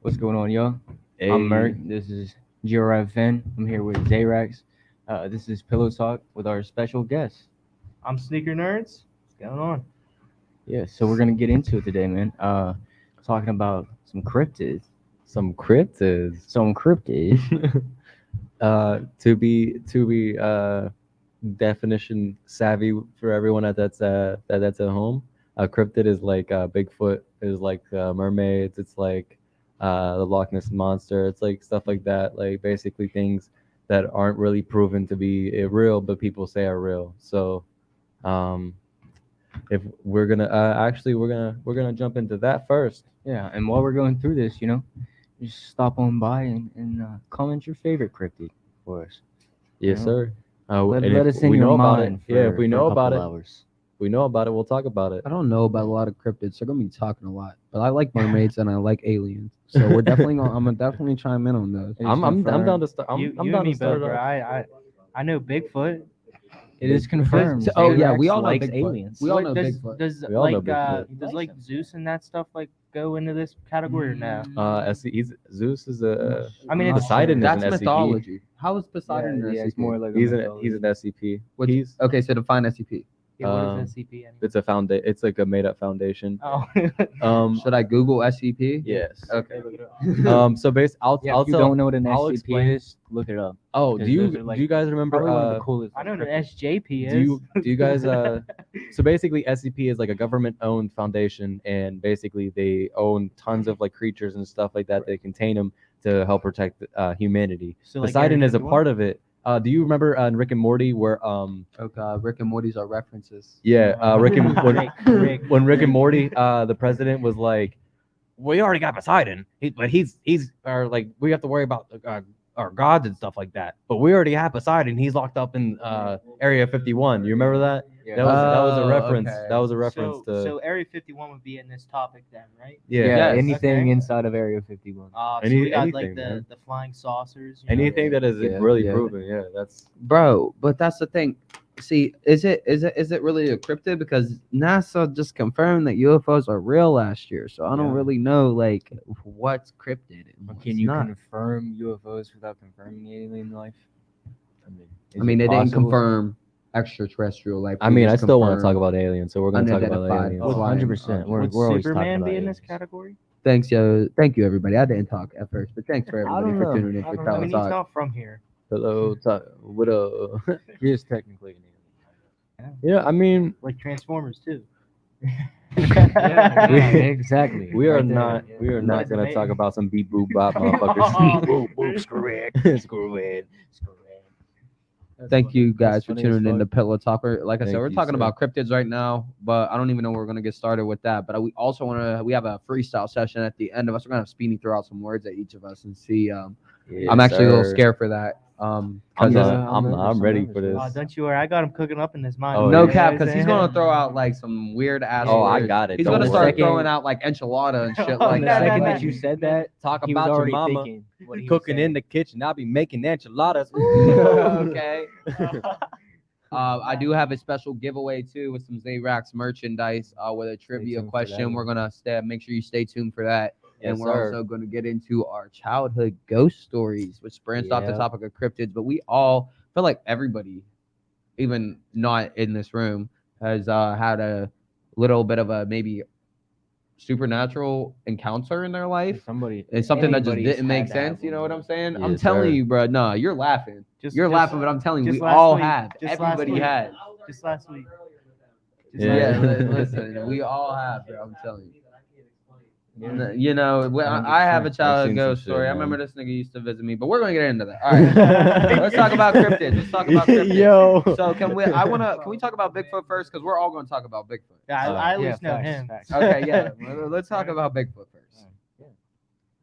What's going on, y'all? Hey. I'm Mert. This is GRFN. I'm here with Zayrax. This is Pillow Talk with our special guest. I'm Sneaker Nerdz. What's going on? Yeah, so we're gonna get into it today, man. Talking about some cryptids. Some cryptids. Some cryptids. To be definition savvy for everyone that's at home. A cryptid is like Bigfoot, is like mermaids. It's like the Loch Ness monster. It's like stuff like that. Like basically things that aren't really proven to be real, but people say are real. So, um, if we're gonna we're gonna jump into that first. Yeah, and while we're going through this, just stop on by and comment your favorite cryptid for us. Yes, know, sir. Let, And let if us in we your know about it, mind yeah, if for we a know about couple it, hours. we'll talk about it. I don't know about a lot of cryptids, so I'm gonna be talking a lot. But I like mermaids and I like aliens, so we're definitely gonna. I'm gonna definitely chime in on those. It is I'm confirmed. down to start. I'm you I'm and down me to start both, it bro. off. I know Bigfoot. It is confirmed. Oh yeah, Zayrax we all know likes Bigfoot. aliens. We all What know does Bigfoot. does We all know like Bigfoot. does like Zeus and that stuff like go into this category or no? Zeus is a. I mean, I'm not Poseidon sure. is That's an SCP. mythology. How is Poseidon Yeah, an it's SCP? more like He's a an SCP. Which- He's okay, so define SCP. Yeah, what um, is SCP anyway? it's a It's like a made up foundation. Oh, Should I Google SCP? Yes. Okay. So I'll Yeah, if you tell. don't know what an I'll SCP explain. is, look it up. Oh, Because those are, like, do you guys remember? Probably one of the coolest. I know what an cryptids. SJP is. Do you guys so basically SCP is like a government owned foundation, and basically they own tons of like creatures and stuff like that. They contain them to help protect humanity. So, like, Poseidon Area is a 51? part of it. Do you remember in Rick and Morty where Oh god, Rick and Morty's are references. Rick and when Rick and Rick. Morty the president was like, we already got Poseidon, but he's or like we have to worry about our gods and stuff like that, but we already have Poseidon. He's locked up in Area 51. You remember that? Yeah. That was a Oh, reference. okay. That was a reference So to Area 51 would be in this topic then, right? yeah. Yes. Anything Okay. inside of Area 51. So we got like Anything, man. the flying saucers. You know? Anything that is Yeah, really yeah. proven. Yeah, that's Bro, but that's the thing. See, is it really a cryptid? Because NASA just confirmed that UFOs are real last year, so I don't Yeah. really know like what's cryptid and what's Can you not. confirm UFOs without confirming alien life? I mean, is they it didn't possible? confirm extraterrestrial life. I they mean, I just still want to talk confirmed about aliens, so we're going to talk about unidentified aliens. Well, flying 100%. objects. We're Would always talking Superman about be in this aliens. category? Thanks, yo. Thank you, everybody. I didn't talk at first, but thanks for I everybody don't for know. tuning in I for don't know. I Tell mean, he's Talk. not from here. Hello, what up? He is technically an alien. Yeah, I mean, Like Transformers too. Yeah, exactly. we are Right there. not Yeah. we are That's not going to amazing. talk about some beep boop bop motherfuckers. Oh. Boop boop screw it. Screw it. That's Thank funny. you guys That's for funny as tuning in to fuck. Pillow Talker. Like I said, Thank we're you, talking sir. about cryptids right now, but I don't even know where we're gonna get started with that. But we also we have a freestyle session at the end of us. We're gonna have Speedy throw out some words at each of us and see. I'm Yes, actually a little sir. scared for that. I'm 'Cause not. it's- I'm ready for this. Oh, don't you worry. I got him cooking up in his mind. Oh, no yeah. cap, because he's gonna throw out like some weird ass. Oh, I words. got it. He's Don't gonna worry. start throwing out like enchilada and shit Oh, like the no, that. second no, that you no. said that, Talk he was about your already mama thinking what he was cooking in saying. the kitchen. I'll be making enchiladas. Okay. I do have a special giveaway too with some Zayrax merchandise with a trivia tuned for question. that we're one. gonna make sure you stay tuned for that. And Yes, we're sir. also gonna get into our childhood ghost stories, which branched off the Yeah. topic of cryptids. But we all feel like everybody, even not in this room, has had a little bit of a maybe supernatural encounter in their life. Somebody, It's something that just anybody's didn't make had to have sense. You one, know what man. I'm saying? I'm Yes, telling sir. you, bro. No, you're laughing. Just- You're just- laughing, but I'm telling you, just we last all week- have. just last Everybody week. had. Just last week. Yeah. Listen, we all have, bro. I'm telling you. Yeah. You know, I have a 100%. childhood seen ghost some shit, story. I man. remember this nigga used to visit me, but we're gonna get into that. All right, let's talk about cryptids. Let's talk about cryptids. Yo. So can we talk about Bigfoot first? Because we're all gonna talk about Bigfoot. Yeah, I at Yeah, least know facts, him. facts. Okay, yeah. Let's talk about Bigfoot first.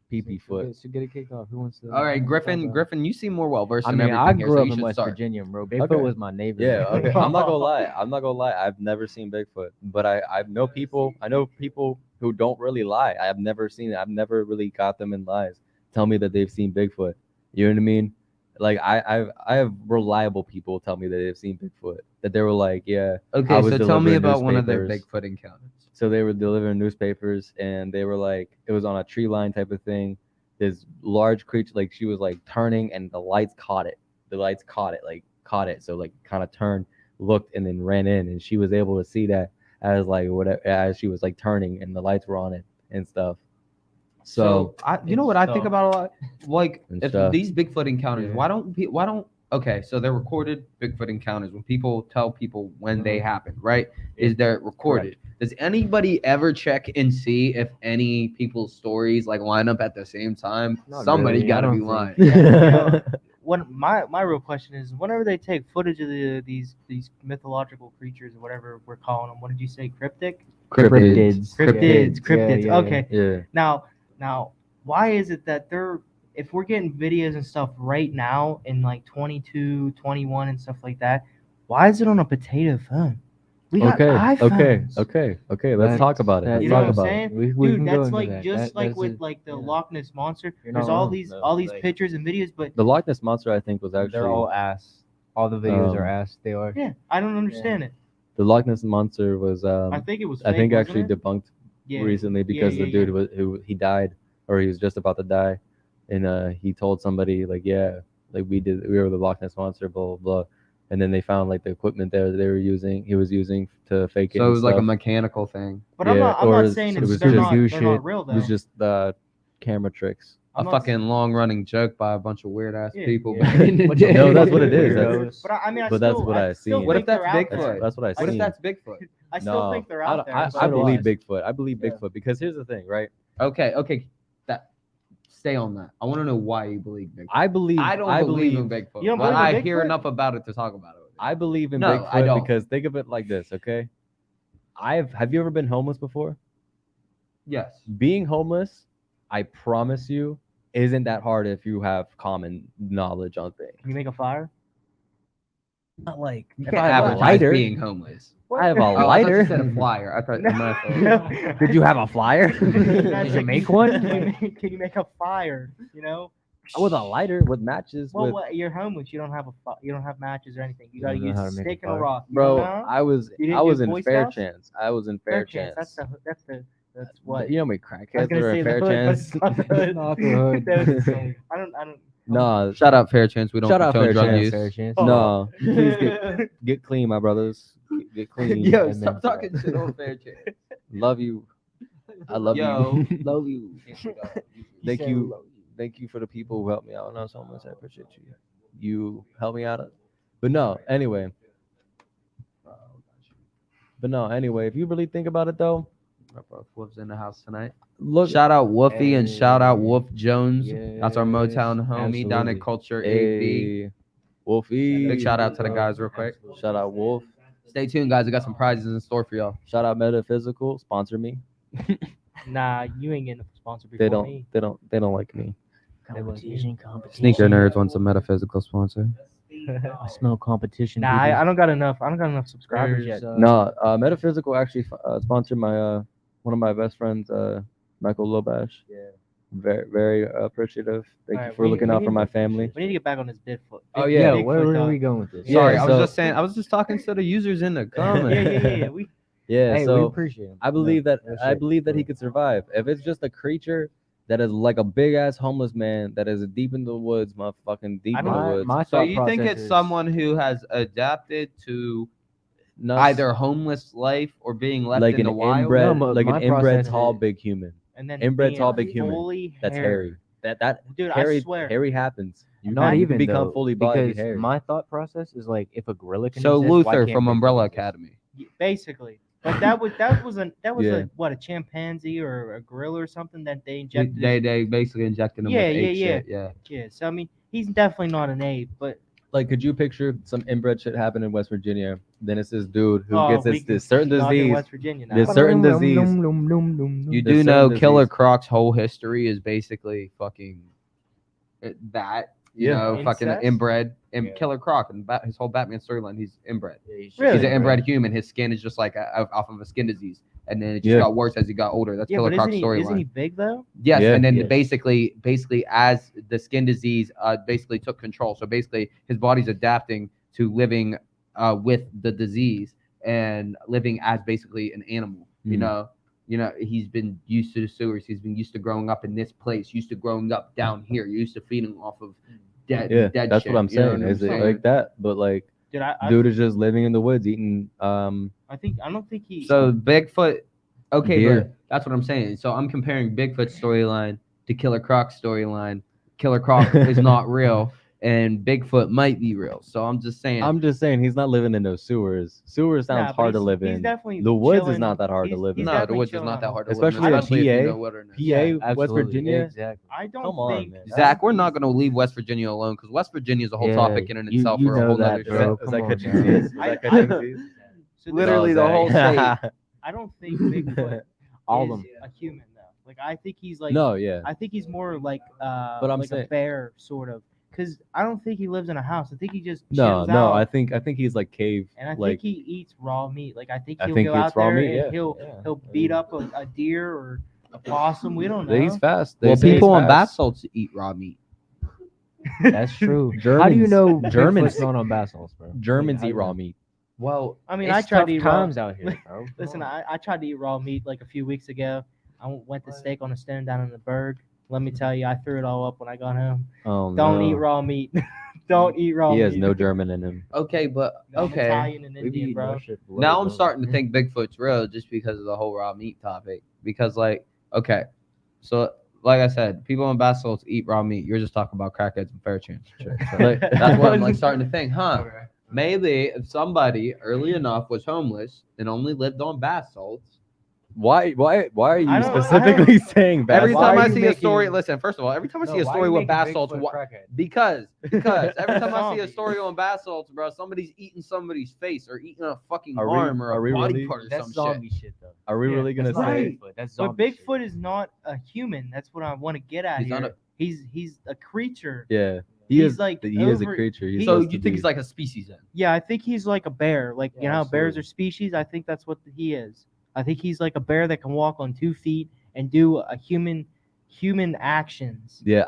Pee-pee foot. So get it kicked off. Who wants to? All right, Griffin. Griffin, you seem more well versed I in mean, everything I here, grew so up you in should West start. Virginia, bro. Bigfoot Okay. was my neighbor. Yeah, bro. okay. I'm not gonna lie. I've never seen Bigfoot, but I know people. I know people who don't really lie. I've never seen it. I've never really got them in lies. Tell me that they've seen Bigfoot. You know what I mean? Like I have reliable people tell me that they've seen Bigfoot. That they were like, yeah. I Okay, was so tell me delivering about one of their newspapers. Bigfoot encounters. So they were delivering newspapers, and they were like, it was on a tree line type of thing, this large creature, like she was like turning, and the lights caught it. The lights caught it, like caught it. So like kind of turned, looked, and then ran in, and she was able to see that as like whatever as she was like turning, and the lights were on it and stuff. So you know what I think So- about a lot? Like And if stuff. these Bigfoot encounters, Yeah. why don't okay, so they're recorded Bigfoot encounters when people tell people when they happen, right? Is they're recorded. Does anybody ever check and see if any people's stories like line up at the same time? Not Somebody really, I gotta be don't lying. Yeah. What my real question is, whenever they take footage of these mythological creatures or whatever we're calling them, what did you say? Cryptic? Cryptids. Cryptids. Yeah. Okay. Yeah. Now, why is it that if we're getting videos and stuff right now in like 22, 21 and stuff like that, why is it on a potato phone? We got iPhones. Okay. Let's talk about it. Let's You know talk what I'm about saying? it. We Dude, can go that's into like that. just like That's with a- like the yeah. Loch Ness monster. You're There's not all wrong, these though. all these Like, pictures and videos, but The Loch Ness monster, I think, was actually they're all ass. All the videos are Um, ass. They are. yeah, I don't understand it. the Loch Ness monster was. I think it was. I Fake, think wasn't actually it? debunked Yeah, recently because yeah, the dude yeah. he died, or he was just about to die, and he told somebody like, yeah, like we were the Loch Ness monster, blah blah blah, and then they found like the equipment there he was using to fake it. So it and was like a stuff. mechanical thing. But Yeah, I'm not or saying it was they're just- not shit. real It though. was just the camera tricks. I'm A not- fucking long running joke by a bunch of weird ass Yeah, people yeah. back in the Bunch of day. No, that's what it is. Weirdos. But I mean, I But still, that's what I I still seen. What think if that's they're out Bigfoot? there. That's what I What if seen. that's Bigfoot? I still think they're out there. I but- believe I. Bigfoot. I believe Yeah. Bigfoot because here's the thing, right? Okay. That stay on that. I want to know why you believe Bigfoot. I believe. I don't believe in Bigfoot. You don't but believe in I hear Bigfoot? enough about it to talk about it. I believe in No, I Bigfoot don't. because think of it like this, okay? Have you ever been homeless before? Yes. Being homeless, I promise you, isn't that hard if you have common knowledge on things. Can you make a fire? Not like you If can't I have a advertise lighter. being homeless. I have a Oh, I thought lighter. you said a flyer. I thought. No. Did you have a flyer? That's Did you like, make one? Can you make a fire? You know. With a lighter, with matches, Well, with what, you're homeless. You don't have you don't have matches or anything. You You gotta don't know use how a to make a stick and a fire? rock. You bro. don't know? I was You didn't I was do in Boy fair Scouts? chance. I was in fair chance. That's what. You know how many I was crackheads gonna are say in fair the hood, but chance? it's not the hood. Not the hood. I don't. No, Shout out Fair Chance. We don't Shout out condone Fair drug Chance. use. Fair chance. no. Please get clean, my brothers. Get clean. Yo, and stop then- talking shit on Fair Chance. Love you. I love Yo, you. love you. Thank you. Thank you for the people who helped me out when I was homeless. I appreciate you. You helped me out. But no, anyway. If you really think about it though, Wolf's in the house tonight. look. Shout out Woofy and shout out Hey. Wolf Jones. That's our Yes, Motown homie down at absolutely. Culture AV. Hey, Wolfie. Big shout out to the guys real quick. Shout out Wolf. Stay tuned, guys. We got some prizes in store for y'all. Shout out Metaphysical. Sponsor me. Nah, you ain't getting a sponsor before They me. don't like me. Competition. Sneaker Nerdz wants a metaphysical sponsor. I smell competition. Nah, people. I don't got enough. I don't got enough subscribers yet. No, Metaphysical actually sponsored my one of my best friends, Michael Lobash. Yeah. Very, very appreciative. Thank you Alright, for we- looking we out need for my to- family. We need to get back on this Bigfoot. Oh, Big- yeah, Bigfoot where are talk. we going with this? Yeah, Sorry, I so- was just saying. I was just talking to the users in the Yeah, comments. yeah. We Yeah, Hey, we so appreciate him. I believe that no I shit. believe that he could survive. If it's just a creature that is like a big ass homeless man that is deep in the woods, motherfucking deep I in the don't- woods. My So thought you think process it's is- someone who has adapted to No, either homeless life or being left like in an the wild? inbred, No, but like an my inbred process tall is- big human. and then Inbred being tall big human. fully That's hairy. hairy. That Dude, hairy, I swear. hairy happens. You Not can even become though, fully body because hairy. my thought process is like if a gorilla can So exist, why Luther can't from Bigfoot Umbrella exist? Academy. Basically, but that was Yeah. a what, a chimpanzee or a gorilla or something that they They, injected. they basically injected him Yeah, with ape yeah, shit. Yeah. Yeah, so I mean, he's definitely not an ape, but Like, could you picture some inbred shit happen in West Virginia? Then it's this dude who oh, gets we this certain not in disease. West Virginia now. This certain disease. You There's do know certain Killer disease. Croc's whole history is basically fucking that. You Yeah. know, fucking Incest? inbred. And Yeah. Killer Croc and his whole Batman storyline, he's inbred. Really? He's an Yeah. inbred human. His skin is just like off of a skin disease, and then it just Yeah. got worse as he got older. That's Yeah, Killer but Croc's isn't he storyline. big though? Yes, Yeah. and then Yeah. basically as the skin disease basically took control. So basically his body's adapting to living with the disease and living as basically an animal. You Mhm. know, You know, he's been used to the sewers. He's been used to growing up in this place. Used to growing up down here. Used to feeding off of dead. That's shit, what I'm you know saying. what I'm Is it saying? like that? But like, Dude, I dude is just living in the woods eating. I don't think he. So Bigfoot, okay, Deer. but that's what I'm saying. So I'm comparing Bigfoot's storyline to Killer Croc's storyline. Killer Croc is not real, and Bigfoot might be real. So I'm just saying. I'm just saying he's not living in those sewers. Sewers sounds but hard to he's- live he's in. definitely The woods is chilling. not that hard to He's- live in. he's no, the definitely woods is chilling not at that home. hard to Especially live in, in especially if you PA. know wilderness. PA, Yeah, West Absolutely, Virginia. exactly. I don't Come on, think man. Zach, we're not going to leave West Virginia alone because West Virginia is a whole Yeah, topic in and you- itself you for a know whole that, nother Is bro. that, show. is Come that on, catching man. Z's? Is I- that catching I- Z's? So Literally the whole Zach. state. I don't think Bigfoot All is of them. a human though. Like I think he's like. No, yeah. I think he's more like I'm like saying- a bear sort of. Because I don't think he lives in a house. I think he just No, chills no. out. I think he's like cave. And I like think he eats raw meat. Like I think I he'll think go he out eats raw there meat, and yeah. he'll beat up a deer or a possum. We don't know. he's fast. They Well, say he's people on bath fast. salts eat raw meat. That's true. How do you Germans- know Germans- Bigfoot's not on bath salts, bro? Germans How eat you raw know? meat. Well, I mean, It's I tried tough to eat raw. times out here, bro. Come Listen, on. I tried to eat raw meat like a few weeks ago. I went to steak on a stone down in the Berg. Let me tell you, I threw it all up when I got home. Oh Don't no. eat raw meat. Don't eat raw He meat. has no German in him. okay, but No, I'm okay. Italian and We be Indian, eating bro. that shit below, Now I'm bro. starting to think Bigfoot's real just because of the whole raw meat topic. Because like, okay, so like I said, people in bath salts eat raw meat. You're just talking about crackheads and fair chance. Shit. So Like, that's what I'm like starting to think, huh? Maybe if somebody early enough was homeless and only lived on bath salts. why are you I don't- specifically saying that? Every Why time are I you see a story, making- listen. First of all, every time I No, see a why story you with making bath Bigfoot salts, a crackhead? because every time I see a Zombie. story on bath salts, bro, somebody's eating somebody's face or eating a fucking Are we- arm or are a we body really- part or That's some zombie shit. shit, though. Are we Yeah, really gonna That's not say? Bigfoot. That's But zombie shit. Bigfoot is not a human. That's what I want to get at He's here. not a- He's a creature. Yeah, He's like he is a over- creature. He's So supposed you to think be- he's like a species then? Yeah, I think he's like a bear. Like you Yeah, know how bears absolutely. are species. I think that's what he is. I think he's like a bear that can walk on 2 feet and do a human actions. Yeah,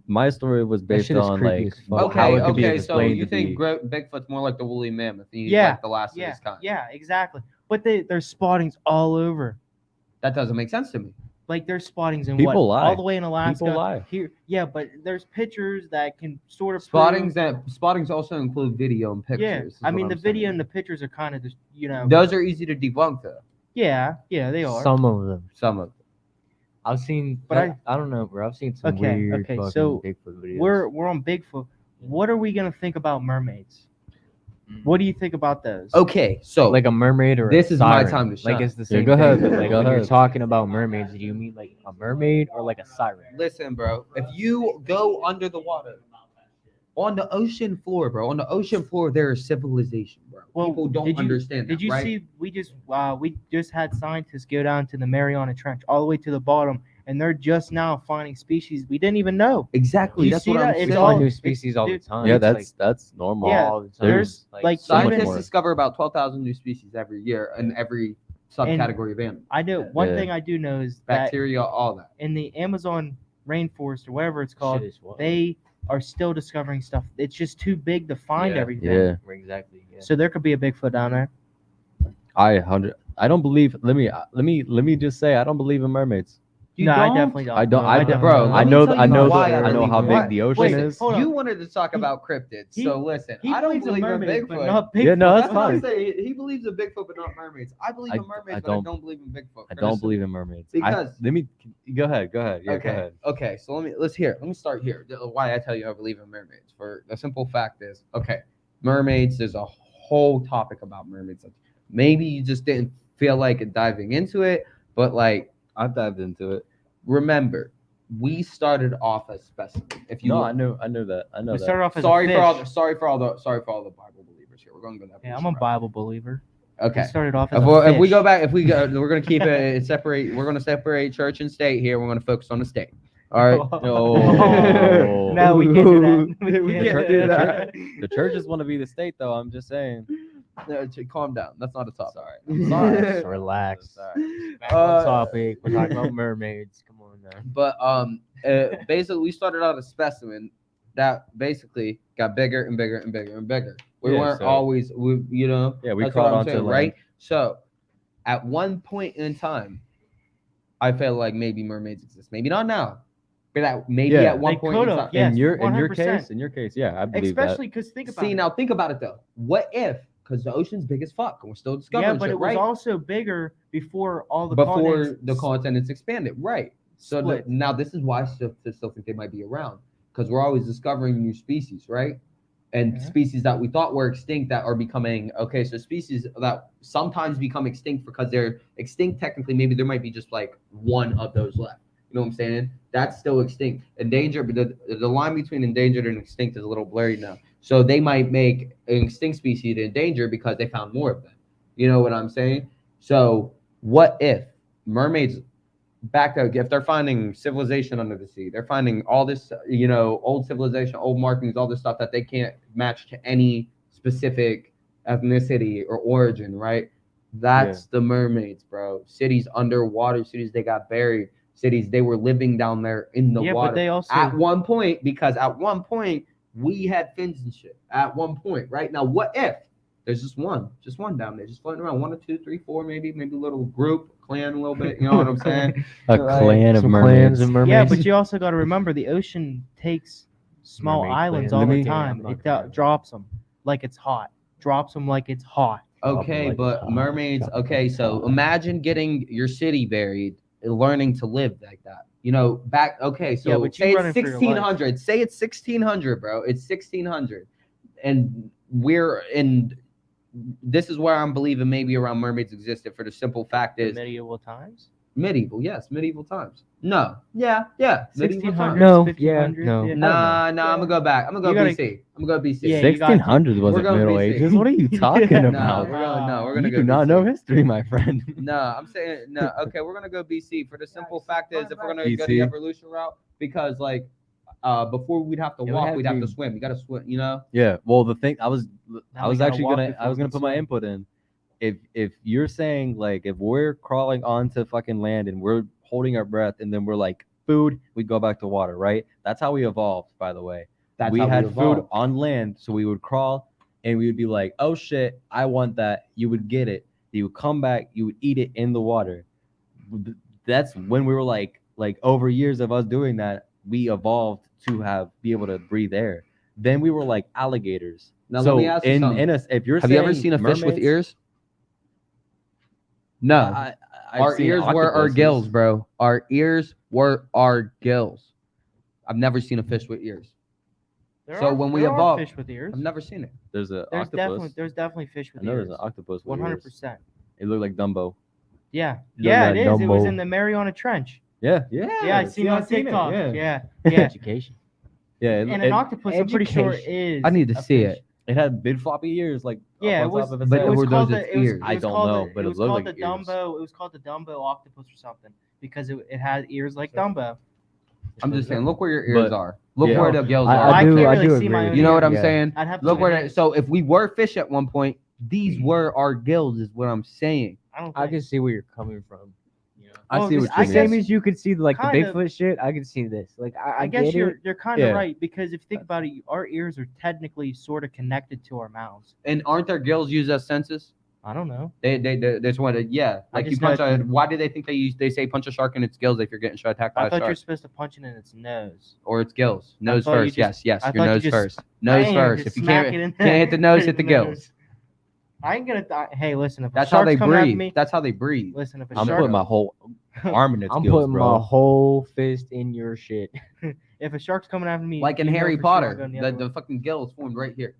my story was based shit is on creepy like as fuck. how Okay, it could be okay. So explained you to think be. Bigfoot's more like the woolly mammoth? And he's Yeah, like the last of Yeah, his kind. yeah, exactly. But there's spottings all over. That doesn't make sense to me. Like there's spottings in People what lie. all the way in Alaska. People lie. Here, yeah, but there's pictures that can sort of Spottings also include video and pictures. Yeah, is I what mean I'm the video saying. and the pictures are kind of just Those are easy to debunk though. yeah, they are. Some of them. Some of them. I've seen, But I don't know, bro. I've seen some Okay, weird okay, fucking so Bigfoot videos. We're on Bigfoot. What are we gonna think about mermaids? What do you think about those? Okay, so like a mermaid or This a is my siren. time to shine. Like it's the Yeah, same go ahead, thing. Like go when you're ahead. talking about mermaids, do you mean like a mermaid or like a siren? listen, bro. If you go under the water, on the ocean floor, bro, on the ocean floor, there is civilization, bro. Well, People don't did you- understand that, Did you right? see? We just had scientists go down to the Mariana Trench, all the way to the bottom, and they're just now finding species we didn't even know. Exactly. You That's see what I'm that? saying. It's We all- find new it's- species all the dude, time. Yeah, It's that's normal. Yeah, all the time. there's, like, so much Scientists more. discover about 12,000 new species every year in every subcategory of animal. I know one Yeah. thing I do know is that Bacteria, all that. in the Amazon rainforest or whatever it's Shit called, is wild. they are still discovering stuff. It's just too big to find Yeah, everything. Yeah, exactly. Yeah. So there could be a Bigfoot down there. I don't believe. Let me just say I don't believe in mermaids. No, I definitely don't. I don't. No, I definitely bro. don't. I Let me know. tell I you know. why I I know believe how in big what- the ocean Wait, is. hold on. You wanted to talk He- about cryptids, he- so listen. He I don't believes in believe in mermaids, but Bigfoot. not Bigfoot. Yeah, no, that's That's what I'm fine. saying. He believes in Bigfoot, but not mermaids. I believe in mermaids, but I don't believe in Bigfoot. I don't believe in mermaids. Because- let me go ahead. Yeah, go Okay. ahead. Okay. So let me start here. Why I tell you I believe in mermaids. For the simple fact is, okay, mermaids. There's a whole topic about mermaids. That maybe you just didn't feel like diving into it, but like I've dived into it. remember, we started off as specimen. If you No, look- I know that. I know We that. started off as sorry a for all fish. the sorry for all the Bible believers here. We're going to go that. Yeah, I'm a Bible believer. Okay. We started off as If we go fish. back, we're gonna keep it separate. We're gonna separate church and state here. We're gonna focus on the state. All right. Oh. No, we can't do that. We We can't can't do do that. The churches want to be the state, though. I'm just saying. No, calm down. That's not a topic. Sorry. I'm sorry. Just relax. Back on topic. We're talking about mermaids. Come on now. But basically, we started out a specimen that basically got bigger and bigger and bigger and bigger. We Yeah, weren't so- always, we Yeah, we that's crawled what I'm onto saying, land. right? So, at one point in time, I feel like maybe mermaids exist. Maybe not now, but maybe Yeah. at one They point in could've, time. yes, in your 100%. case, yeah, I believe Especially because think about See, it. now think about it though. What if? Because the ocean's big as fuck, and we're still discovering Yeah, but shit, it was right? also bigger before all the Before continents the continents expanded, right? So split. now this is why I still think they might be around, because we're always discovering new species, right? And Yeah. species that we thought were extinct that are becoming okay. So species that sometimes become extinct because they're extinct technically. Maybe there might be just like one of those left. You know what I'm saying? That's still extinct. Endangered, but the line between endangered and extinct is a little blurry now. So they might make an extinct species endangered because they found more of them. You know what I'm saying? So what if mermaids back up, if they're finding civilization under the sea, they're finding all this, old civilization, old markings, all this stuff that they can't match to any specific ethnicity or origin, right? That's the mermaids, bro. Cities underwater, cities they got buried, cities they were living down there in the water. But they also at one point, because at one point we had fins and shit. At one point, right? Now, what if there's just one down there, just floating around, 1 or 2, 3, 4, maybe a little group, clan, a little bit. You know what I'm saying? A clan of Some mermaids. clans and mermaids. Yeah, but you also got to remember the ocean takes small Mermaid islands clan. all Let the me- time. Yeah, I'm It not drops them like it's hot. Drops them like it's hot. Okay, like but hot. mermaids. Chocolate Okay, so hot. imagine getting your city buried, learning to live like that. Back. Okay, so Yeah, but you say running it's for your life. 1600. Say it's 1600, bro. It's 1600, and we're in. This is where I'm believing maybe around mermaids existed. For the simple fact The is medieval times. medieval. Yes, medieval times. No. Yeah. Medieval 1600s, times. No, 1500s. yeah, no. Yeah. Nah. Yeah. I'm gonna go back. I'm gonna You go gotta- BC. I'm gonna go BC. Yeah, you got to. 1600s We're wasn't going Middle BC. Ages. What are you talking Yeah. about? We're You gonna go. do not BC. know history, my friend. No, I'm saying no. Okay, we're gonna go BC for the simple fact is if we're gonna go BC. the evolution route, because like before we'd have to It would walk, have we'd to have to be- swim. You gotta swim, Yeah. Well, the thing I was Now we gotta actually walk gonna before we can put my swim. input in. If you're saying like if we're crawling onto fucking land and we're holding our breath and then we're like food, we go back to water, right? That's how we evolved, by the way. That's we how had we food evolved. on land, so we would crawl and we would be like, oh shit, I want that. You would get it. You would come back, you would eat it in the water. That's when we were like over years of us doing that, we evolved to be able to breathe air. Then we were like alligators. Now so let me ask you something. if you're Have you ever saying seen a fish with mermaids, ears? No. I've Our seen ears were our octopuses. gills, bro. Our ears were our gills. I've never seen a fish with ears. When we there are evolved, fish with ears. I've never seen it. There's a There's octopus. definitely fish I with know ears. there's an octopus with 100%. It looked like Dumbo. Yeah. Look Yeah, like it is. It was Dumbo. in the Mariana Trench. Yeah. Yeah, I seen it on TikTok. Yeah. Yeah. Yeah. Education. Yeah. And an octopus, I'm pretty sure education. is. I need to a see fish. it. It had big floppy ears, like Yeah, up it on was. top of its But head. It was were called those the. its It was, ears? it I was don't called know, the, but it it was looked called like the ears. Dumbo. It was called the Dumbo octopus or something because it had ears like Dumbo. I'm just saying, look where your ears But- are. Look yeah. where the gills I are. I do. can't I really do see my agree. own You know what I'm Yeah. saying? I'd have to Look look where. at it. So if we were fish at one point, these were our gills. Is what I'm saying. I don't I think. can see where you're coming from. You know, I Well, see this- what I you guess- mean. same as you could see like the kind of- Bigfoot shit. I can see this. Like I guess get you're it. you're kind of Yeah. right because if you think about it, our ears are technically sort of connected to our mouths. And aren't their gills used as senses? I don't know. That's what. Yeah. I Like you just punch know a. if Why do they think they say punch a shark in its gills if you're getting attacked by I a thought shark? you're supposed to punch it in its nose. Or its gills. Nose thought you first. just- Yes. I Your thought you nose just- first. Nose Bam, first. just If you smack can't it in hit the nose, hit the nose. gills. I ain't gonna. Hey, listen. If That's a how shark's they coming after breathe. me, That's how they breathe. listen. If a I'm shark, putting my whole arm in its I'm gills, putting bro. my whole fist in your shit. if a shark's coming after me, Like in you know Harry for sure I'm Potter, going the the other way. fucking gills formed right here.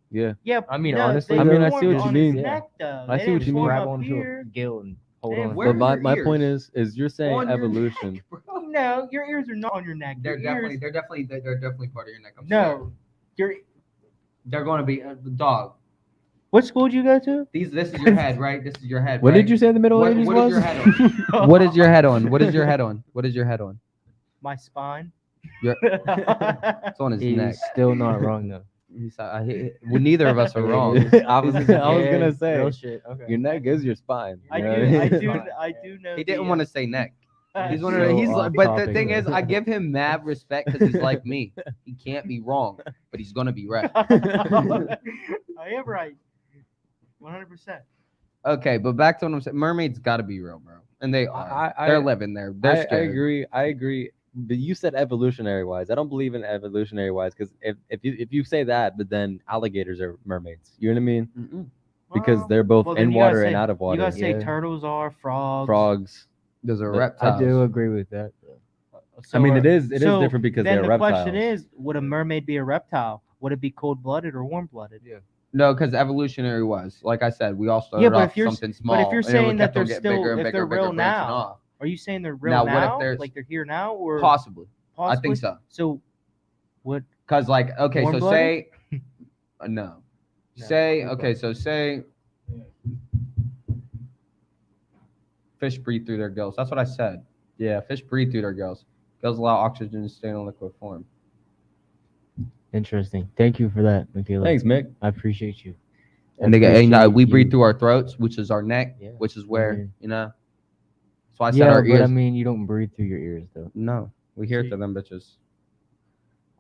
Yeah. Yeah, I mean, no, honestly, they I mean, I formed see what you on his mean. Neck, though. I They see what didn't you mean. form Grab up onto here. a gill and hold Hey, on. where But are my your point ears? is you're saying On your evolution. neck, bro. No, your ears are not on your neck. They're Your definitely, ears, they're definitely, they're definitely part of your neck. I'm sorry. no. Your They're going to be the dog. what school did you go to? This is your head, right? This is your head. What right? did you say the Middle What- Ages what is was? your head on? What is your head on? What is your head on? What is your head on? My spine. Your- It's on his He's neck. still not wrong though. Well, neither of us are wrong. I was gonna say real shit. Okay. your neck is your spine. I you do, know what I I mean? do, Fine. I do know. He didn't want to say neck. He's one of So the, he's like, but the off-topic, thing though. is, I give him mad respect because he's like me. He can't be wrong, but he's gonna be right. I am right. 100%. Okay, but back to what I'm saying. Mermaids got to be real, bro. and they are. They're living there. They're scared. I agree. But you said evolutionary wise. I don't believe in evolutionary wise because if you say that, but then alligators are mermaids. You know what I mean? Mm-mm. Because they're both then in you gotta water say- and out of You water. gotta say Yeah. turtles are frogs. Frogs. Those are But reptiles. I do agree with that. I mean, it is so different because then they're the reptiles. question is, would a mermaid be a reptile? Would it be cold-blooded or warm-blooded? Yeah. No, because evolutionary was like I said, we all started Yeah, but off if you're something small. but if you're and then we saying that kept on they're getting still bigger and if bigger they're and bigger, real branching now, off. are you saying they're real Now, now? what if there's- like they're here now or Possibly. I possibly? think so. So, what? Because like okay, so Warm-blooded? say no. No, Say cold-blooded. okay, so say fish breathe through their gills. That's what I said. Yeah, fish breathe through their gills. Gills allow oxygen to stay in liquid form. Interesting. Thank you for that, Michaela. Thanks, Mick. I appreciate you. And they we breathe through our throats, which is our neck, Yeah. which is where Mhm. you know. So I said Yeah, our but ears. I mean, you don't breathe through your ears though. No, we hear See? through them bitches.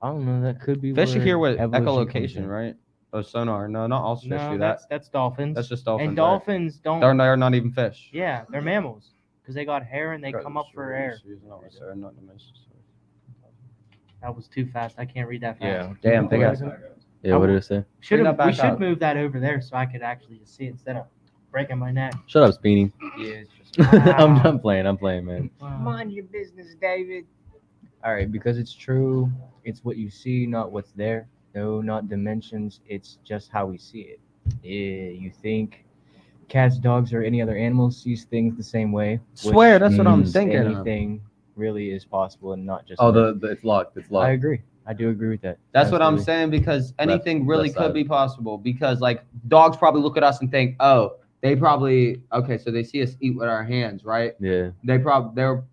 I don't know. That could be. Fish are where here with evolution comes echolocation, in. right? Oh, sonar. No, not all fish No, do that. that's dolphins. That's just dolphins. And right? dolphins don't. They're not even fish. Yeah, they're mammals because they got hair and they come up for air. That was too fast. I can't read that fast. Yeah. Damn, they got. Yeah, what did it say? Should Bring have. that We back should up. move that over there so I could actually just see it instead of breaking my neck. Shut up, Speedy. Yeah, it's just. Wow. I'm playing, man. Mind your business, David. All right, because it's true. It's what you see, not what's there. No, not dimensions. It's just how we see it. Yeah, you think cats, dogs, or any other animal sees things the same way. which Swear, that's what I'm means thinking of. Anything really is possible, and not just. Oh, us. it's locked. It's I locked. agree. I do agree with that. That's what I'm Absolutely. saying because anything really left could side. be possible. Because like dogs probably look at us and think, oh, they probably okay, so they see us eat with our hands, right? Yeah. They're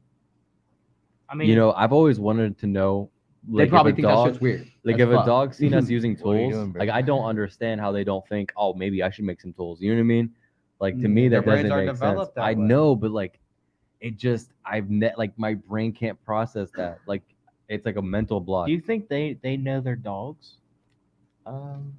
I mean, You know, I've always wanted to know. they Like, probably if a think that dog, shit's weird. like as if a fuck. dog's seen us using What are you tools, doing, bro? like I don't understand how they don't think, oh, maybe I should make some tools. You know what I mean? Like to me, Their that brains doesn't aren't make sense. developed that I way. know, but like, it just like my brain can't process that. Like, it's like a mental block. do you think they know their dogs,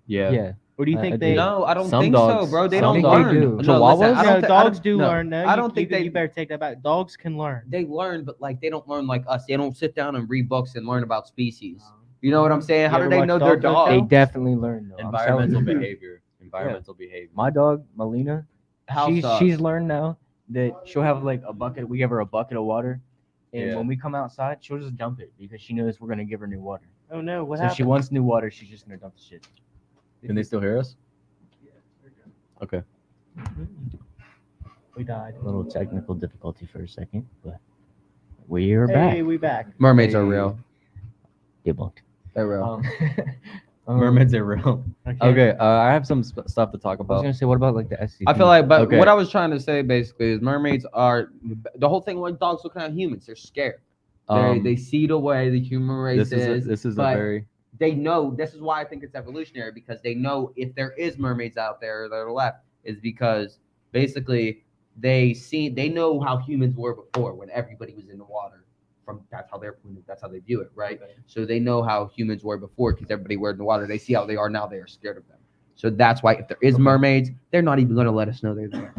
Yeah. Yeah. or do you I think do. they? No, I don't Some think dogs- so, bro. They some don't dogs learn. do. No, Chihuahuas? listen, I don't No, think- dogs I do no, learn. No, I don't think you better take that back. Dogs can learn. they learn, but like they don't learn like us. They don't sit down and read books and learn about species. You know what I'm saying? How You do ever they watch know their Dog dog? They Hotel? definitely learn though. I'm telling Environmental you. behavior. Environmental behavior. My dog, Melina, House dogs. she's learned now that she'll have like a bucket. We give her a bucket of water, and Yeah. when we come outside, she'll just dump it because she knows we're gonna give her new water. Oh no, what So happened? she wants new water. She's just gonna dump the shit. Can they still hear us? Okay. We died. A little technical difficulty for a second, but we are Hey, back. we back. Mermaids are Hey. real. Debunked. They're real. Mermaids are real. Okay. I have some stuff to talk I was about. gonna say, what about like the SCP? I feel like, but Okay. what I was trying to say basically is mermaids are the whole thing. When dogs looking at humans, they're scared. They see the way the human race This is a but very they know. This is why I think it's evolutionary because they know if there is mermaids out there that are left is because basically they know how humans were before when everybody was in the water. That's how they view it, right? Okay. So they know how humans were before because everybody were in the water. They see how they are now. They are scared of them. So that's why if there is mermaids, they're not even going to let us know they're there.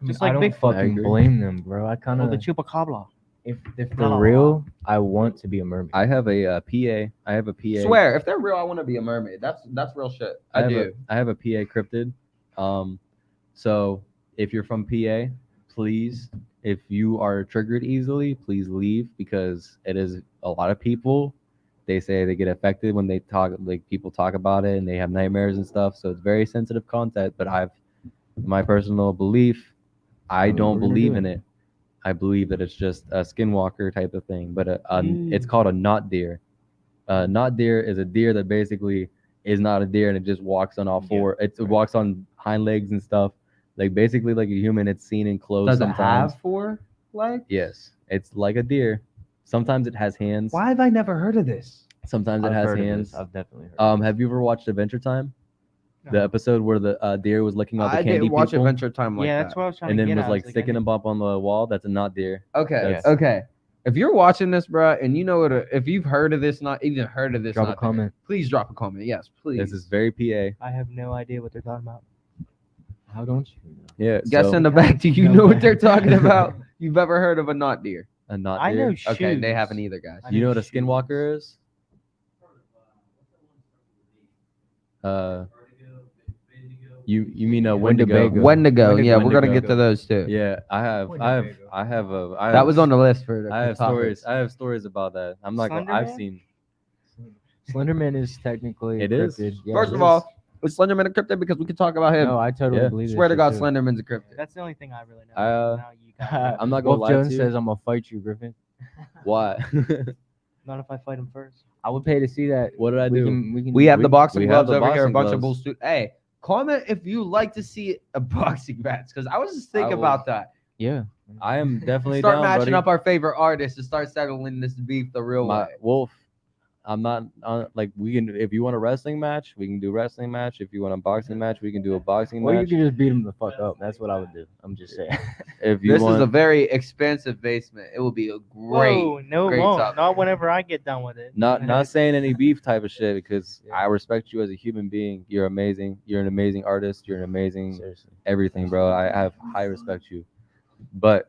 Just I like don't Bigfoot. I fucking agree. blame them, bro. I kind Oh, of the chupacabra. if La, they're la, la. real, I want to be a mermaid. I have a PA. I have a PA. Swear, if they're real, I want to be a mermaid. That's real shit. I do. I have a PA cryptid. So if you're from PA, please, if you are triggered easily, please leave because it is a lot of people. They say they get affected when they talk, like people talk about it and they have nightmares and stuff. So it's very sensitive content. But my personal belief, I don't We're gonna believe do in it. it. I believe that it's just a skinwalker type of thing. But it's called a not deer. Not deer is a deer that basically is not a deer and it just walks on all four. It walks on hind legs and stuff. Like basically like a human. It's seen in clothes Does it sometimes. have 4 legs? Yes, it's like a deer. Sometimes it has hands. Why have I never heard of this? Sometimes it I've has heard of hands. this. I've definitely heard. of Have you ever watched Adventure Time? No. The episode where the deer was licking all the I candy didn't watch people, Adventure Time like Yeah, that. that's what I was trying and to then get was at. I like sticking them up on the wall. That's a not deer. Okay, Yes. okay. If you're watching this, bro, and you know what, if you've heard of this, not even heard of this, Drop a not there, comment. please drop a comment. Yes, please. This is very PA. I have no idea what they're talking about. How don't you? Yeah. Guess so- in the back, do you know what they're talking about? You've ever heard of a not deer? A not I deer. know Okay, they shoes. haven't either, guys. I You know know what a shoes. skinwalker is? Uh, you mean a Wendigo? Winnebago. Wendigo. Yeah, we're gonna Wendigo. get to those too. Yeah, I have That was on the list for the I have topics. stories. I have stories about that. I'm not gonna. I've Slenderman? seen. Slenderman is technically It a is? cryptid. Yeah, First it of is. all, is Slenderman a cryptid? Because we can talk about him. No, I totally Yeah. believe this Swear to shit, God, too. Slenderman's a cryptid. That's the only thing I really know. I, Now you got I'm not gonna Wolf lie Jones to you. says I'm gonna fight you, Griffin. Why? Not if I fight him first. I would pay to see that. What did I do? We have the boxing we gloves have the over here. A boxing bunch of gloves. bullshit. Hey, comment if you like to see a boxing match, because I was just thinking I will. about that. Yeah. I am definitely Start down, matching buddy. up our favorite artists and start settling this beef the real My way. Wolf. I'm not like we can. If you want a wrestling match, we can do wrestling match. If you want a boxing match, we can do a boxing Or you match. can just beat him the fuck up. That's what I would do. I'm just saying. If you This want, is a very expensive basement. It will be a great. Whoa, no, it great won't. topic. Not whenever I get done with it. not saying any beef type of shit because Yeah. I respect you as a human being. You're amazing. You're an amazing artist. You're an amazing Seriously. everything, bro. I have high respect you, but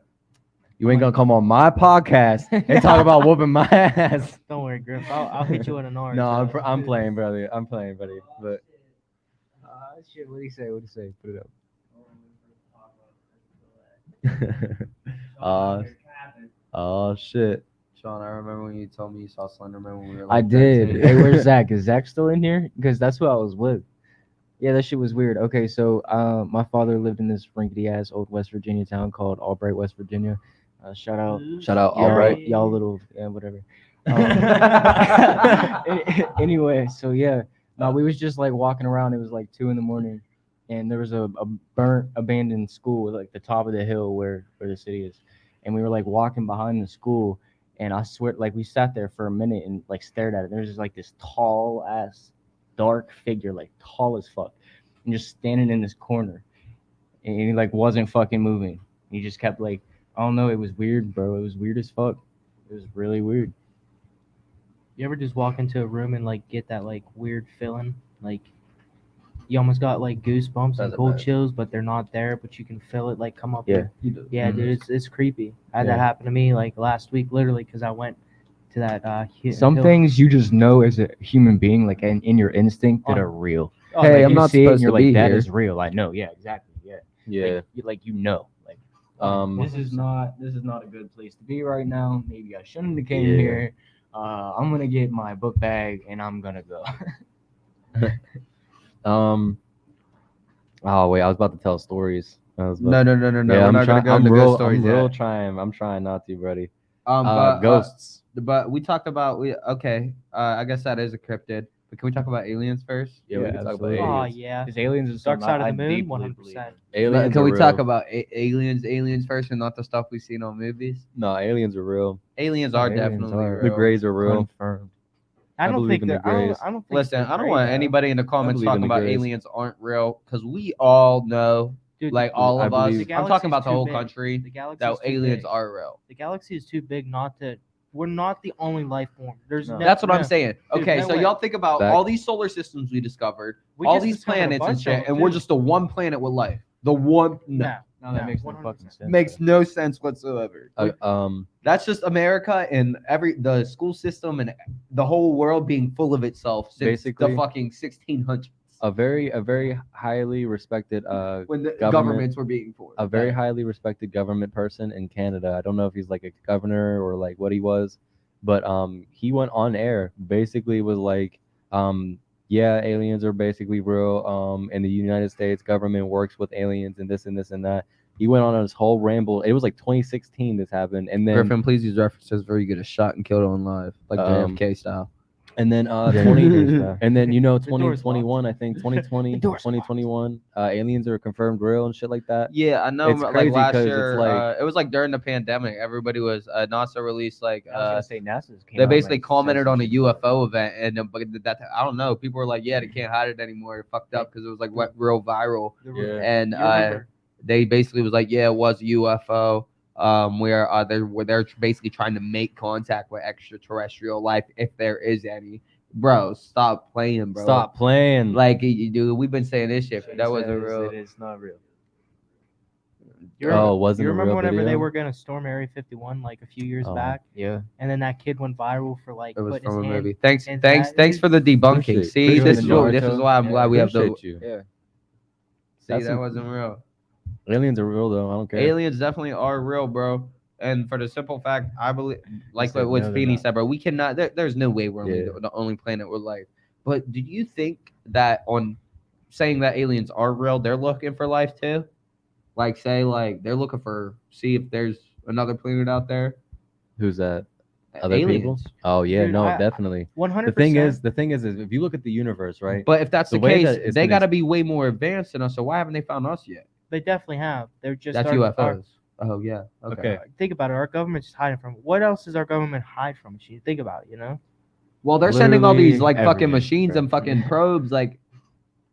you ain't gonna come on my podcast and talk about whooping my ass. Don't worry, Griff. I'll hit you with an R. No, I'm playing, brother. I'm playing, buddy. But Shit, what do you say? What do you say? Put it up. oh shit. Sean, I remember when you told me you saw Slenderman when we were I like did. 13. Hey, where's Zach? Is Zach still in here? Because that's who I was with. Yeah, that shit was weird. Okay, so my father lived in this rinkety ass old West Virginia town called Albright, West Virginia. Shout out, Albright. y'all little whatever. Anyway, so yeah, no, we was just like walking around. It was like 2 a.m, and there was a burnt abandoned school at like the top of the hill where the city is, and we were like walking behind the school. And I swear, like we sat there for a minute and like stared at it. There was just like this tall ass, dark figure, like tall as fuck, and just standing in this corner, and he like wasn't fucking moving. He just kept like, I don't know. It was weird, bro. It was weird as fuck. It was really weird. You ever just walk into a room and like get that like weird feeling, like you almost got like goosebumps and Doesn't cold matter. chills, but they're not there, but you can feel it like come up. Yeah. Yeah, Mhm. dude, it's creepy. I had Yeah. that happen to me like last week, literally, because I went to that. Some hill. things you just know as a human being, like in your instinct, that are real. Oh, Hey, Like, I'm you not see it and supposed you're to like, be that here. is real. I know. Yeah, exactly. Yeah. Yeah. Like you know. Like this is not a good place to be right now. Maybe I shouldn't have came Yeah. here. I'm gonna get my book bag and I'm gonna go. Oh wait, I was about to tell stories. No. We're not gonna go I'm into real, good stories I'm real yet. trying. I'm trying not to, buddy. Ghosts. Ghosts. But we talked about I guess that is a cryptid. But can we talk about aliens first? Yeah, we can talk about absolutely. Oh aliens. yeah, Is aliens and Dark stuff, Side of I the Moon, deeply 100%. believe in. Aliens Can are we real. talk about aliens first, and not the stuff we seen on movies? No, aliens are real. Aliens are Aliens definitely are. The real. Greys are real. Confirmed. I don't believe think in the they're. I Greys. don't think. Listen, they're I don't great, want though. anybody in the comments believe in talking the about Greys. aliens aren't real, because we all know, Dude, like all I of us. believe- I'm talking about the galaxy's whole too big. country. The galaxy That is too aliens big. are real. The galaxy is too big not to. We're not the only life form. There's No. That's what I'm no. saying. Dude, Okay, no so way. y'all think about Back- all these solar systems we discovered, We all just these discovered a planets and bunch of shit, them, and we're too. just the one planet with life. The one. No. No, that No, makes no 100%. fucking sense. Makes no sense whatsoever. Um, That's just America and the school system and the whole world being full of itself since Basically, the fucking 1600s a very highly respected when the government- governments were being formed. a very highly respected government person in Canada. I don't know if he's like a governor or like what he was, but he went on air, basically was like yeah, aliens are basically real. In the United States government works with aliens and this and this and that. He went on this whole ramble. It was like 2016 this happened, and then Griffin, please use references where you get a shot and killed on live, like JFK style. And then Yeah, 20 yeah. and then door's 2021, I think 2020, The door's 2021, aliens are confirmed real and shit like that. Yeah, I know. It's Like crazy last 'cause year, it's like- it was like during the pandemic. Everybody was NASA released like I was gonna say NASA's came they out, basically like, commented said on a some shit about it. UFO event, and but that I don't know. People were like, yeah, they can't hide it anymore. It fucked up because it was like real viral, Yeah. and You remember? they basically was like, yeah, it was a UFO. Where they're basically trying to make contact with extraterrestrial life if there is any. Bro, stop playing, bro. Stop playing. Like you do. We've been saying this shit. But that wasn't Says real. It is not real. Wasn't You a remember real whenever video? they were gonna storm Area 51 like a few years Oh. back, Yeah. and then that kid went viral for like It was putting his from a hand. movie. Thanks, and thanks, that thanks is- for the debunking. Appreciate- See, appreciate this the is Naruto. why I'm Yeah. glad we have the. Appreciate you. Yeah. See, That's that some- wasn't real. Aliens are real though. I don't care. Aliens definitely are real, bro. And for the simple fact, I believe, like said what no, they're Speedy not. said, bro, we cannot. There's no way we're only Yeah. the only planet with life. But do you think that on saying that aliens are real, they're looking for life too? Like, say, like they're looking for see if there's another planet out there. Who's that? Other Aliens. people? Oh yeah, Dude, no, I- definitely. 100%. The thing is, if you look at the universe, right? But if that's The the way case, that it's they been got to be way more advanced than us. So why haven't they found us yet? They definitely have. They're just That's UFOs. Oh yeah. Okay. Think about it. Our government's just hiding from. What else does our government hide from? You think about it. You know. Well, they're sending all these Literally like fucking everything, machines bro. and fucking probes like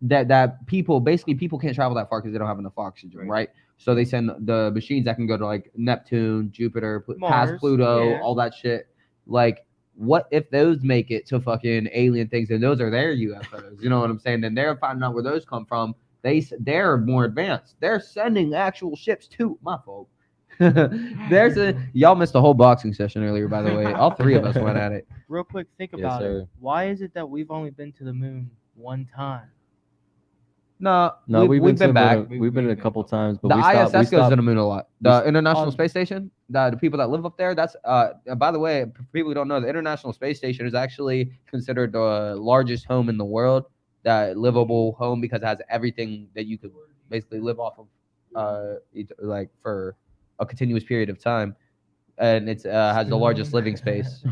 that people can't travel that far because they don't have enough oxygen, right? So they send the machines that can go to like Neptune, Jupiter, past Mars, Pluto, yeah. all that shit. Like, what if those make it to fucking alien things and those are their UFOs? You know what I'm saying? And they're finding out where those come from. They're more advanced. They're sending actual ships to my fault. Y'all missed a whole boxing session earlier, by the way. All three of us went at it. Real quick, think Yes, about it. sir. Why is it that we've only been to the moon one time? No, we've been to the back. moon We've been a couple times, but The we ISS stopped. goes to the moon a lot. The International on- Space Station, the people that live up there, that's by the way, for people who don't know, the International Space Station is actually considered the largest home in the world, that livable home, because it has everything that you could basically live off of like for a continuous period of time. And it's has the largest living space.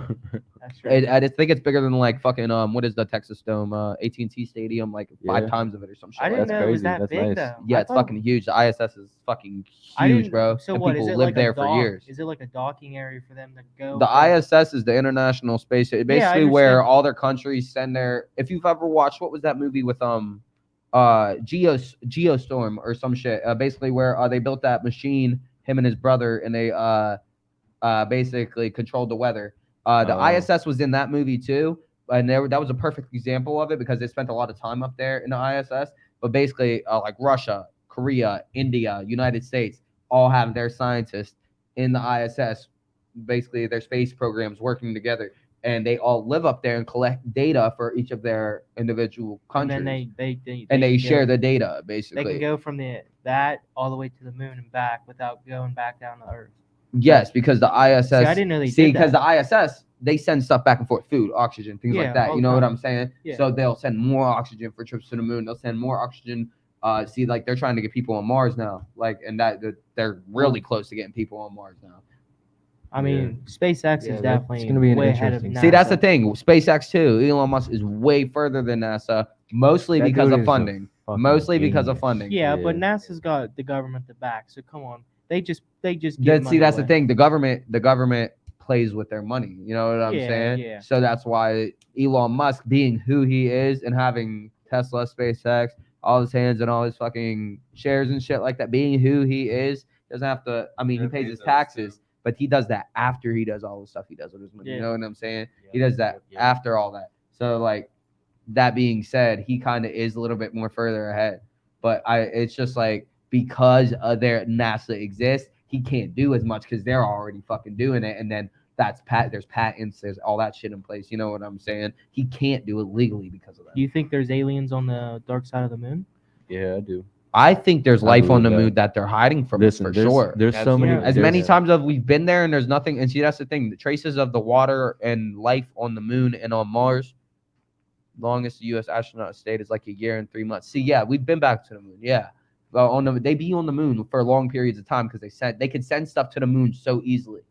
That's right. I just think it's bigger than like fucking what is the Texas Dome, AT&T Stadium, like 5 Yeah. times of it or some shit. I didn't That's know it was crazy. that That's big nice. though. Yeah, I it's thought- fucking huge. The ISS is fucking I huge, didn't- bro. So and what people is it live like there a for dock? years. Is it like a docking area for them to go? The from- ISS is the International Space Station. Basically, where understand. all their countries send their. If you've ever watched, what was that movie with Geostorm or some shit? Basically, where they built that machine, him and his brother, and they basically controlled the weather. The Oh. ISS was in that movie too, and that was a perfect example of it because they spent a lot of time up there in the ISS. But basically, like Russia, Korea, India, United States, all have their scientists in the ISS. Basically, their space programs working together, and they all live up there and collect data for each of their individual and countries, then and can they share go, the data. They Basically, can go from that all the way to the moon and back without going back down to Earth. yes, because the ISS. See, I didn't know they See, did because that. the ISS, they send stuff back and forth, food, oxygen, things Yeah, like that. all You the know what time. I'm saying? Yeah. So they'll send more oxygen for trips to the moon. They'll send more oxygen. See, like they're trying to get people on Mars now. Like, and that they're really close to getting people on Mars now. I mean, SpaceX Yeah, is that's definitely gonna be an way ahead of interesting- NASA. See, that's the thing. SpaceX too. Elon Musk is way further than NASA, mostly That because dude of is a funding. fucking Mostly because of genius. funding. Yeah, but Yeah. NASA's got the government to back. So come on, they just give See, money that's away. the thing. The government plays with their money. You know what I'm Yeah, saying? yeah. So that's why Elon Musk, being who he is and having Tesla, SpaceX, all his hands and all his fucking shares and shit like that, being who he is, doesn't have to. I mean, he pays his taxes, but he does that after he does all the stuff he does with his money. You Yeah. know what I'm saying? Yeah, He does that yeah. after all that. So like, that being said, he kind of is a little bit more further ahead. But it's just like, because their NASA exists, he can't do as much because they're already fucking doing it. And then there's patents, there's all that shit in place. You know what I'm saying? He can't do it legally because of that. Do you think there's aliens on the dark side of the moon? Yeah, I do. I think there's I life on the believe moon that they're hiding from Listen, us for there's, sure. There's so many. Absolutely. As many there's- times as we've been there and there's nothing, and see, that's the thing, the traces of the water and life on the moon and on Mars, longest U.S. astronaut stayed is like a year and 3 months. See, yeah, we've been back to the moon. Yeah, well, they be on the moon for long periods of time because they can send stuff to the moon so easily.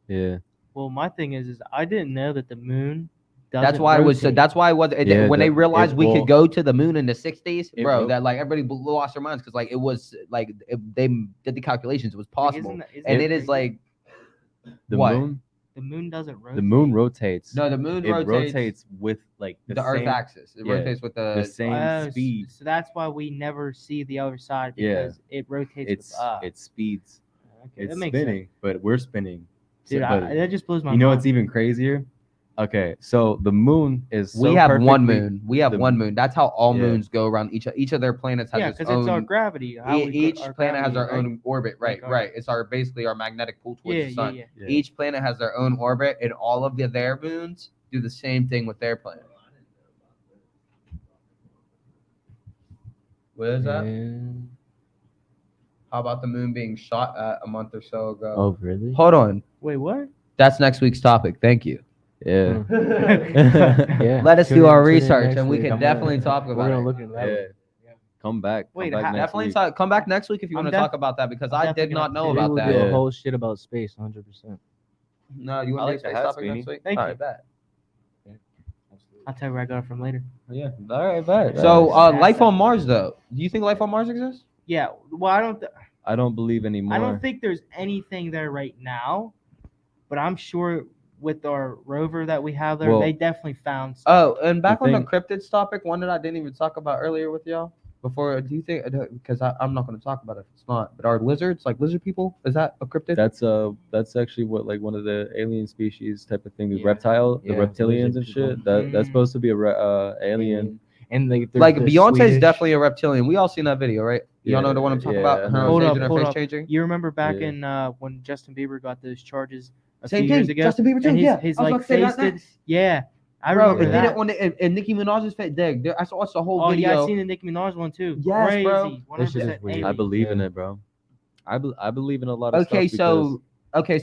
Yeah. Well, my thing is I didn't know that the moon. That's why it was. rotate. That's why it was. Yeah, when they realized we well, could go to the moon in the '60s, it bro, ro- that like everybody lost their minds because like it was like they did the calculations. It was possible, Isn't and that it is crazy? like The what? moon. the moon doesn't rotate. The moon rotates. No, the moon it rotates, rotates with like the same, Earth axis. It yeah, rotates with the same Oh, speed. So that's why we never see the other side Yeah. because it rotates It's with us. it speeds. Okay, It's that makes spinning, but we're spinning. Dude, But that just blows my you know mind. what's even crazier? Okay, so the moon is so We have one perfectly- moon. We have the- one moon. That's how all Yeah. moons go around. Each of their planets has Yeah, its because it's our own. gravity. How we Each our planet has gravity, their right? own orbit. Right, Like our- right. It's our basically our magnetic pull towards Yeah, the yeah, sun. yeah. Yeah. Each planet has their own orbit, and all of their moons do the same thing with their planet. What is that? And- How about the moon being shot at a month or so ago? Oh, really? Hold on. Wait, what? That's next week's topic. Thank you. Yeah. Yeah. Let us tune do in- our tune in research, next and we week. can I'm definitely gonna- talk We're about gonna it. look at that. Yeah. Come back. Wait, Come back next Definitely week. come back next week if you I'm want to talk about that because I'm I definitely did gonna not have know to- We about will that. do a Yeah. whole shit about space, 100%. No, you I want like to the do a hat, space topic Speedy. next week? Thank All you. right, bet. I'll tell you where I got it from later. Yeah. All right, bet. So, Nice. life on Mars, though. Do you think life on Mars exists? Yeah. Well, I don't believe anymore. I don't think there's anything there right now, but I'm sure with our rover that we have there, Well- they definitely found stuff. Oh, and back on the thing- cryptids topic, one that I didn't even talk about earlier with y'all. Before, do you think? Because I'm not going to talk about it if it's not. But are lizards like lizard people? Is that a cryptid? That's actually what like one of the alien species type of thing. The Yeah. reptile, Yeah, the reptilians lizard and shit. people. That's supposed to be a alien. And like, there's Like the Beyonce's Swedish- definitely a reptilian. We all seen that video, right? Y'all know the one I'm talking Yeah, about. I Her know. on Hold stage up, and her hold face up. changing. You remember back Yeah. in when Justin Bieber got those charges a Same few years thing. ago? Justin Bieber too. and his, Yeah, his I was like about to say face that did. next. Yeah, I Bro, remember and did that. it on and Nicki Minaj's face. I watched the whole Oh video. yeah, I seen the Nicki Minaj one too. Yes, Crazy. bro. That shit is 100% weird. alien. I believe in Yeah. it, bro. I believe in a lot of Okay, stuff.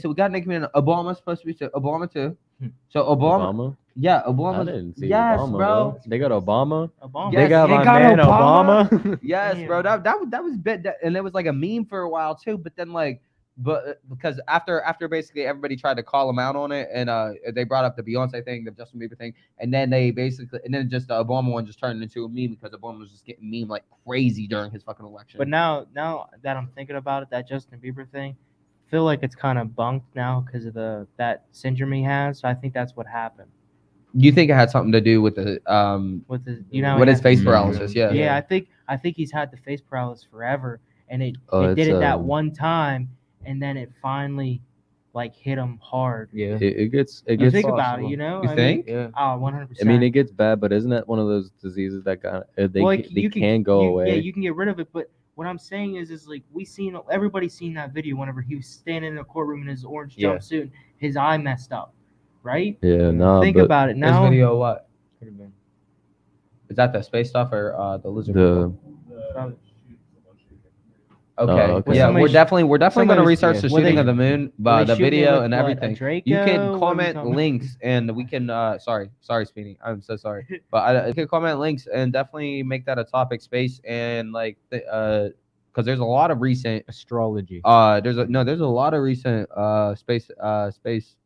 so we got Nicki Minaj. Obama's supposed to be Obama too. Hmm. So Obama, Obama. yeah, I Obama. didn't see Yes, Obama, bro. They got Obama. Obama. Yes, They got they my got man Obama. Obama. Yes, bro. Damn. That was bit, and it was like a meme for a while too. But then because after basically everybody tried to call him out on it, and they brought up the Beyonce thing, the Justin Bieber thing, and then just the Obama one just turned into a meme because Obama was just getting meme like crazy during his fucking election. But now that I'm thinking about it, that Justin Bieber thing, I feel like it's kind of bunked now because of that syndrome he has. So I think that's what happened you think it had something to do with the with his, with his face Mhm. paralysis? Yeah. Yeah, I think he's had the face paralysis forever, and it Oh, did it's, it that one time, and then it finally like hit him hard. Yeah. It gets. You gets think about it, possible. you know? You I think? Mean, Yeah. oh, 100%. I mean, it gets bad, but isn't that one of those diseases that they can go away? Yeah, you can get rid of it, but what I'm saying is like everybody's seen that video whenever he was standing in a courtroom in his orange Yeah. jumpsuit, his eye messed up, right? Yeah, no. Think but about it This now. video, what Could have been. is that? The space stuff or the lizard? the Probably- Okay. okay. Yeah, Somebody we're definitely gonna somebody was- research the were shooting they- of the moon, were they the shooting it video with, and what, a everything. Draco? You What are can we comment talking about? links and we can. Sorry, Speedy. I'm so sorry, but you can comment links and definitely make that a topic space and because there's a lot of recent Astrology. there's a lot of recent space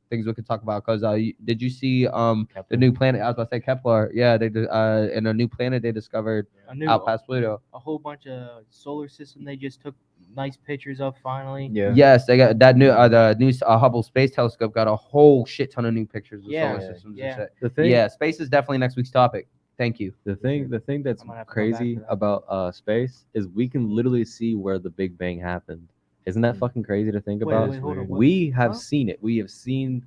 things we could talk about because did you see the Kepler. new planet? I was about to say Kepler. Yeah, they did and a new planet they discovered I knew out past Pluto. a whole bunch of solar system they just took nice pictures of finally. Yeah. Yes, they got that new the new Hubble Space Telescope got a whole shit ton of new pictures of Yeah, solar systems yeah. and shit. the thing. Yeah, space is definitely next week's topic. Thank you. The thing that's I'm gonna have to come back crazy to that. about space is we can literally see where the Big Bang happened. Isn't that fucking crazy to think Wait, about? wait, hold on, what? We have Huh? seen it. We have seen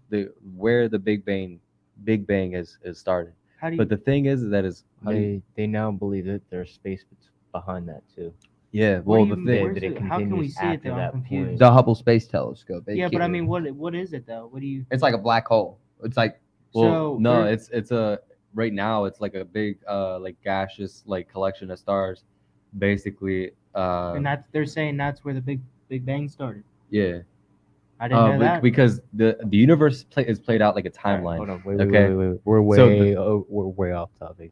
where the Big Bang is started. How do you? But the thing is that is how do you, They now believe that there's space behind that too. yeah. What Well, do the you- thing where's that it how can we continues see it after though? I'm that confused. point. The Hubble Space Telescope. Yeah, but I mean, what is it though? What do you? it's like a black hole. It's like well, so no, there- it's a right now it's like a big like gaseous like collection of stars, basically. and they're saying that's where the Big Bang started. Yeah. I didn't know that. Because the universe is played out like a All right, timeline. hold on. Wait, Okay. wait. We're So we're way off topic.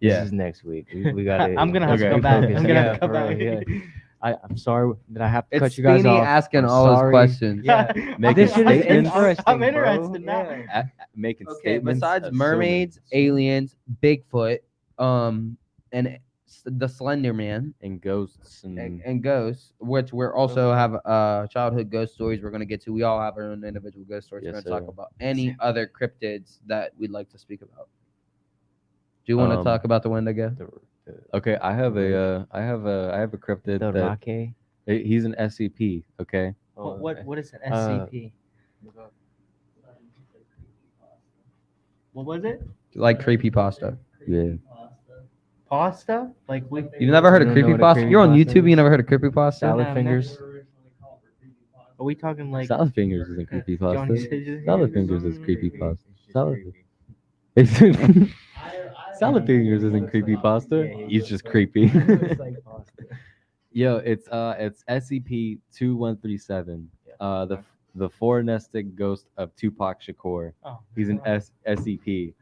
This Yeah. is next week. We got to. I'm gonna have to Okay. come back. Focus. I'm gonna Yeah, have to come for real, back. yeah. I'm sorry that I have to it's cut you guys Speedy off. asking I'm all his sorry. questions. Yeah. Make This it shit is statements. interesting. I'm bro. interested now. Yeah. Making Okay, statements. besides assuming. mermaids, aliens, Bigfoot, and the Slender Man and ghosts and ghosts, which we're also have childhood ghost stories we're gonna get to. We all have our own individual ghost stories. Yes, we're gonna sir. talk about any other cryptids that we'd like to speak about. Do you want to talk about the Wendigo? Okay, I have a cryptid The that Rocky. he's an SCP. Okay, What is an SCP? What was it? Like creepypasta. Yeah. Pasta? Like we? You never heard You of don't know what a creepypasta? You're on creepypasta YouTube. You is? never heard of creepypasta? Salad I've fingers. Are we talking like Salad fingers isn't Johnny creepypasta. Scissors? Salad fingers is creepypasta. It's just Salad. creepy. Salad fingers isn't creepypasta. Yeah, He's just creepy. It's like pasta. Yo, it's SCP-2137. Yeah. The four-nested ghost of Tupac Shakur. Oh, He's an SCP.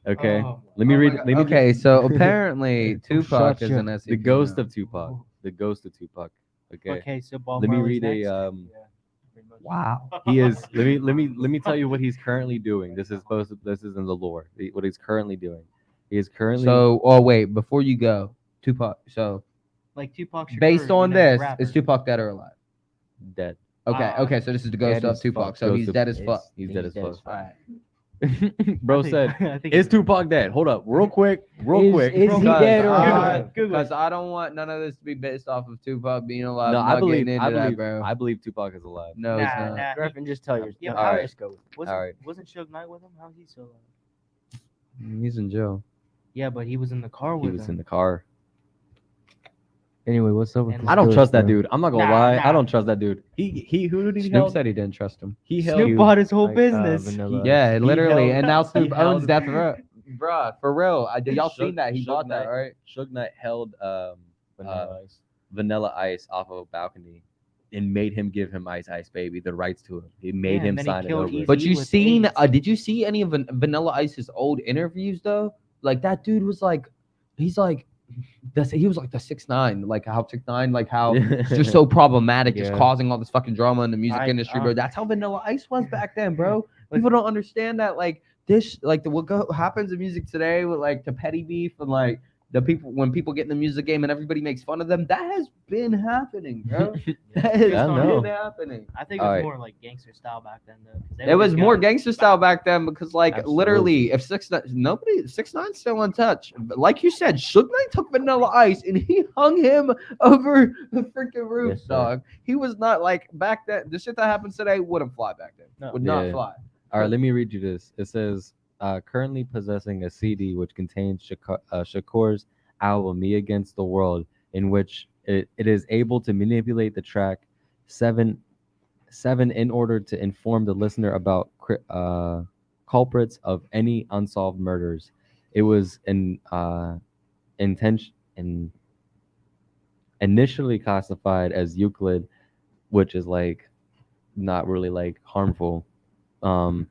Okay. Oh. Let me read. Let me Okay, so apparently Tupac Shut is your- an SCP. the ghost now. of Tupac. The ghost of Tupac. Okay. Okay, so Bob Let me Marley's read next. a Pretty much. Wow. He is. Let me tell you what he's currently doing. This is supposed to. This is in the lore. What he's currently doing. He is currently. So, oh wait, before you go, Tupac. So, Like Tupac Shakur. based on you know, this, rapper. is Tupac dead or alive? dead. Okay, okay. So this is the ghost Dead of as Tupac. fuck. So Ghost he's of- dead as fuck. He's dead as fuck. Alright. Bro I think- said, I think "Is it's- Tupac dead?" Hold up, real quick. Is he dead or alive? Because I don't want none of this to be based off of Tupac being alive. No, I'm I not believe. getting I into believe. that, bro. I believe Tupac is alive. No, Nah, it's not. nah. Griffin, just tell your. Yeah, no, but alright. Just go. Wasn't, Alright. wasn't Suge Knight with him? How's he still alive? He's in jail. Yeah, but he was in the car He with was him. in the car. Anyway, what's up with And this I don't ghost, trust that bro? dude. I'm not gonna Nah, lie. nah. I don't trust that dude. Who did he Snoop held? said he didn't trust him. He held. Snoop bought his whole Like, business. Vanilla Yeah, He literally. held- And now he Snoop owns held- Death Row. Bruh, for real. Y'all Suge- seen that? He Suge bought that, Knight- right? Suge Knight held Vanilla Ice. Vanilla Ice off of a balcony and made him give him Ice Ice Baby the rights to him. He made Yeah, him and then he sign it killed over. Easy But you with seen? AIDS. Did you see any of Vanilla Ice's old interviews though? Like that dude was like, he's like, he was like the 6ix9ine, like how 6ix9ine, like how it's just so problematic, just Yeah. causing all this fucking drama in the music I- industry, bro. That's how Vanilla Ice was back then, bro. People don't understand that, like this, like happens in music today with like the petty beef and like the people when people get in the music game and everybody makes fun of them. That has been happening, bro. That has I know. been happening. I think it was Alright. more like gangster style back then, though. 'cause they It was would've more got- gangster style back then because, like, Absolutely. literally, if 6ix9ine's still in touch. Like you said, Suge Knight took Vanilla Ice and he hung him over the freaking roof, Yes, sir. dog. He was not like back then. The shit that happens today wouldn't fly back then. No. Would not Yeah. fly. All right, let me read you this. It says, currently possessing a CD which contains Shakur's album "Me Against the World," in which it is able to manipulate the track 7 in order to inform the listener about culprits of any unsolved murders. It was initially classified as Euclid, which is like not really like harmful, and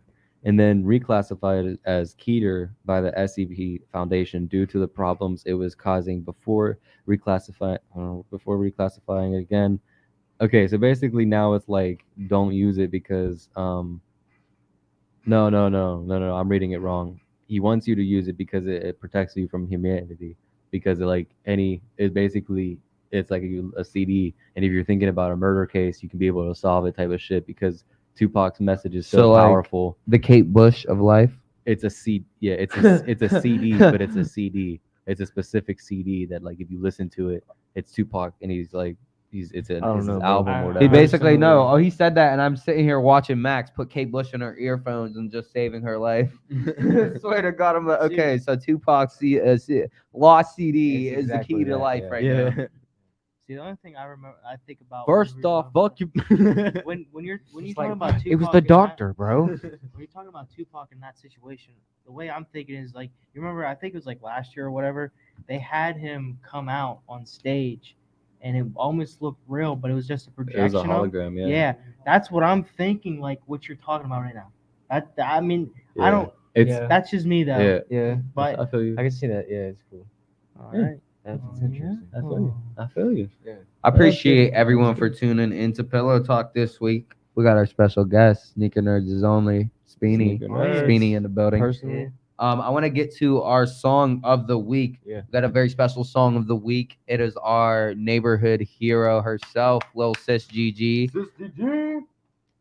then reclassified as Keter by the SCP Foundation due to the problems it was causing before reclassifying it again. Okay, so basically now it's like don't use it because no, I'm reading it wrong. He wants you to use it because it protects you from humanity, because it's like a CD, and if you're thinking about a murder case, you can be able to solve it type of shit because Tupac's message is so So, like, powerful. The Kate Bush of life. It's a CD. Yeah, it's a CD, but it's a CD. It's a specific CD that, like, if you listen to it, it's Tupac, and he's like, it's don't his know, bro. album or He whatever. He basically Personally- no. Oh, he said that, and I'm sitting here watching Max put Kate Bush in her earphones and just saving her life. I swear to God, I'm like, okay, so Tupac's lost CD It's is the exactly key to that, right yeah. now. See, the only thing I remember, I think about. First whenever off, you're fuck you. talking- When you're It's talking like, about Tupac, it was the and that- doctor, bro. when you're talking about Tupac in that situation, the way I'm thinking is like, you remember, I think it was like last year or whatever, they had him come out on stage and it almost looked real, but it was just a It projection. was a of- hologram, yeah. Yeah, that's what I'm thinking, like what you're talking about right now. I mean, I Yeah. don't, It's Yeah. that's just me though. yeah. Yeah, But, I feel you. I can see that. Yeah, it's cool. all Yeah. right. That's Oh, interesting. I feel you. I feel you. I appreciate everyone for tuning into Pillow Talk this week. We got our special guest, Sneaker Nerdz is only, Speeny. Sneaker Nerdz. Speeny in the building. Personally, I want to get to our song of the week. Yeah. We got a very special song of the week. It is our neighborhood hero herself, Lil Sis GG.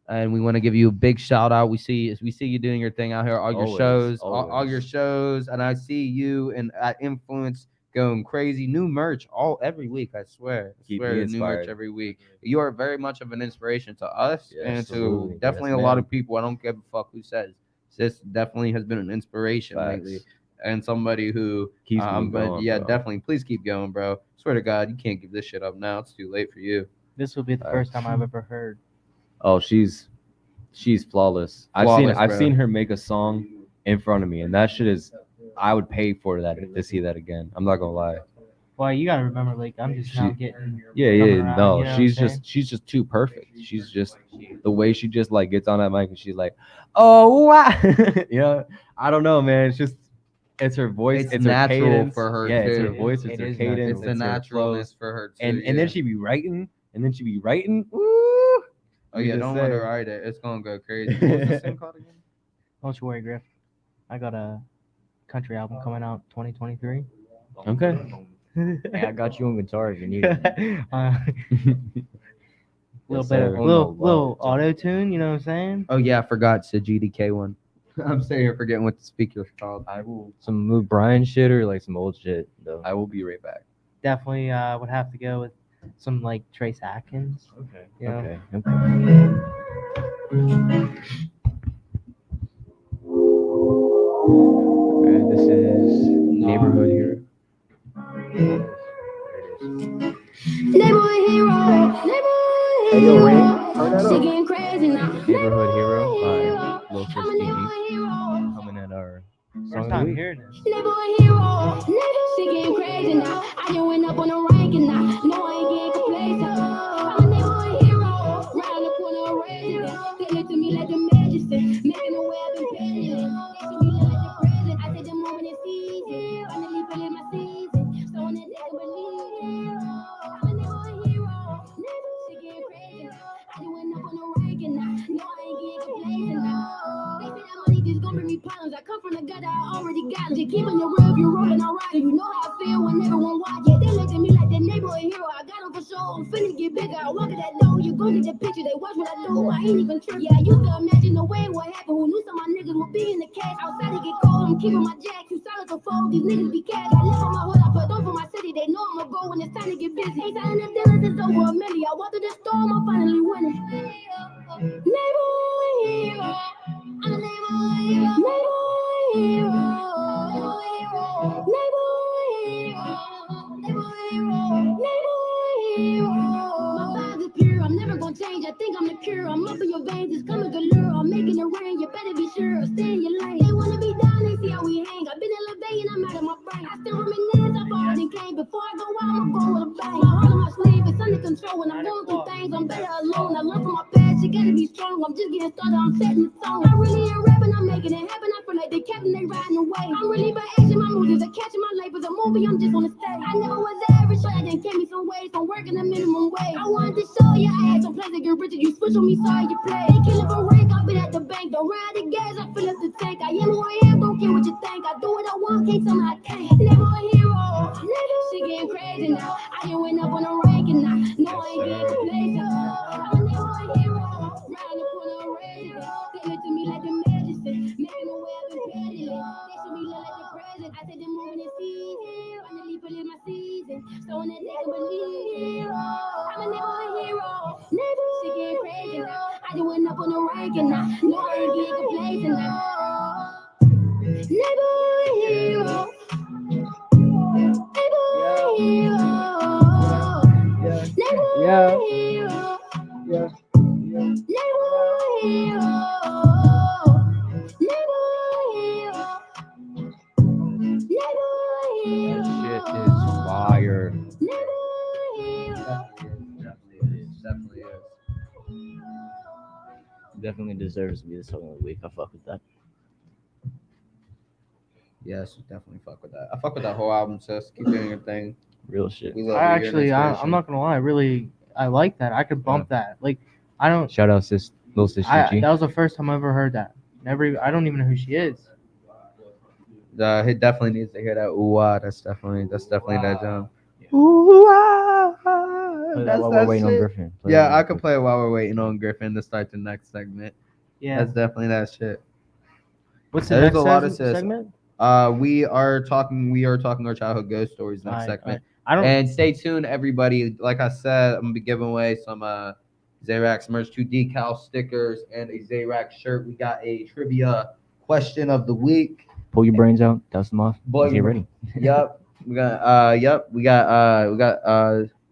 And we want to give you a big shout out. We see you doing your thing out here, all your Always, shows, all always. your shows, and I see you and at Influence going crazy. New merch every week. I swear, Keep new me merch inspired. every week. You are very much of an inspiration to us Yeah, and absolutely. to definitely Yes, a lot ma'am. of people. I don't give a fuck who says. sis definitely has been an inspiration lately, Facts. and somebody who Keeps me but going, yeah, bro. definitely please keep going, bro. Swear to God, you can't give this shit up now. It's too late for you. This will be the first time I've ever heard. Oh, she's flawless. Flawless, I've bro. seen her make a song in front of me, and that shit is. I would pay for that to see that again. I'm not gonna lie. Well, you gotta remember, like I'm just now She- getting Yeah, coming yeah, around. no, You know what I'm saying? she's just too perfect. She's just the way she just like gets on that mic and she's like, oh wow, you know, I don't know, man. It's her voice, It's it's her natural cadence. for her Yeah, it's her too. voice, It it's her is cadence, It's the it's her naturalness flows, for her too. and yeah. then she'd be writing, Ooh, Oh let me yeah, just don't let her say. write it. It's gonna go crazy. What was this thing called again? Don't you worry, Griff. I got a country album coming out 2023. Okay. Hey, I got you on guitar if you need it. Little Yes, bit of sir. little auto tune. You know what I'm saying? Oh yeah, I forgot. It's a GDK one. I'm sitting here forgetting what the speaker's called. I will Some Luke Bryan shit or like some old shit though. I will be right back. Definitely would have to go with some like Trace Atkins. Okay. You know? Okay. Okay. Alright, this is Neighborhood Hero. Neighborhood hero, neighborhood Hey, yo, Ray, hero. turn that She up. getting crazy now. Neighborhood Hero by Hero. Lil Sis I'm a DG. neighborhood hero. Coming at our First song of the time week. hearing this. Neighborhood hero. She getting crazy now. I just went up on the ranking now. No, I ain't getting complacent. I'm a neighborhood hero. Right on the corner of resident. They look to me like the magician. Making the way I've been petting it. They should be like the president. I take the moment and seize it. Finally feeling my season. So when they can believe it. I'm a neighborhood hero. She getting crazy now. I just went up on the ranking now. No, I ain't getting complacent now. They say that money just gon' bring me problems. I come from the gutter, I already got them. Just keeping your real, if you're rolling, I ride it. You know how I feel when everyone watch it. They look at me like the neighborhood hero. I got them for sure. I'm finna get bigger. I walk in that door, you gon' get the picture. They watch what I do. I ain't even tripping. Yeah, I used to imagine the way what happened. Who knew some of my niggas would be in the cash? Outside to get cold, I'm keeping my jack. You solid to fold, these niggas be cash. I live on my hood, I put on for my city. They know I'ma go when it's time to get busy. Ain't selling the dealers, it's over a million. I walk through the storm, I'm finally winning. Neighborhood hero. I'm a neighborhood hero. Neighborhood hero. Neighborhood hero. Neighborhood hero. Neighborhood hero. My vibes are pure. I'm never gonna change. I think I'm the cure. I'm up in your veins. It's coming galore. I'm making it rain. You better be sure. Stay in your lane. They wanna be down. They see how we hang. I've been elevating. I'm out of my brain. I still reminisce. I've already came. Before I go out, I'ma go with a bang. My heart on my sleeve. It's under control. When I'm going through things, I'm better alone. I learn from my past. You gotta be strong. I'm just getting started. I'm setting the tone. I really am rapping. I'm making it happen. I feel like they captain. They riding away. I'm really by action. My moves are catching my life as a movie. I'm just on the stage. I never was average. So I didn't take me some ways. I'm working the minimum wage. I wanted to show you I had some plans to get richer. You switch on me, sorry you play. They killing for rank. I've been at the bank. Don't ride the gas. I fill up the tank. I am who I am. Don't care what you think. I do what I want. Can't tell me I can't. Never a hero. She getting crazy now. I just went up on the ranking now. No, I ain't getting complacent. I'm a never hero. Right on the corner of resident. They look to me like the magician. Making the way I've been petting it. They should be look like the president. I take the moment and seize it. Finally feeling my season. So when they can believe it. I'm a never hero. She getting crazy now. I just went up on the ranking now. No, I ain't getting complacent now. Never hero. Never hero. Never hero. Yeah. Never hero. Never hero. Never hero. That shit is fire. Never hero. Definitely is. Definitely deserves to be the song of the week. I fuck with that. Yes, definitely fuck with that. I fuck with that whole album, sis. Keep doing your thing. Real shit. We love I you. You're an actually, I'm inspiration. not gonna lie. I like that. I could bump that. Like, I don't. Shout out sis Lil Sis DG. That was the first time I ever heard that. I don't even know who she is. He definitely needs to hear that ooh ah. That's definitely that jump. Yeah. Ooh ah. Play that That's while that we're waiting on shit. Griffin. Play that Yeah, while I could play it while we're waiting on Griffin to start the next segment. Yeah. That's definitely that shit. What's the There's next a lot of sis. segment? We are talking our childhood ghost stories next segment. I don't. And stay tuned, everybody. Like I said, I'm gonna be giving away some Zayrax merch, 2 decal stickers, and a Zayrax shirt. We got a trivia question of the week. Pull your brains out, dust them off, Boy, get ready. Yep. We got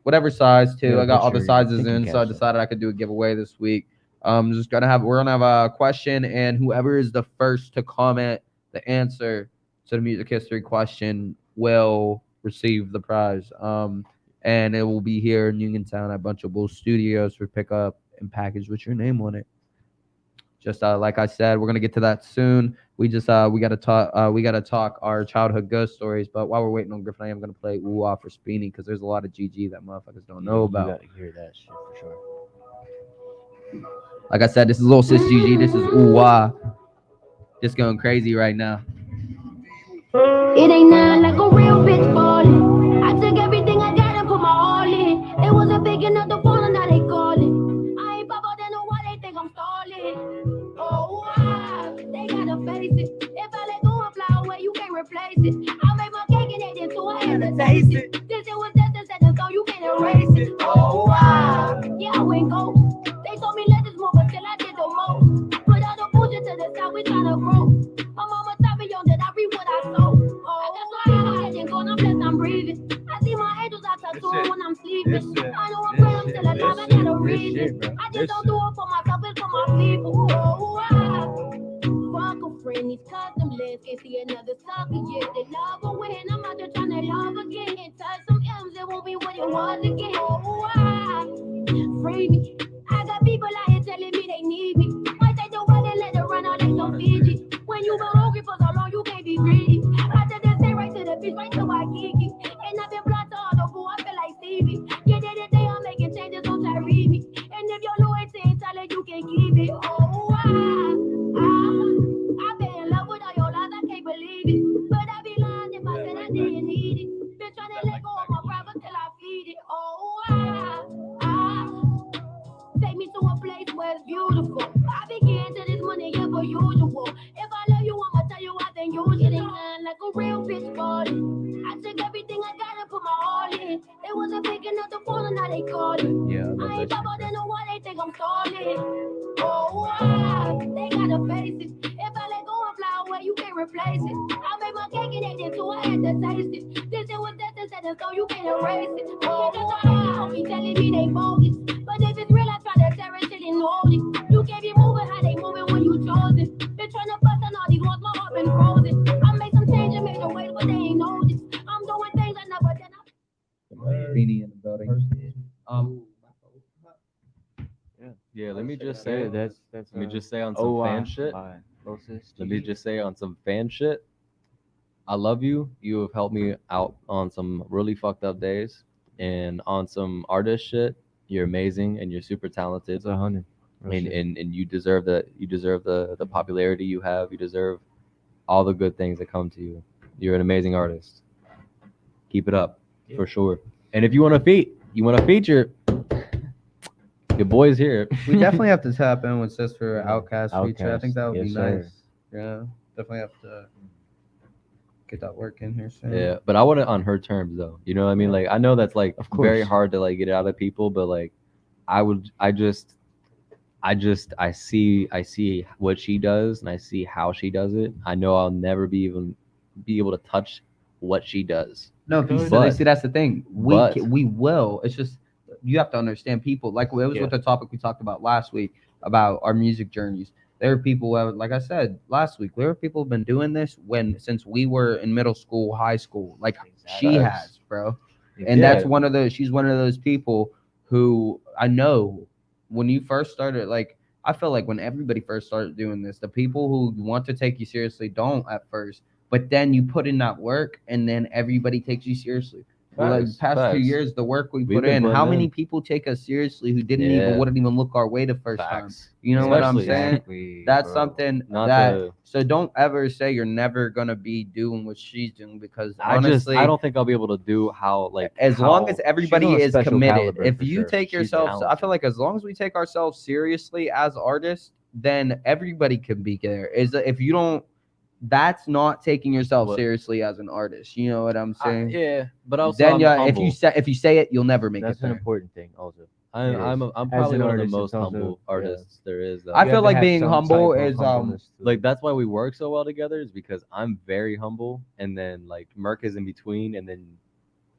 whatever size too. Yeah, I got put all the your sizes thinking in, so I caps on. decided I could do a giveaway this week. We're gonna have a question, and whoever is the first to comment the answer to the music history question will receive the prize. And it will be here in Uniontown at Bunch of Bull Studios for pickup and package with your name on it. Just like I said, we're gonna get to that soon. We gotta talk our childhood ghost stories. But while we're waiting on Griffin, I am gonna play Ooh Ah for Speedy because there's a lot of GG that motherfuckers don't know You about. gotta hear that shit for sure. Like I said, this is Little Sis GG. This is Ooh Ah. Just going crazy right now. It ain't nothing like a real bitch ballin'. I took everything I got and put my all in. It wasn't big enough to fall, and now they call it. I ain't pop out, they know why they think I'm stalling. Oh, they gotta face it. If I let go and fly away, you can't replace it. I made my cake and ate it, so I had to taste it. This it was destined, set in stone, you can't erase it. Oh, yeah, I went ghost. They told me let this move, but still I did the most. Put all the bullshit to the side, we tryna grow. My mama taught me young that I reap what I sow. Oh, that's why I'm heading gone, I'm blessed, I'm breathing. I see my angels out tattooing when I'm sleeping. I know I'm praying, I'm still alive, I got a reason. I just don't do it for myself, it's for my people. Oh, fuck a friend, these custom lens can't see another sucker yet. They love a win, I'm out there trying to love again. Touch some M's, it won't be what it was again. Oh, free me. I got people out here telling me they need me. Might take the world and let it run out like some Fiji. When you been hungry for so long, you can't be greedy. I just stay right to the beach, right to Waikiki. And I've been blind to all the fool, I feel like Stevie. Yeah, day I'm making changes, don't try to read me. And if your loyalty ain't solid, you can keep it. Oh, I've been in love with all your lies, I can't believe it. But I'd be lying if I said I didn't need it. Been trying to let go of my pride, but till I feed it. Take me to a place where it's beautiful. I begin to this money, yeah, for usual. If I love you, I'ma tell you I think you should ain't like a real bitch ballin'. I took everything I got and put my all in. It wasn't big enough to fall, and now they call it. Yeah, I love I ain't that pop out, shit, they know why they think I'm stalling. Oh, they gotta face it. If I let go and fly away, you can't replace it. I made my cake and ate it, so I had to taste it. This it was destined, set in stone, you can't erase it. Oh, that's why they don't be telling me they bogus. But if it's real, I try to tear it till it hold it. You can't be moving how they moving when you chose it. Been trying to bust on all these walls, my heart been frozen. I made some change and made a waves, but they ain't noticed. I'm doing things I never did. Beanie in the building. Yeah, let me just Yeah, say that's let me just say on some fan shit. Let me just say on some fan shit. I love you. You have helped me out on some really fucked up days, and on some artist shit. You're amazing and you're super talented. It's 100. And you deserve the the popularity you have. You deserve all the good things that come to you. You're an amazing artist. Keep it up for sure. And if you want to feature, your boy's here. We definitely have to tap in with Sis for Outcast feature. I Outcast, think that would yes, be sir. nice. Yeah, definitely have to get that work in here soon. Yeah, but I want it on her terms though. You know what I mean? Like I know that's like Of very course. hard to like get out of people, but like I see what she does and I see how she does it. I know I'll never be able to touch what she does. No, But- see, that's the thing. but- We will. It's just you have to understand people. Like it was Yeah. with the topic we talked about last week about our music journeys. There are people who have, like I said last week, there are people who've been doing this since we were in middle school, high school. Like she Facts. has, bro. And Yeah. that's she's one of those people who I know when you first started, like I feel like when everybody first started doing this, the people who want to take you seriously don't at first, but then you put in that work and then everybody takes you seriously. Like Facts, past 2 facts. years, the work we We've put been in, putting how many in. people take us seriously who Yeah. wouldn't even look our way the first time? Facts. You know what I'm Especially- saying? Exactly, That's bro. something Not that to- so don't ever say you're never gonna be doing what she's doing because I honestly don't think I'll be able to do how like as long how- as everybody on a is special committed. caliber If for you sure. take She's yourself, I talented. feel like as long as we take ourselves seriously as artists, then everybody can be there. If you don't, that's not taking yourself What? seriously as an artist. You know what I'm saying? yeah, but also Then I'm yeah, humble. if you say it, you'll never make That's it an there. important thing also. I'm As probably an one of the artist, most it's also- humble yeah. artists there is. Though. I You feel have to like have being some humble type of is humbleness to Like it. that's why we work so well together is because I'm very humble, and then like Merc is in between, and then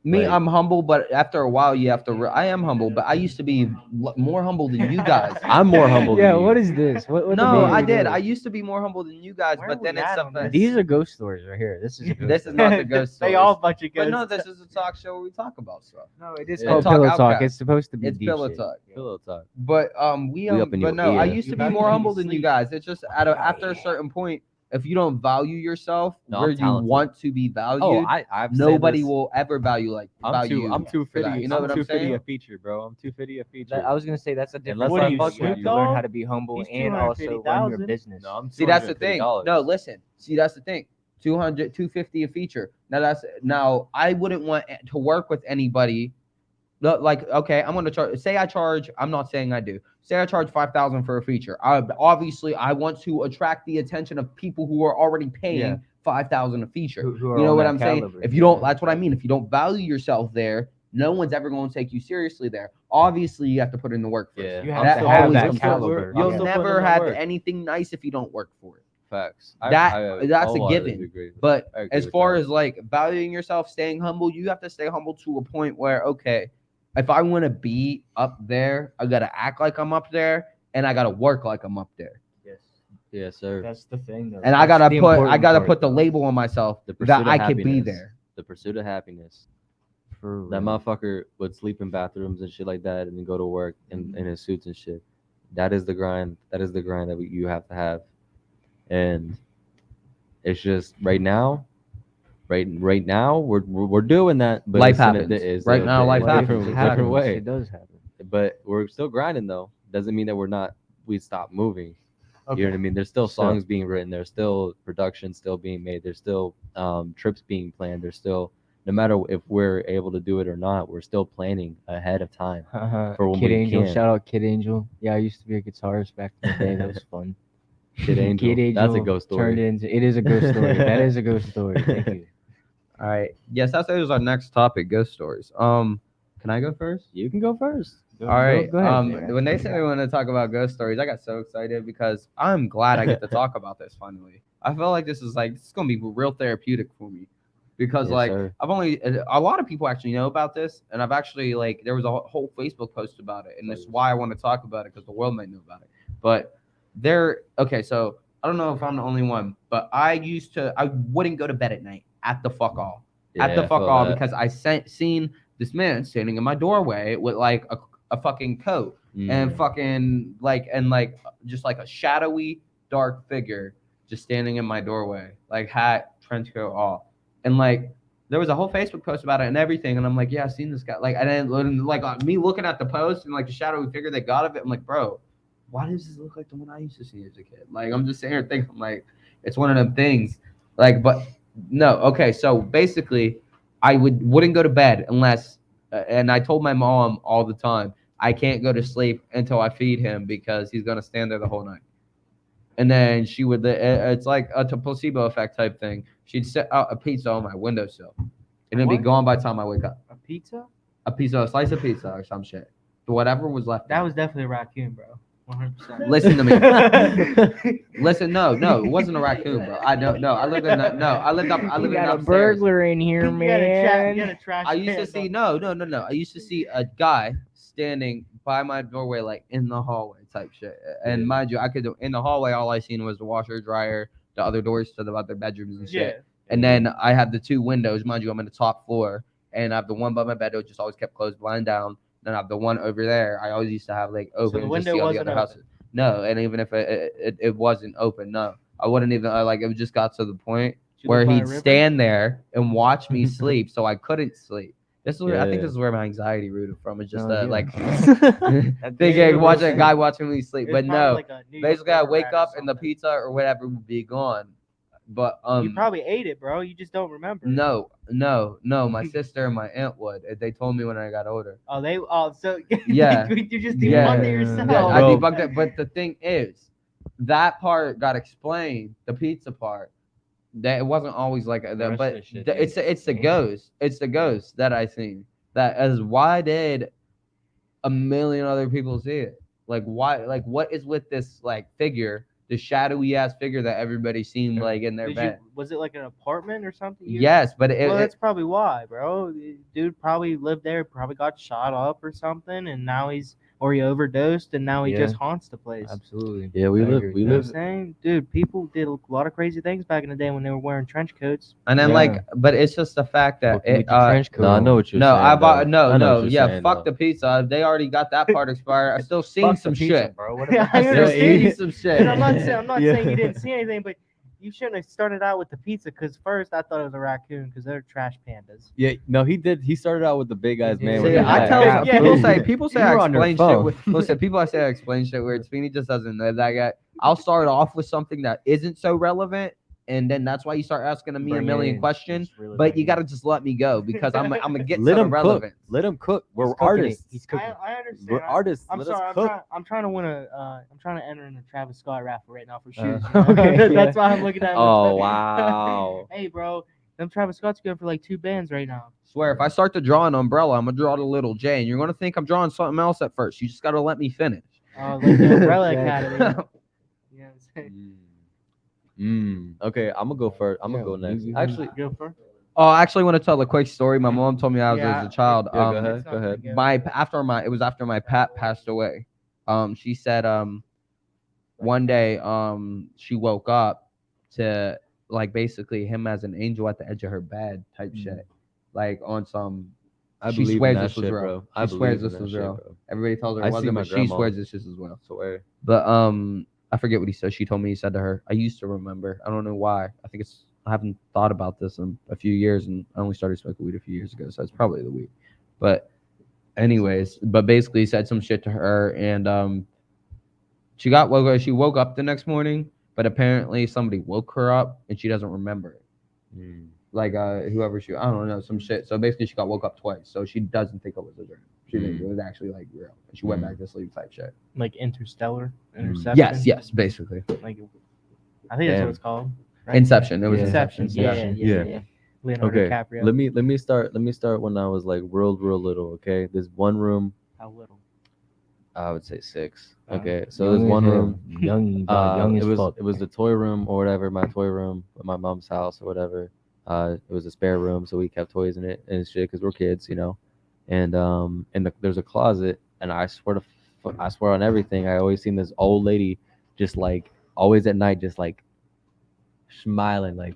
me. like- I'm humble, but after a while, you have to. I am humble, but I used to be more humble than you guys. I'm more humble Yeah, than you. what is this? What the No, fuck are I we did. doing? I used to be more humble than you guys, Where but are then we it's at stuff on that These are ghost stories right here. This is a ghost This is story. not the ghost They stories. all a bunch of But ghosts. no, this is a talk show where we talk about stuff. No, it is Yeah. called Talk pillow talk. Outcast. It's supposed to be It's deep pillow shit. talk. Pillow talk. But We up in but your no, I ear. used to You be about more to humble than you sleep. guys. It's just after a certain point, if you don't value yourself No, where I'm you talented. want to be valued, Oh, I've said nobody this. will ever value you. I'm too for that. fitty. You know what I'm too fitty saying? a feature, bro. I'm too fitty a feature. I was gonna say that's a difference. Unless What I are you, fuck You with have you. to learn how to be humble He's and also run your 250,000. business. No, I'm See, that's the thing. $250. No, listen. See, that's the thing. 200, 250 a feature. Now I wouldn't want to work with anybody. Like, okay, I'm gonna charge. Say I charge. I'm not saying I do. Say I charge 5,000 for a feature. Obviously I want to attract the attention of people who are already paying Yeah. 5,000 a feature. Who are You know on what that I'm saying? caliber. If you don't, that's what I mean. If you don't value yourself there, no one's ever going to take you seriously there. Obviously, you have to put in the work first. Yeah, You have That to have always that comes first. caliber. You'll Yeah. never have anything nice if you don't work for it. Facts. That's a wholeheartedly given. agree. But I agree as with far that. as like valuing yourself, staying humble, you have to stay humble to a point where, okay, if I want to be up there, I got to act like I'm up there and I got to work like I'm up there. Yes. Yes, sir. That's the thing though. And I That's got to the put important part, the though. label on myself The pursuit that of I could be happiness. there. The pursuit of happiness. For That real. motherfucker would sleep in bathrooms and shit like that, and then go to work in his suits and shit. That is the grind. That is the grind that you have to have. And it's just right now, right now we're doing that. But Life it's in a- happens. it's Right a- now, life it's happens. different, It different way. It does happen. But we're still grinding though. Doesn't mean that we stop moving. Okay. You know what I mean? There's still So- songs being written. There's still production still being made. There's still trips being planned. There's still, no matter if we're able to do it or not, we're still planning ahead of time. For when Kid we Angel, can. shout out Kid Angel. Yeah, I used to be a guitarist back in the day. That was fun. Kid Angel. Kid Angel That's a ghost turned story. into. It is a ghost story. That is a ghost story. Thank you. All right. Yes, that is our next topic, ghost stories. Can I go first? You can go first. Go- All right. go ahead, man. When they said they want to talk about ghost stories, I got so excited because I'm glad I get to talk about this finally. I feel like this is gonna be real therapeutic for me because Yes, sir. I've only a lot of people actually know about this, and I've actually there was a whole Facebook post about it, and this is why I want to talk about it because the world might know about it. But so I don't know if I'm the only one, but I wouldn't go to bed at night at the fuck all. At the Yeah, I fuck feel all that. because I seen this man standing in my doorway with like a fucking coat and fucking just like a shadowy dark figure just standing in my doorway, like hat, trench coat, all. And there was a whole Facebook post about it and everything, and I'm like, yeah, I've seen this guy. And then me looking at the post and the shadowy figure they got of it, I'm like, bro, why does this look like the one I used to see as a kid? I'm just sitting here thinking, it's one of them things. But no, okay. So basically, I wouldn't go to bed unless, and I told my mom all the time, I can't go to sleep until I feed him because he's gonna stand there the whole night. And then she would, it's like a placebo effect type thing. She'd set out a pizza on my windowsill, and it'd be What? gone by the time I wake up. A pizza? A slice of pizza or some shit. Whatever was left. That was definitely a raccoon, bro. 100%. Listen to me. Listen, no, it wasn't a raccoon, bro. I don't know. I lived in upstairs. burglar in here, You got a trash I used to can, see bro. no. I used to see a guy standing by my doorway, in the hallway type shit. And Yeah. mind you, I could in the hallway. All I seen was the washer, dryer, the other doors to the other bedrooms and shit. Yeah. And then I have the two windows. Mind you, I'm in the top floor, and I have the one by my bed that just always kept closed, blind down. Then I have the one over there. I always used to have open the and just window see all the wasn't other open? houses. No, and even if it wasn't open, no, I wouldn't even it just got to the point Did you where live by a he'd river? stand there and watch me sleep, so I couldn't sleep. This is where, I think Yeah. this is where my anxiety rooted from. It's just Oh, yeah. thinking watching a guy watching me sleep. It But was probably no, like a New York basically I river wake rat or up and the something. pizza or whatever would be gone. But You probably ate it, bro. You just don't remember. no. My sister and my aunt would. They told me when I got older. So Yeah. you just Yeah. debunked it yourself. Yeah, I Bro. debunked it. But the thing is, that part got explained. The pizza part, that it wasn't always like that. rest But of the shit, it's the yeah. ghost. It's the ghost that I seen. That as why did a million other people see it. Like why? Like what is with this like figure, the shadowy ass figure that everybody seemed like in their bed? Was it like an apartment or something? Yes, but Well, that's probably why, bro. Dude probably lived there, probably got shot up or something, and now he overdosed, and now he Yeah. just haunts the place. Absolutely. Yeah, we I live. agree We with You know live. what I'm saying? Dude, people did a lot of crazy things back in the day when they were wearing trench coats. and then Yeah. like, but it's just the fact that With it. your trench coat No, I know on. what you're No, saying. I bought though. no, I know no, what you're yeah. saying, Fuck though. the pizza. They already got that part expired. I still seen Fuck some the pizza, shit. bro. What Yeah, about I that? Still understand. seen some shit. And I'm not saying you didn't Yeah. see anything, but you shouldn't have started out with the pizza, because first I thought it was a raccoon because they're trash pandas. Yeah, no, he did. He started out with the big eyes man. did. with See, the I hat. tell Yeah, people yeah. say You I were on your explain shit. phone. Listen, people I say I explain shit weird. Sweeney just doesn't know that yet. I'll start off with something that isn't so relevant, and then that's why you start asking me a Bring it million in. questions. Just reel it But back you in. gotta just let me go because I'm gonna get Let to the him cook. relevance. Let him cook. We're He's cooking it. artists. He's cooking. I understand. We're artists. I'm Let us sorry. cook. I'm trying to win a. I'm trying to enter in the Travis Scott raffle right now for shoes. Okay, That's yeah. why I'm looking at him. Oh, wow. Hey, bro, them Travis Scott's going for like 2 bands right now. Swear, if I start to draw an umbrella, I'm gonna draw the little J, and you're gonna think I'm drawing something else at first. You just gotta let me finish. Like the Umbrella Exactly. Academy. You know what I'm saying? Okay, I'm gonna go first. I'm Yeah, gonna go next. you- Actually, Go for it. Oh, I actually want to tell a quick story. My mom told me I was Yeah, as a child. yeah, go ahead. It's not Go gonna ahead. go. It was after my pet passed away. She said one day she woke up to like basically him as an angel at the edge of her bed type shit, like on some. I She believe in swears that this was shit, real. bro. She I swears believe in this that was shit, real. bro. Everybody tells her I it see wasn't, my but she grandma. swears this shit as well. Swear. But I forget what he said. She told me he said to her, "I used to remember. I don't know why. I think it's I haven't thought about this in a few years, and I only started smoking weed a few years ago, so it's probably the weed." But anyways, but basically he said some shit to her, and she woke up the next morning, but apparently somebody woke her up and she doesn't remember it. Like whoever I don't know, some shit. So basically she got woke up twice. So she doesn't think it was a dream. She thinks it was actually like real. And she went back to sleep type shit. Like Interception. Yes, basically. Like, I think that's Damn. what it's called. Right? Inception. It was Yeah. Inception. Yeah. Yeah. Leonardo Okay. DiCaprio. Let me start when I was like real little. Okay, there's one room. How little? I would say 6. Uh-huh. Okay, so Young there's as one hell. room. Young as fuck. It was the toy room or whatever, my toy room at my mom's house or whatever. It was a spare room, so we kept toys in it and shit because we're kids, you know. And there's a closet, and I swear on everything, I always seen this old lady, just like always at night, just like smiling, like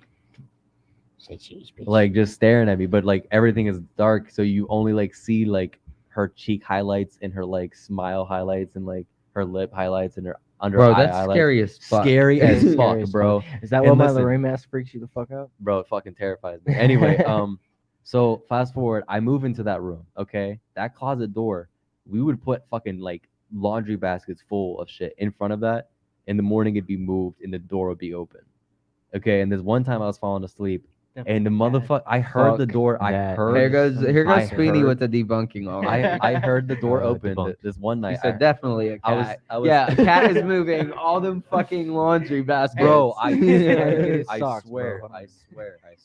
just staring at me. But like everything is dark, so you only like see like her cheek highlights and her like smile highlights and like her lip highlights and her under Bro, eye that's highlights. scary as fuck. Scary as Scary fuck, as bro. Is that And what my listen- Lorraine mask freaks you the fuck out? Bro, it fucking terrifies me. Anyway, so fast forward, I move into that room. Okay, that closet door, we would put fucking like laundry baskets full of shit in front of that. In the morning, it'd be moved and the door would be open. Okay, and there's one time I was falling asleep. And the motherfucker, I heard the Fuck door. I that. heard. Here goes I Sweeney heard- with the debunking. All right. I heard the door open debunked. this one night. He said definitely a cat. I was Yeah, a cat is moving all them fucking laundry baskets. bro. I Get I socks, swear, bro. I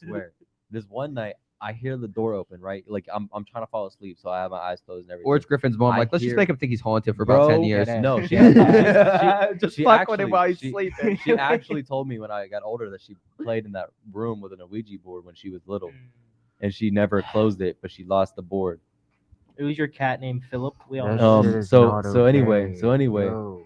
swear. This one night, I hear the door open. Right, like I'm trying to fall asleep, so I have my eyes closed and everything. Orange Griffin's mom, I like, let's just hear- make him think he's haunted for about 10 years. Bro, No, she Just she fuck with him actually- while he's she- sleeping. she actually told me when I got older that she played in that room with an Ouija board when she was little, and she never closed it, but she lost the board. It was your cat named Philip. We all That know. shit is so- not so anyway- okay. so anyway, Bro.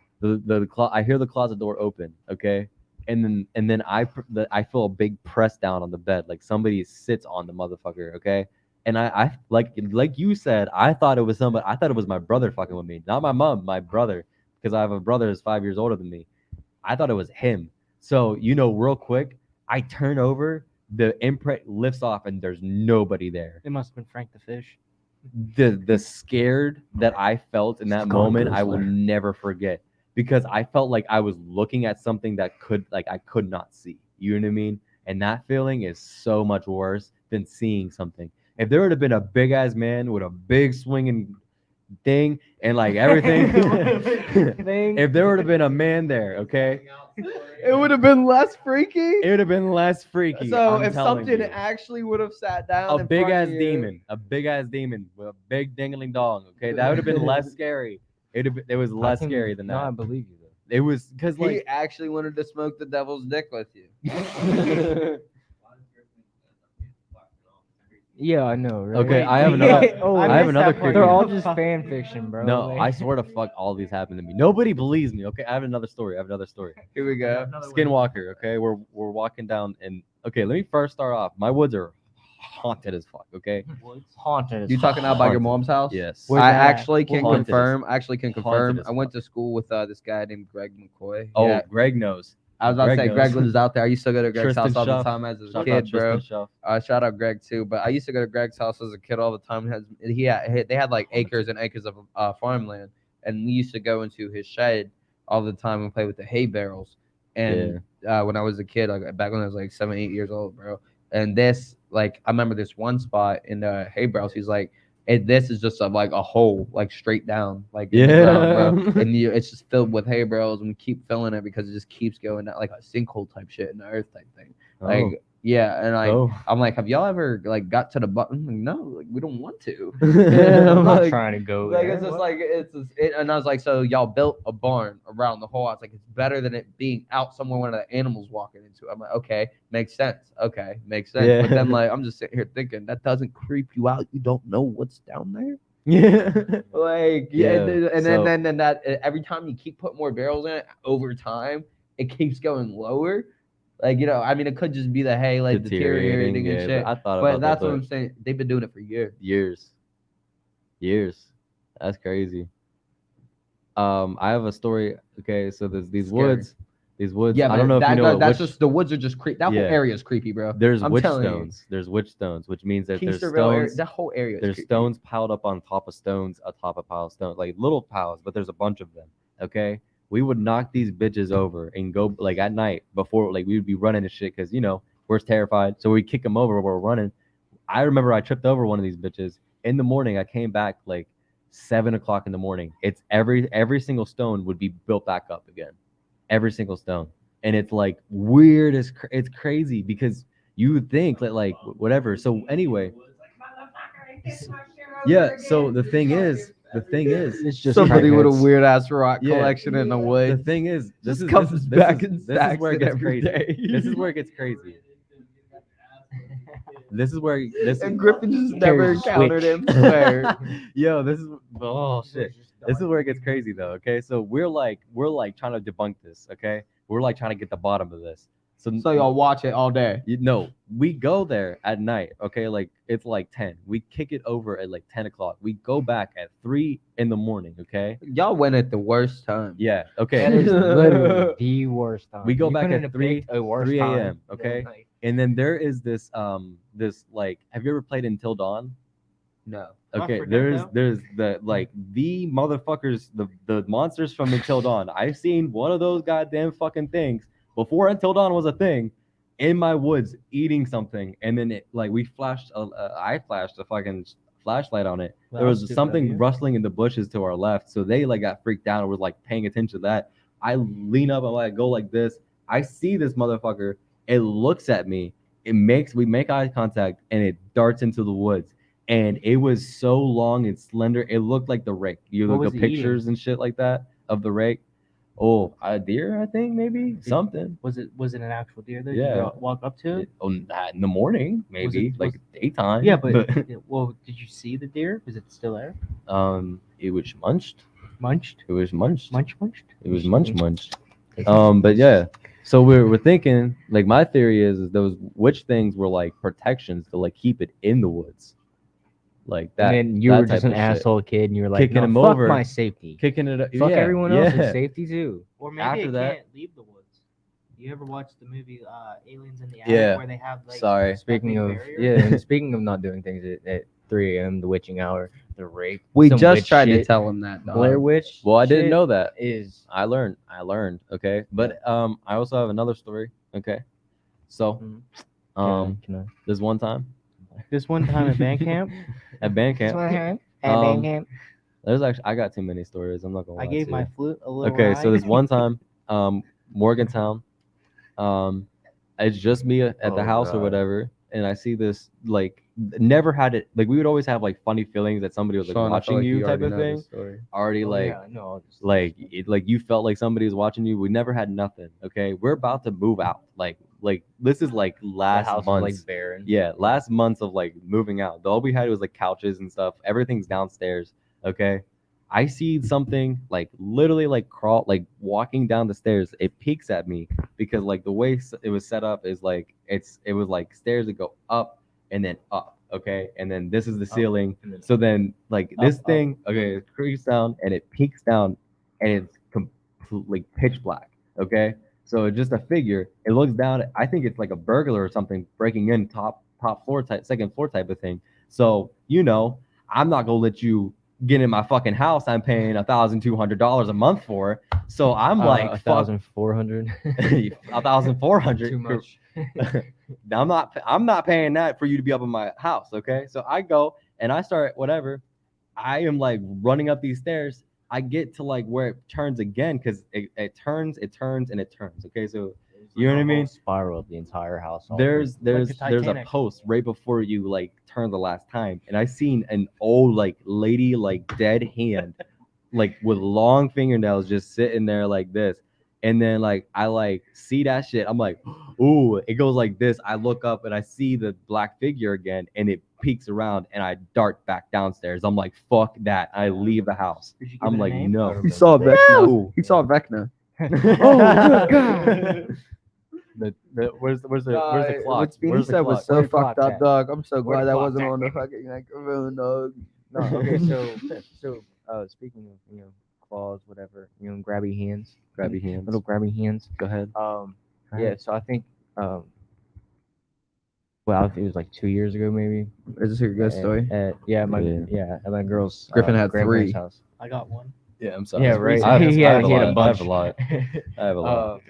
I hear the closet door open, okay, and then I feel a big press down on the bed, like somebody sits on the motherfucker, okay, and I like you said, I thought it was somebody. I thought it was my brother fucking with me, not my mom, my brother, because I have a brother who's 5 years older than me. I thought it was him. So real quick, I turn over, the imprint lifts off, and there's nobody there. It must have been Frank the Fish. The scared that I felt in that Skull moment, I will Whistler. never forget, because I felt like I was looking at something that I could not see. You know what I mean? And that feeling is so much worse than seeing something. If there would have been a big ass man with a big swinging thing and like everything. Thing. If there would have been a man there, okay, It would have been less freaky. it would have been less freaky. So I'm if telling something you. actually would have sat down, A in big front ass of you, demon, a big ass demon with a big dingling dong. Okay, that would have been less scary. It was less scary than No, I that. believe you though. It was because he like actually wanted to smoke the devil's dick with you. Yeah, I know, right? Okay, Wait, I have wait, another. yeah, oh, I have missed another that part. They're all creepy. just fan fiction, bro. No, Like- I swear to fuck, all these happened to me. Nobody believes me. Okay, I have another story. Here we go. Skinwalker. Okay, we're walking down and okay. Let me first start off. My woods are haunted as fuck. Okay. haunted. as You talking about by your Haunted. mom's house? Yes. Where's I that at? actually can Haunted as- confirm. haunted as I went fuck. to school with this guy named Greg McCoy. Oh, Yeah, Greg knows. I was about to say knows. Greg lives out there. I used to go to Greg's Tristan house all the Schuff. time as a Shout out kid, bro. Tristan Schuff. Shout out Greg too. But I used to go to Greg's house as a kid all the time. They had like acres and acres of farmland, and we used to go into his shed all the time and play with the hay barrels. And when I was a kid, like back when I was like 7, 8 years old, bro. And this, like, I remember this one spot in the hay barrels. He's like, this is just like a hole, like straight down, like in the ground, bro. And it's just filled with hay barrels, and we keep filling it because it just keeps going down, like a sinkhole type shit in the earth type thing. Like, Oh. yeah, and like Oh. I'm like, have y'all ever like got to the button? Like, no, like we don't want to. I'm not Like, trying to go like there. it's just like and I was like, so y'all built a barn around the hole. I was like, it's better than it being out somewhere when the animals walking into it. I'm like, okay, makes sense. Okay, makes sense. Yeah. But then like I'm just sitting here thinking that doesn't creep you out. You don't know what's down there. Yeah. Like Yeah, and so- then that every time you keep putting more barrels in it over time, it keeps going lower. Like, you know, I mean, it could just be the hay like deteriorating and shit. I thought But about that's that, what I'm saying. They've been doing it for years. Years. That's crazy. I have a story. Okay, so there's these Scary. woods. These woods. Yeah, but I don't know if you know what that's witch- just the woods are just creepy. That Yeah. whole area is creepy, bro. There's I'm witch telling you. stones. There's witch stones, which means that there's Keisterville area, stones. that whole area is There's creepy. stones piled up on top of stones, atop a pile of stones, like little piles, but there's a bunch of them. Okay, we would knock these bitches over and go like at night before, like we would be running and shit because you know we're terrified, so we kick them over. We're running. I remember I tripped over one of these bitches in the morning. I came back like 7 o'clock in the morning. It's every single stone would be built back up again, every single stone, and it's like weird as it's crazy because you would think that like whatever. So anyway. Yeah, so the thing is, It's just Somebody with a crackheads. weird ass rock Yeah. collection in the the woods. thing is, Just comes back and this is stacks where it it gets every crazy. day. This is where it gets crazy. This is where this And Griffin just never Carries a encountered switch. him. Swear. Yo, this is oh shit. This is where it gets crazy though. Okay, so we're like trying to debunk this. Okay, we're like trying to get the bottom of this. So y'all watch it all day. You know, we go there at night, okay? Like it's like 10. We kick it over at like 10 o'clock. We go back at 3 in the morning, okay? Y'all went at the worst time. Yeah, That okay. is literally the worst time. We go You back couldn't at have 3 picked a worse 3 time a.m., than okay? night. And then there is this this like have you ever played Until Dawn? No. Okay, forget there's that. there's the like the motherfuckers, the monsters from Until Dawn. I've seen one of those goddamn fucking things before Until Dawn was a thing in my woods eating something, and then it like we flashed I flashed a fucking flashlight on it. Well, There was stupid of something you. rustling in the bushes to our left, so they like got freaked out and was like paying attention to that. I lean up and like go like this. I see this motherfucker. It looks at me. We make eye contact, and it darts into the woods. And it was so long and slender. It looked like the rake. You What look was at it eating? pictures and shit like that of the rake. Oh, a deer, I think maybe something. Was it an actual deer though? Yeah. Did you walk up to it? Not in the morning, maybe Was like daytime. Yeah, but well, did you see the deer? Was it still there? it was munched. Munched? It was munched. Munched? It was munched. But yeah. So we're thinking like my theory is those witch things were like protections to like keep it in the woods, like that. And then you that were just type an of shit. asshole kid, and you were like, Kicking no, him fuck over, my safety. kicking it. Fuck yeah, everyone else's yeah. safety too. Or maybe After it that- can't leave the woods. You ever watch the movie Aliens in the Attic Yeah. where they have like Sorry. that Speaking big of barrier? and speaking of not doing things at 3 a.m. the witching hour, the rape. We some just witch tried to shit, tell him that. Dog. Blair Witch. Well, I didn't shit know that. is I learned. Okay, but I also have another story. Okay, so can I? this one time This one time at band camp, at band camp, At Um, band camp. There's actually I got too many stories. I'm not gonna lie I gave to my you. flute a little Okay, so ride. this one time, Morgantown, it's just me at the Oh, house or God. whatever, and I see this like never had it like we would always have like funny feelings that somebody was like Sean, I feel watching like you type already of know thing. this story. Already Oh, like yeah, I know all this like stuff. like you felt like somebody was watching you. We never had nothing. Okay, we're about to move out. Like this is like The last house was month's. like barren. Yeah, last months of like moving out. All we had was like couches and stuff. Everything's downstairs. Okay. I see something like literally like crawl like walking down the stairs. It peeks at me because like the way it was set up is like it was like stairs that go up and then up. Okay. And then this is the ceiling. and then So then like this up. thing, okay, it creeps down and it peeks down and it's like pitch black. Okay. So it's just a figure. It looks down. I think it's like a burglar or something breaking in top floor type, second floor type of thing. So I'm not gonna let you get in my fucking house. I'm paying $1,200 a month for. So I'm like, fuck, 1,400. 1,400. Too much. I'm not paying that for you to be up in my house. Okay. So I go and I start whatever. I am like running up these stairs. I get to like where it turns again because it turns, and it turns. Okay, so you know what I mean? Spiral of the entire house. all There's through. Like there's the there's a Titanic. post right before you like turn the last time, and I seen an old like lady like dead hand, like with long fingernails just sitting there like this. And then like I like see that shit. I'm like, ooh, it goes like this. I look up and I see the black figure again, and it peeks around, and I dart back downstairs. I'm like, fuck that. I leave the house. Did you give I'm it a like, name? no. He saw Vecna. No. He saw Vecna. Oh good god. Where's the clock? What Speedy Where's the said was clock? so Where the fucked clock's up, at? dog. I'm so Where glad the that clock's wasn't at? on the fucking microphone, dog. No, okay, so speaking of claws, whatever, grabby hands, Grabby hands. little grabby hands. Go ahead. Yeah. So I think well, I think it was like 2 years ago, maybe. Is this your good story? At my girl's Griffin had grandparents' 3. house. I got one. Yeah, I'm sorry. Yeah, right. I have, He I had have a a lot. bunch. I have a lot.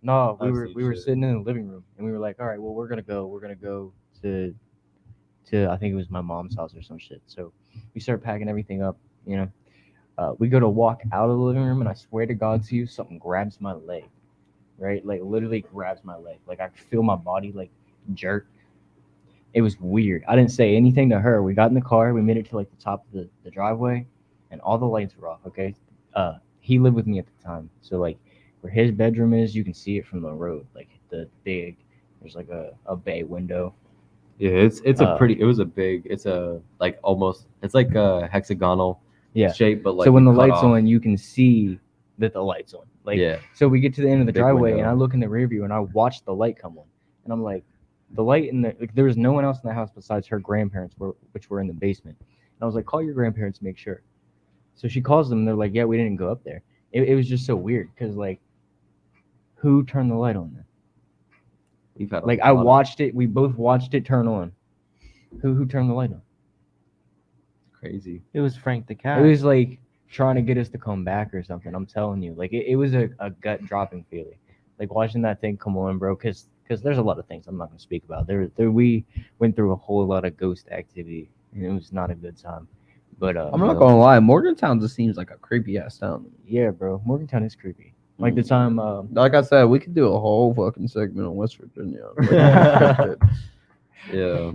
No, I've we seen were shit. sitting in the living room and we were like, all right, well, we're gonna go to I think it was my mom's house or some shit. So we start packing everything up. We go to walk out of the living room and I swear to God to you, something grabs my leg, right? Like literally grabs my leg. Like I feel my body like jerk. It was weird. I didn't say anything to her. We got in the car. We made it to like the top of the driveway, and all the lights were off. Okay, he lived with me at the time, so like where his bedroom is, you can see it from the road. Like there's like a bay window. Yeah, it's a pretty. It was a big. It's a like almost. It's like a hexagonal Yeah. shape, but like So when you the cut light's off. on, you can see that the light's on. Like Yeah. So we get to the end of the Big driveway, window. and I look in the rear view, and I watch the light come on, and I'm like, the light in the like, there was no one else in the house besides her grandparents, which were in the basement. And I was like, call your grandparents, make sure. So she calls them, and they're like, yeah, we didn't go up there. It was just so weird because like, who turned the light on then? We've had a Like I lot of- watched it. We both watched it turn on. Who turned the light on? crazy. It was Frank the cat. It was like trying to get us to come back or something. I'm telling you, like it was a gut dropping feeling. Like watching that thing come on, bro. Because there's a lot of things I'm not gonna speak about. There we went through a whole lot of ghost activity, and it was not a good time. But I'm not gonna lie, Morgantown just seems like a creepy ass town. Yeah, bro, Morgantown is creepy. Like the time, Like I said, we could do a whole fucking segment on West Virginia. Yeah.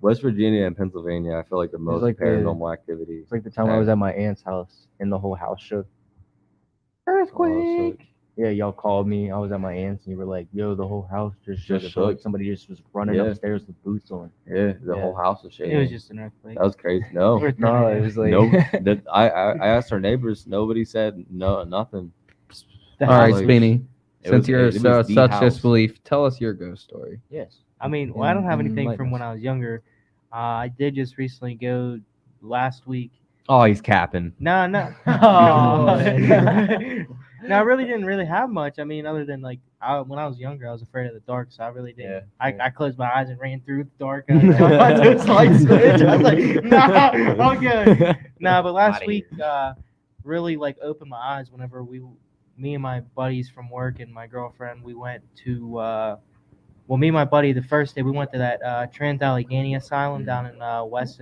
West Virginia and Pennsylvania, I feel like the most like the- paranormal activity. it's like the time I was at my aunt's house and the whole house shook. Earthquake. Yeah, y'all called me. I was at my aunt's and you were like, "Yo, the whole house just shook." It felt like shook. somebody just was running Yeah. upstairs with boots on. Yeah, the Yeah. whole house was shaking. It was just an earthquake. That was crazy. No, No, it was like no. I asked our neighbors. Nobody said no, nothing. The All right, house- Speedy. It Since was- you're it was so, the such house. disbelief, tell us your ghost story. Yes. I mean, well, I don't have anything from Enlighten when us. I was younger. I did just recently go last week. Oh, he's capping. No. No, I really didn't really have much. I mean, other than like when I was younger, I was afraid of the dark, so I really didn't. I closed my eyes and ran through the dark. I was like, switch. I was like, nah, I'm good. Nah, but last Outta week, really like opened my eyes whenever me and my buddies from work and my girlfriend, we went to. Me and my buddy, the first day we went to that Trans Allegheny Asylum down in West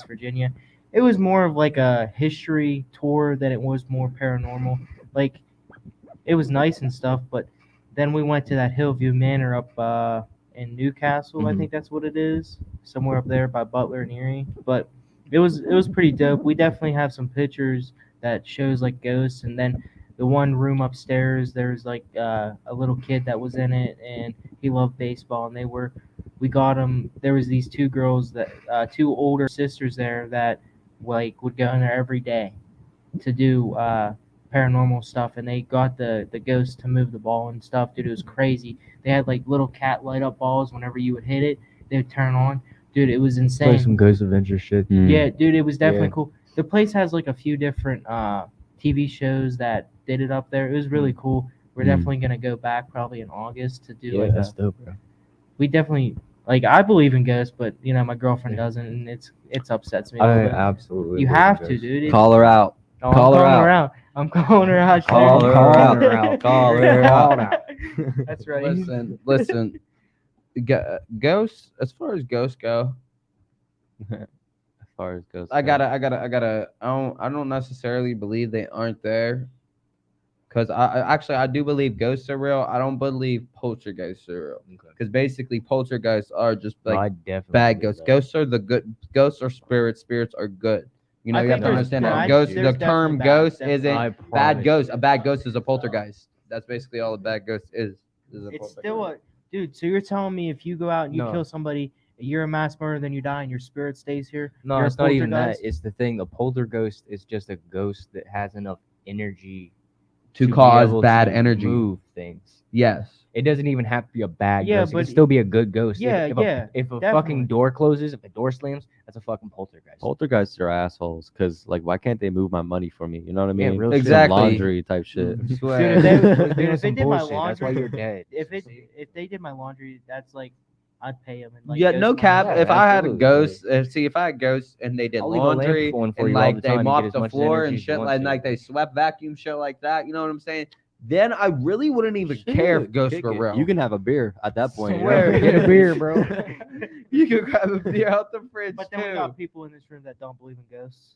Virginia, it was more of like a history tour than it was more paranormal. Like it was nice and stuff, but then we went to that Hillview Manor up in Newcastle. I Mhm. think that's what it is, somewhere up there by Butler and Erie. But it was pretty dope. We definitely have some pictures that shows like ghosts, and then the one room upstairs, there's like a little kid that was in it, and he loved baseball, and we got him. There was these two girls that two older sisters there that like would go in there every day to do paranormal stuff, and they got the ghost to move the ball and stuff. Dude, it was crazy. They had like little cat light up balls. Whenever you would hit it, they would turn on. Dude, it was Play some insane. Ghost Adventure shit. Mm. Yeah, dude, it was definitely Yeah. cool. The place has like a few different TV shows that did it up there. It was really cool. We're definitely gonna go back probably in August to do Yeah, like that's dope, bro. we definitely like I believe in ghosts, but my girlfriend Yeah. doesn't, and it's upsets me a little I bit. absolutely. You believe in have to, ghosts. dude. It's- Call her out. Oh, Call her out. I'm calling her out. Call Shannon. her out. Call her out. That's right. Listen. Ghosts. As far as ghosts go, As far as ghosts, I go. gotta. I don't necessarily believe they aren't there, because I do believe ghosts are real. I don't believe poltergeists are real, Okay. because basically poltergeists are just No, like I definitely bad believe ghosts. that. Ghosts are the good. Ghosts are spirits. Spirits are good. You know, I you have think to there's- understand no, that. I- Ghost. there's The term definitely bad, ghost definitely. isn't I bad promise ghost. you. A bad ghost is a poltergeist. That's basically all a bad ghost is a It's poltergeist. still a dude. So you're telling me if you go out and you No. kill somebody, you're a mass murderer, then you die, and your spirit stays here? No, You're a it's not even that. poltergeist? It's the thing. The poltergeist is just a ghost that has enough energy to be cause able bad to energy. move things. Yes. It doesn't even have to be a bad Yeah, ghost. It but- can still be a good ghost. Yeah, if yeah, if a definitely. fucking door closes, if the door slams, that's a fucking poltergeist. Poltergeists are assholes because, like, why can't they move my money for me? You know what I Yeah, mean? real Some shit. Exactly. laundry type shit. Swear. Dude, if they- Dude, dude, if some they did my bullshit. That's why laundry- you're dead. If they did my laundry, that's like I'd pay them. Like, Yeah, ghost no money. cap. Yeah, If I had absolutely. ghosts, if I had ghosts and they did I'll leave a lamp laundry on for and you all like the they time to get mopped as the much floor energy and as you shit, want like to. they swept vacuum shit like that, you know what I'm saying? Then I really wouldn't even Shit, care if ghosts kick were it. real. You can have a beer at that point. you know? Swear. Get a beer, bro. You can grab a beer out the fridge But then we too. got people in this room that don't believe in ghosts.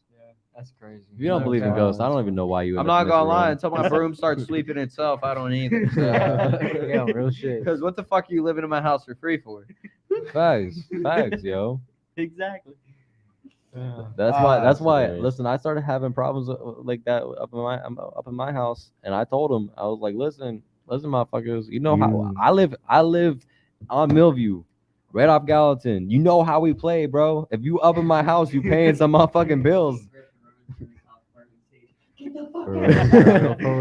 That's crazy. If you don't believe in Okay. ghosts, I don't even know why you. I'm end not up in gonna this lie, room. until my broom starts sweeping itself, I don't either. Yeah, real shit. Because what the fuck are you living in my house for free for? Facts, yo. Exactly. That's why. That's why. hilarious. Listen, I started having problems like that up in my house, and I told him, I was like, listen, motherfuckers, you know how I live. I live on Millview, right off Gallatin. You know how we play, bro. If you up in my house, you paying some motherfucking bills. For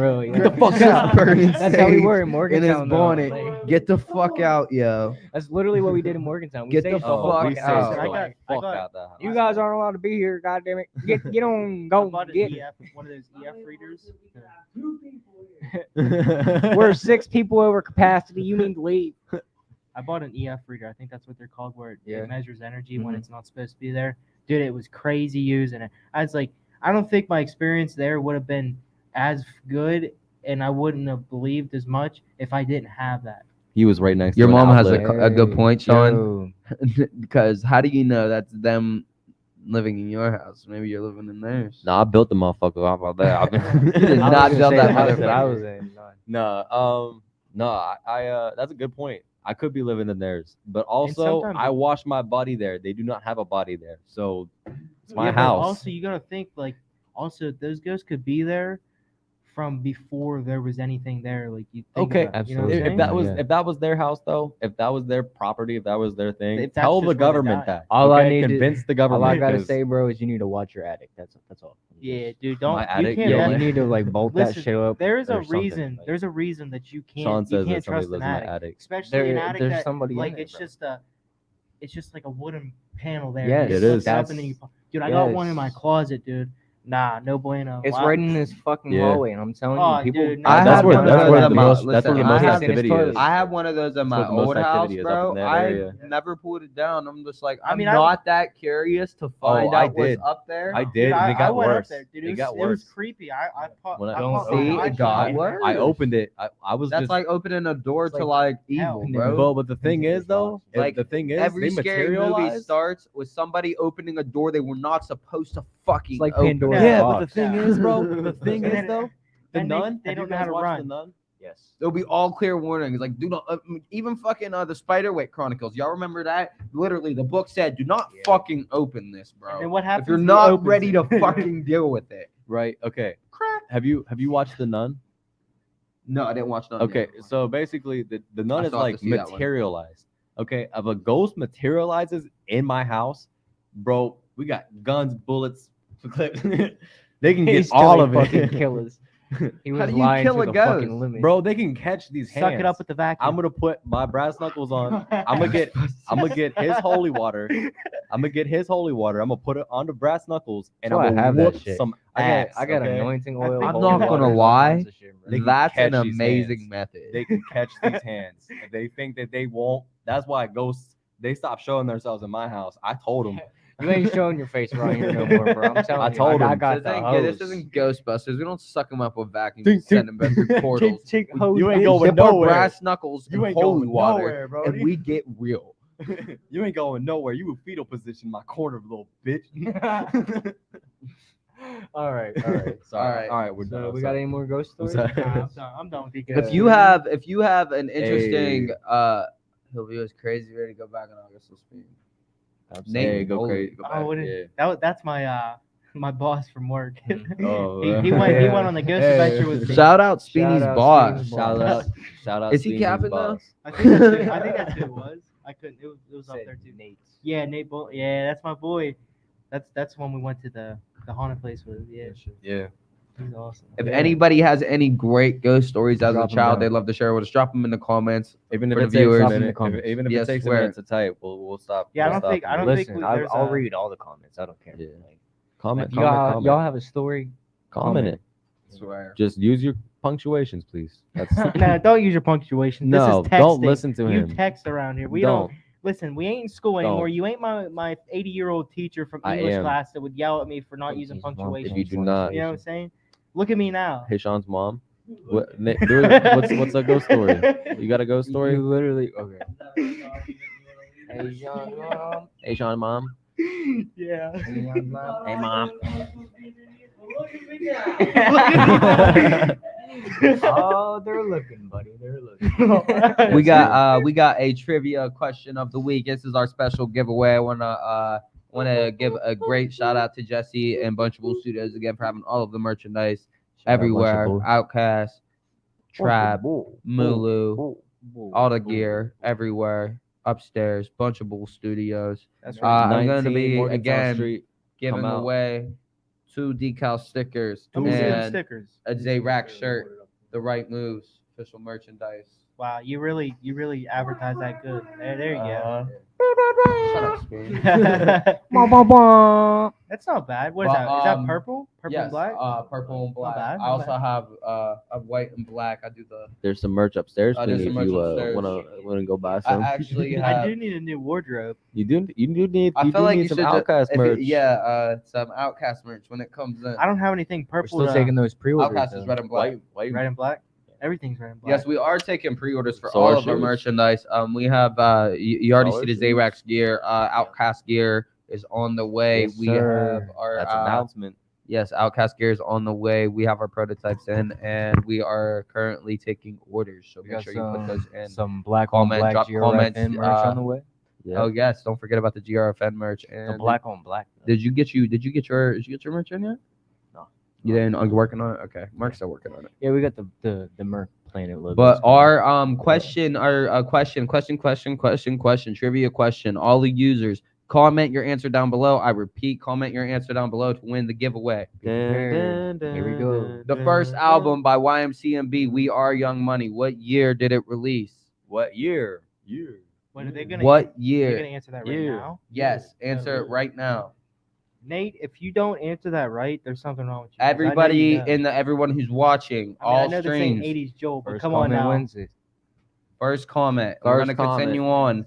real. Yeah. Get the fuck out, Bernie That's how we Sage were in in his Morgantown. though. bonnet. Like, Get the fuck out, yo. that's literally what we did in Morgantown. We Get the staged whole fuck fucking out. house. I Like, got- Fuck out that house. you guys aren't allowed to be here. God damn it. Get on. I Go bought an get. EF, one of those EF readers. We're 6 people over capacity. You need to leave. I bought an EF reader. I think that's what they're called, where it Yeah. measures energy when it's not supposed to be there. Dude, it was crazy using it. I was like, I don't think my experience there would have been as good, and I wouldn't have believed as much if I didn't have that. He was right next Your to an mom has outlet. a good point, Sean. Yo. Because how do you know that's them living in your house? Maybe you're living in theirs. No, I built the motherfucker off of that. You did I was not gonna build say that the house motherfucker. I was in. No, I that's a good point. I could be living in theirs, but also sometimes- I wash my body there. They do not have a body there, so it's my Yeah, but house. Also, you gotta think like, also those ghosts could be there from before there was anything there. Like you. Think Okay, about, you know what I'm absolutely. if saying? that was Yeah. if that was their house though, if that was their property, if that was their thing, If that's tell just the where they government died. that. All I okay? need to- Convince the government. All I gotta 'cause say, bro, is you need to watch your attic. That's all. Yeah, dude, don't. My You attic, can't. yo, Yeah, let- you need to like bolt that Listen, shit up. there is a or something, reason. like- There's a reason that you can't. Sean you says can't that somebody trust lives an in attic, the attic. especially an attic There's that somebody in like there, it's bro. just like a wooden panel there. Yes, You it lift is. Up and then you, dude, I got one in my Yes. closet, dude. Nah, no bueno. It's Wow. right in this fucking Yeah. hallway, and I'm telling Oh, you, people. dude, I that's have where one that's of where those the in my- most that's where the listen, most I have- activity is. I have one of those in my That's where the most old house, activity is, up bro. in that I area. never pulled it down. I'm just like, I I'm mean, I- not that curious to find I out what's did. up there. I Dude, did, and I it got went worse. Up there, dude. It It got was worse. creepy. I popped When I- my Don't see, it flashlight. got worse. I opened it. I was That's just like opening a door It's to like like evil, hell. bro. But the thing is though, Like, the thing is Every they scary movie materialize. starts with somebody opening a door they were not supposed to fucking like open. Pandora's Yeah, Yeah, box. but the thing is, bro. The thing And is then- though, the and Nun. they Have don't you know how guys to watched run. the Nun? Yes. There'll be all clear warnings, like do not even fucking the Spiderwick Chronicles. Y'all remember that? Literally, the book said, "Do not Yeah. fucking open this, bro. And then what happens? If you're He not opens ready it. to fucking deal with it." Right. Okay. Crack. Have you watched the Nun? No, I didn't watch none. Okay, so basically the Nun I is still have to like see that one. materialized. Okay, if a ghost materializes in my house, bro, we got guns, bullets, clips. They can get He's all still of fucking it. killers. He How was do you lying kill to a the ghost? fucking limit. Bro, they can catch these hands. Suck it up with the vacuum. I'm gonna put my brass knuckles on. I'm gonna get his holy water. I'm gonna get his holy water. I'm gonna put it on the brass knuckles, and That's why I'm I gonna have that whoop shit. some I ass. got okay? anointing I oil. think- I'm holy not water, gonna all lie. kinds of shit, bro. They can That's an catch these amazing hands. method. They can catch these hands. If they think that they won't, that's why ghosts they stop showing themselves in my house. I told them. You ain't showing your face around here no more, bro. I'm telling I you. told I him. got the hose. This isn't Ghostbusters. We don't suck them up with vacuums Tink, and send them back through portals. You ain't We going dip our nowhere. brass knuckles You in ain't holy going water, nowhere, bro. and we get real. You ain't going nowhere. You in fetal position in my corner, little bitch. all right. Sorry. All right, we're So done. we got any more ghost I'm stories? sorry. I'm done with these. If you have an interesting, he'll be as crazy ready to go back in August. Will speak. Nate, Hey, go holy- crazy. Go Oh, back. what is- that's my my boss from work. Oh, he went on the ghost adventure with me. Shout out Speeny's out boss. Speeny's Shout boss. out. Shout out. Is he Stevie's capping though? boss. I think that's who it was. I couldn't. It was up Said there too. Nate. Yeah, Nate Bull. Yeah, that's my boy. That's when we went to the haunted place with. Yeah, Yeah. he's awesome. If anybody has any great ghost stories as Drop a 'em child, down. they'd love to share with us. Drop them in the comments. Even if For the it takes viewers. a Drop in the minute, comments. even if Yes, it takes a swear. minute to type, we'll stop. Yeah, I we'll don't think- stop I you. don't think Listen, there's I'll a- read all the comments. I don't care. Yeah. Like, Comment. if y'all Comment. have a story, Comment it. Swear. Just use your punctuations, please. That's No, don't use your punctuation. no. This is texting. Don't listen to You him. text around here. We don't. Listen, we ain't in school anymore. Don't. You ain't my 80-year-old teacher from I English am. class that would yell at me for not using If you punctuation. If you do not, You know what I'm saying? Look at me now. hey Sean's mom. What's a ghost story? You got a ghost story? You literally okay. Hey, John, mom. Hey Sean mom. Yeah. Hey, John, mom. Hey mom. Oh, they're looking, buddy. They're looking. we got a trivia question of the week. This is our special giveaway. I wanna give a great shout out to Jesse and Bunchable Studios again for having all of the merchandise everywhere. Bunchable. Outcast, Trap, Mulu, all the gear everywhere. Upstairs, Bunchable Studios. That's I'm going to 19 be Morgantown again Street. giving Come out. away 2 decal stickers Let me see them and stickers. a Z-Rack shirt. The Right Moves official merchandise. Wow, you really advertise that good. There you go. Shut up, Spoon. That's not bad. What is Well, that? Is that purple? Purple Yes, and black? purple and black. bad, I not also bad. have a white and black. I do the. There's some merch upstairs for There's you some if you merch upstairs. wanna go buy I some. actually I have. do need a new wardrobe. You do need I you feel do like need you some should Outcast merch. some Outcast merch when it comes in. I don't have anything We're purple. still to- taking those pre-orders. Outcast is though. red and black. red and black. Everything's red and black. Yes, we are taking pre-orders for So all are of our shoes. merchandise. We have you already So see are the shoes. Z-Rax gear. Outcast gear is on the way. Yes, we sir. have our That's announcement. yes, Outcast gear is on the way. We have our prototypes in, and we are currently taking orders. So We make got sure you put those in. some black Comment, on black drop GRFN comments, merch on the way. Yeah. Oh yes, don't forget about the GRFN merch. And The black on black. though. Did you get your merch in yet? No. You didn't? Are you working on it? Okay, Mark's still working on it. Yeah, we got the Merc Planet logo. But our question, trivia question. All the users, comment your answer down below. I repeat, comment your answer down below to win the giveaway. Here we go. The first album by YMCMB, We Are Young Money. What year did it release? What year? What are they gonna? What They're year? gonna answer that right Year. now. Yes, answer it right now. Nate, if you don't answer that right, there's something wrong with you. 'cause I know Everybody you know. everyone who's watching, I mean, I all know this ain't streams. 80s Joel, but First come on comment now. wins it. First comment. We're First gonna comment. continue on.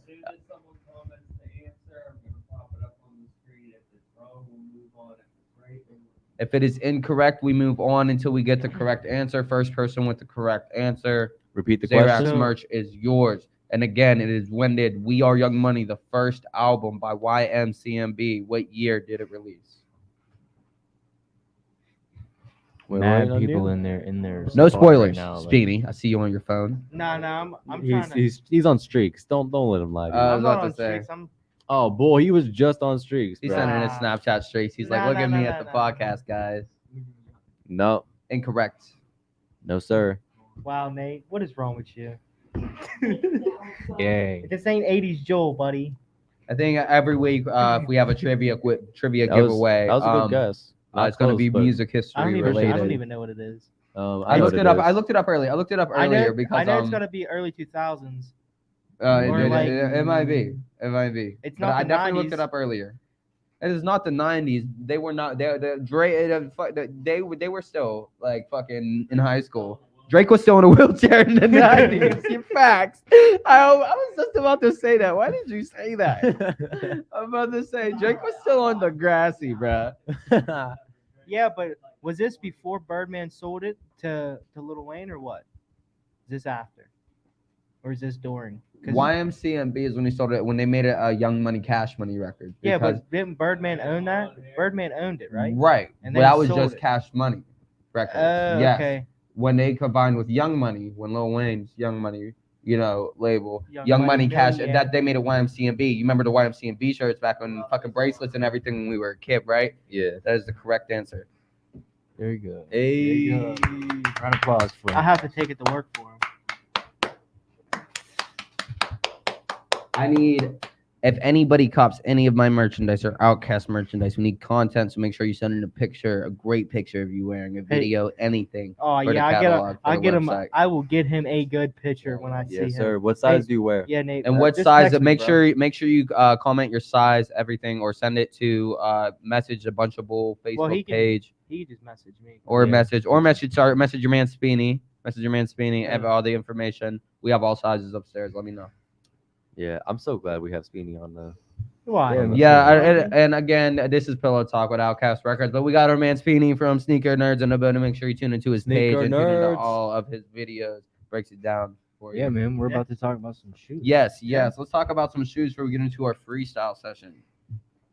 If it is incorrect, we move on until we get the correct answer. First person with the correct answer, Repeat the Xerax question. merch is yours. And again, it is when did We Are Young Money, the first album by YMCMB, what year did it release? Wait, mad what, people Onion? in their No spot spoilers, right now. Like, Speedy. I see you on your phone. Nah, I'm trying to. He's on streaks. Don't let him lie to you. I I'm was not about to on say. streaks. I'm Oh boy, he was just on streaks, He's bro. sending his Nah. Snapchat streaks. He's like, Nah, look nah, at nah, me nah, at the nah. podcast, guys. No, Incorrect. no, sir. wow, Nate. What is wrong with you? yeah, This ain't 80s Joel, buddy. I think every week, if we have a trivia That was giveaway, that was a good guess. Not it's going to close, be but, music history I related. don't even know what it is. I know looked what it up. is. I looked it up earlier. Because I know it's gonna be early 2000s. or like- it might be. It might be. It's But not I the definitely looked it 90s. up earlier. It is not the 90s. They were not. They were still like fucking in high school. Drake was still in a wheelchair in the 90s. You facts. I was just about to say that. Why did you say that? I'm about to say Drake was still on the grassy, bruh. Yeah, but was this before Birdman sold it to Lil Wayne or what? Is this after? Or is this during? 'Cause- YMCMB is when he sold it, when they made it a Young Money Cash Money record. Yeah, because- but didn't Birdman own that? Birdman owned it, right? Right. And But then that was sold just it. Cash Money records. Oh, Yes. okay. When they combined with Young Money, when Lil Wayne's Young Money, label, Young Young Money Money Cash, Million. that they made a YMCMB. You remember the YMCMB shirts back on fucking bracelets and everything when we were a kid, right? Yeah. That is the correct answer. very good. Hey. Round of applause for I have to take it to work for him. I need, if anybody cops any of my merchandise or Outcast merchandise, we need content. So make sure you send in a picture, a great picture of you wearing a video, anything. Oh For the yeah, catalog, for I the get him. website. I will get him a good picture when I see Yes, him. sir. What size do you wear? Yeah, Nate. And what just size? text me, Make bro. sure you comment your size, everything, or send it to message the Bunchable Facebook Well, he can- page, He just messaged me. or Yeah. message your man Speeny. Message your man Speeny. Have all the information. We have all sizes upstairs. Let me know. Yeah, I'm so glad we have Speedy on the. Why? Yeah, Yeah, and again, this is Pillow Talk with Outcast Records, but we got our man Speeny from Sneaker Nerdz in the building. Make sure you tune into his page Sneaker and tune into Nerdz. all of his videos. Breaks it down for you. Yeah, man, we're Yeah. about to talk about some shoes. Yes. Let's talk about some shoes before we get into our freestyle session.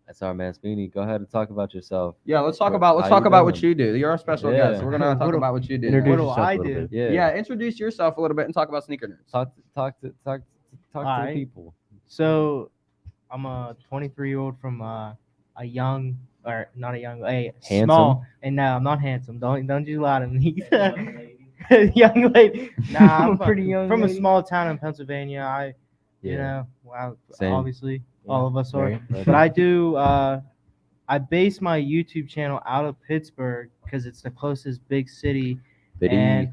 That's our man Speedy. Go ahead and talk about yourself. Yeah, let's talk How about you what doing? you do. You're our special Yeah. guest. So we're gonna talk What do- about what you do. Introduce What do yourself I a little do? bit. Yeah. Yeah, introduce yourself a little bit and talk about Sneaker Nerdz. Talk to the Alright. people. So, I'm a 23-year-old from a young, or not a young, a Handsome? small. And no, I'm not handsome. Don't you lie to me. Young lady. Nah, I'm Pretty young from lady. a small town in Pennsylvania. You Yeah. know, wow, Same. obviously all of us are. Right. But I do. I base my YouTube channel out of Pittsburgh because it's the closest big city. Biddy. And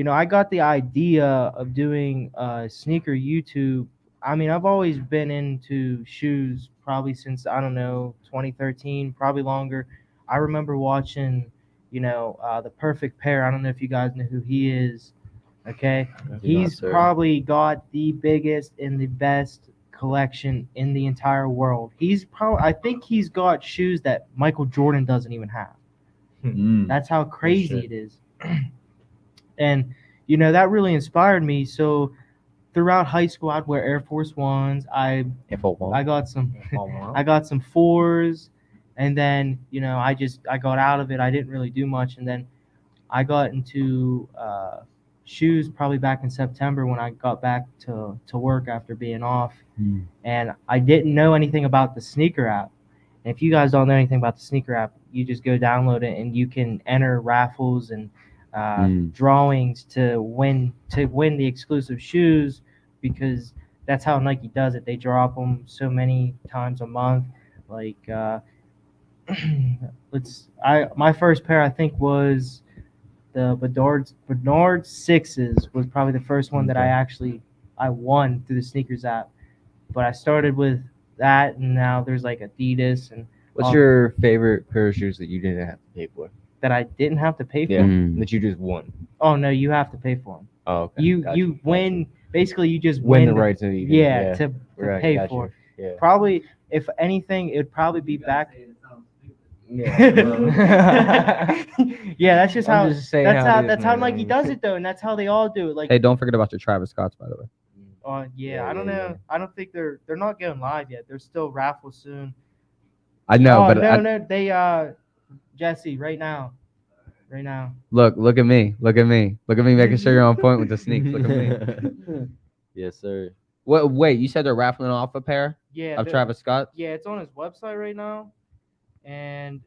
I got the idea of doing sneaker YouTube. I mean, I've always been into shoes probably since, I don't know, 2013, probably longer. I remember watching, The Perfect Pair. I don't know if you guys know who he is. Okay. He's sir. probably got the biggest and the best collection in the entire world. I think he's got shoes that Michael Jordan doesn't even have. Mm. That's how crazy shit. it is. And that really inspired me. So throughout high school, I'd wear Air Force Ones. I got some I got some fours, and then I got out of it. I didn't really do much, and then I got into shoes probably back in September when I got back to work after being off. Mm. And I didn't know anything about the sneaker app. And if you guys don't know anything about the sneaker app, you just go download it and you can enter raffles and drawings to win the exclusive shoes, because that's how Nike does it. They drop them so many times a month. Like my first pair I think was the Bernard Sixes was probably the first one that I won through the sneakers app. But I started with that, and now there's like Adidas and What's your favorite pair of shoes that you didn't have to pay for? that I didn't have to pay for. Yeah, Mm. that you just won. Oh no, you have to pay for them. Oh, okay. You Gotcha, win. Basically, you just win win the right to even, to right, pay gotcha. for. Yeah. Probably, if anything, it'd probably be back. Yeah. Yeah, that's just I'm how. just saying That's how how. it is, That's how man. Nike does it though, and that's how they all do it. Like, Hey, don't forget about your Travis Scotts, by the way. yeah, I don't know. I don't think they're not going live yet. They're still raffles soon. I know, Oh, but no, they Jesse right now. right now. Look at me. Look at me. Look at me making sure you're on point with the sneaks. Look at me. Yes, sir. Wait, you said they're raffling off a pair Yeah, of Travis Scott? yeah, it's on his website right now, and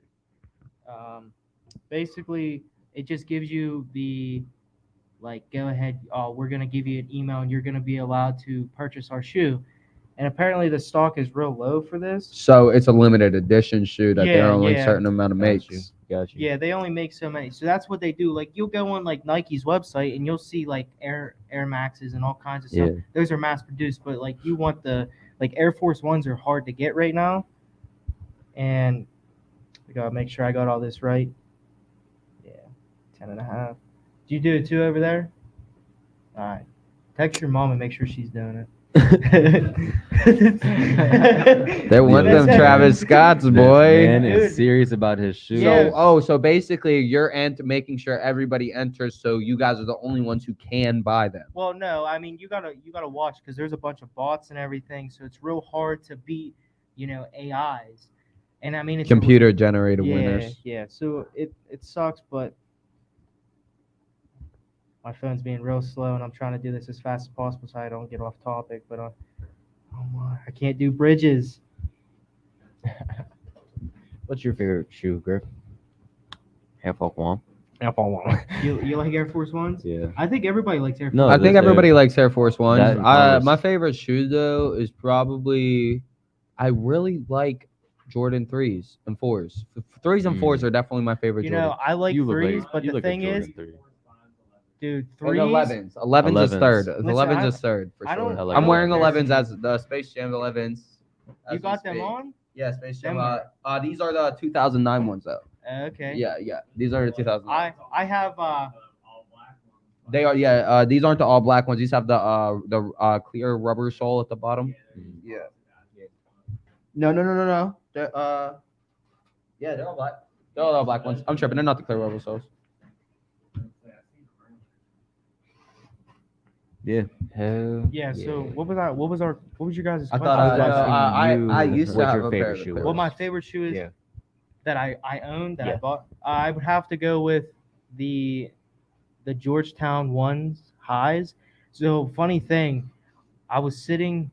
basically it just gives you the like go ahead. Oh, we're gonna give you an email, and you're gonna be allowed to purchase our shoe. And apparently the stock is real low for this. So it's a limited edition shoe that they're Yeah, only yeah. certain amount of Got you. makes. Got you. Yeah, they only make so many. So that's what they do. Like you'll go on like Nike's website and you'll see like Air Maxes and all kinds of stuff. Yeah. Those are mass produced, but like you want the like Air Force Ones are hard to get right now. And I gotta make sure I got all this right. Yeah, 10.5. Do you do it too over there? All right. Text your mom and make sure she's doing it. They want them Travis Scotts, boy. Man Dude. is serious about his shoes. Yeah. So basically you're making sure everybody enters, so you guys are the only ones who can buy them. Well, no, I mean you gotta watch because there's a bunch of bots and everything, so it's real hard to beat, AIs. And I mean it's Computer generated yeah, winners. Yeah, so it sucks, but my phone's being real slow, and I'm trying to do this as fast as possible so I don't get off topic. But oh my, I can't do bridges. What's your favorite shoe, Griff? Half off one. You like Air Force Ones? Yeah. I think everybody likes Air Force. No, I think they're- everybody likes Air Force Ones. That and Converse. My favorite shoe though is probably I really like Jordan 3s and 4s. 3s and 4s are definitely my favorite. Jordan. I like You look threes, like- but you the look like thing is, Jordan 3. dude, And threes. 11s. 11s is 11s. third. Listen, 11s is third for I sure. don't- I like I'm wearing 11s. 11s as the Space Jam 11s. as You we got them speak. on? Yeah, Space Jam. Them These are the 2009 ones though. Okay. Yeah. These are the 2009. I have They are these aren't the all black ones. These have the clear rubber sole at the bottom. Yeah. No. They're they're all black. They're all black ones. I'm tripping. They're not the clear rubber soles. Yeah. Hell yeah. So what was your guys' I question? thought I was I asking used to what have your a favorite pair of shoe the was. Clear What my ones. favorite shoe is Yeah. that I own that I Yeah. bought. I would have to go with the Georgetown ones highs. So funny thing, I was sitting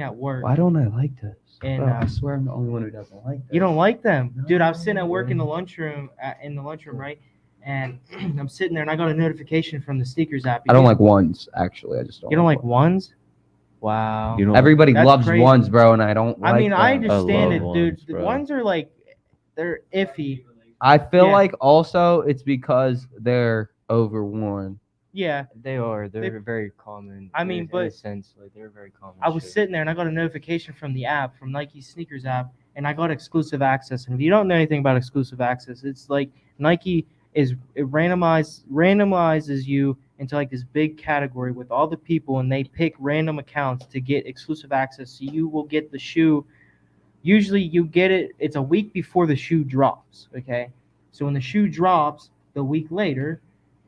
at work. Why don't I like this? And Bro, I swear I'm the only one who doesn't like this. you don't like them, dude. I was sitting at work in the lunchroom, right? And I'm sitting there, and I got a notification from the Sneakers app. I don't like ones actually. I just don't. You don't like ones. ones? Wow. You don't Everybody That's loves crazy. ones, bro, and I don't. I like mean, I them. understand love it, dude. ones, The bro. ones are like, they're iffy. I feel Yeah. like also it's because they're overworn. Yeah. They are. They're They- very common. I mean, in a but- sense, like they're very common. I was shoe. sitting there and I got a notification from the app, from Nike's Sneakers app, and I got exclusive access. And if you don't know anything about exclusive access, it's like Nike it randomizes you into like this big category with all the people, and they pick random accounts to get exclusive access. So you will get the shoe. Usually you get it's a week before the shoe drops. Okay, so when the shoe drops the week later,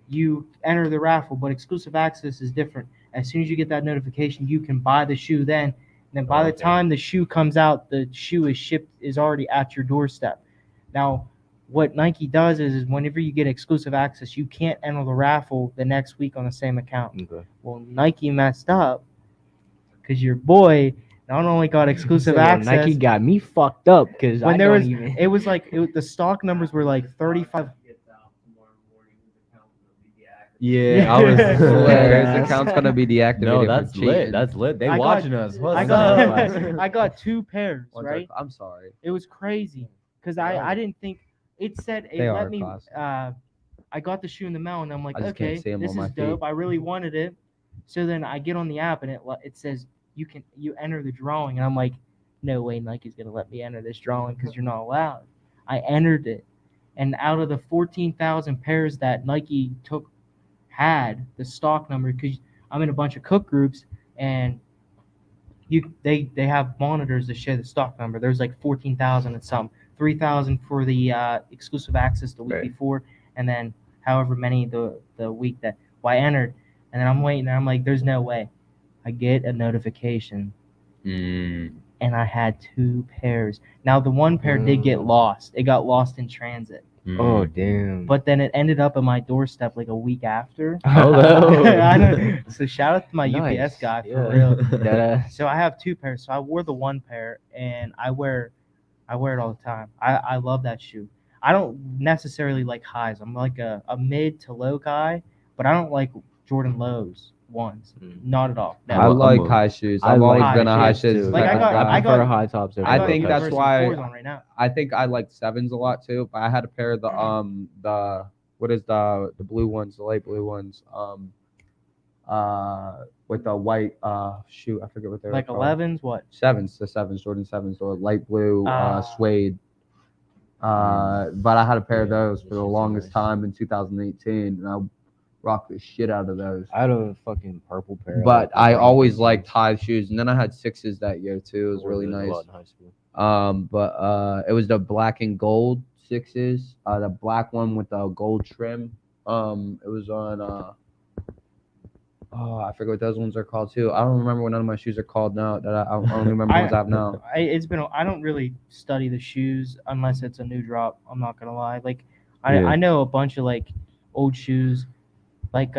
you enter the raffle. But exclusive access is different. As soon as you get that notification, you can buy the shoe then. And then by the Okay. time the shoe comes out, the shoe is already at your doorstep. Now, what Nike does is whenever you get exclusive access, you can't enter the raffle the next week on the same account. Okay. Well, Nike messed up because your boy not only got exclusive So, access. Nike got me fucked up because when I there don't was, even. it was like the stock numbers were like 35. Yeah, I was. His account's gonna be deactivated. No, for that's cheating. lit. That's lit. They I got- watching us. What's I up? got I got 2 pairs, Ones right? I'm sorry. It was crazy because I didn't think it said it They let are me. classic. I got the shoe in the mail and I'm like, I just can't okay, see 'em this on my is dope. feet. I really wanted it. So then I get on the app and it says you enter the drawing, and I'm like, no way, Nike's gonna let me enter this drawing because you're not allowed. I entered it, and out of the 14,000 pairs that Nike had the stock number, because I'm in a bunch of cook groups and they have monitors that show the stock number. There's like 14,000 and some, 3,000 for the exclusive access the week Right. before, and then however many the week that I entered. And then I'm waiting, and I'm like, there's no way. I get a notification, and I had 2 pairs. Now the one pair did get lost. It got lost in transit. Oh damn. But then it ended up at my doorstep like a week after. Oh, I know. So shout out to my Nice. UPS guy for Yeah. real. That, So I have 2 pairs. So I wore the one pair and I wear it all the time. I love that shoe. I don't necessarily like highs. I'm like a mid to low guy, but I don't like Jordan lows ones. Not at all. I Never. like high shoes. I've always like been a high high shoes. too. Like, type I of got- guy. I I prefer got- high tops. Over I low think tops. that's Versus why- 4s on right now. I think I like sevens a lot too, but I had a pair of the what is the blue ones, the light blue ones, with the white shoot, I forget what they're Like called. 11s, what? The sevens, Jordan sevens, or light blue Ah. suede. But I had a pair of those for the Those are longest nice. time in 2018, and I rocked the shit out of those. I had a fucking purple pair. But I like always those liked ones. high shoes, and then I had sixes that year too. It was Wore really those a nice. lot in high school. But it was the black and gold sixes. The black one with the gold trim. It was on. Oh, I forget what those ones are called too. I don't remember what none of my shoes are called now. That I only remember the ones I have now. I don't really study the shoes unless it's a new drop. I'm not gonna lie. Like Yeah. I know a bunch of like old shoes. Like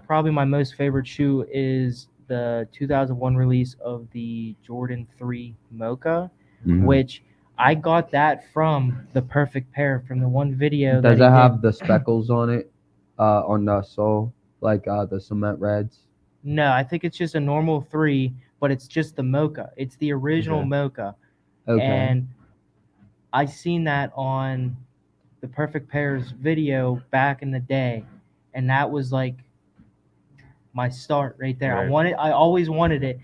probably my most favorite shoe is the 2001 release of the Jordan 3 Mocha, Mhm. which I got that from the Perfect Pair from the one video. Does that it he have did. the speckles on it? On the sole, like the cement reds? No, I think it's just a normal 3, but it's just the Mocha. It's the original Okay. Mocha. Okay. And I seen that on the Perfect Pairs video back in the day, and that was like my start right there. Right. I always wanted it,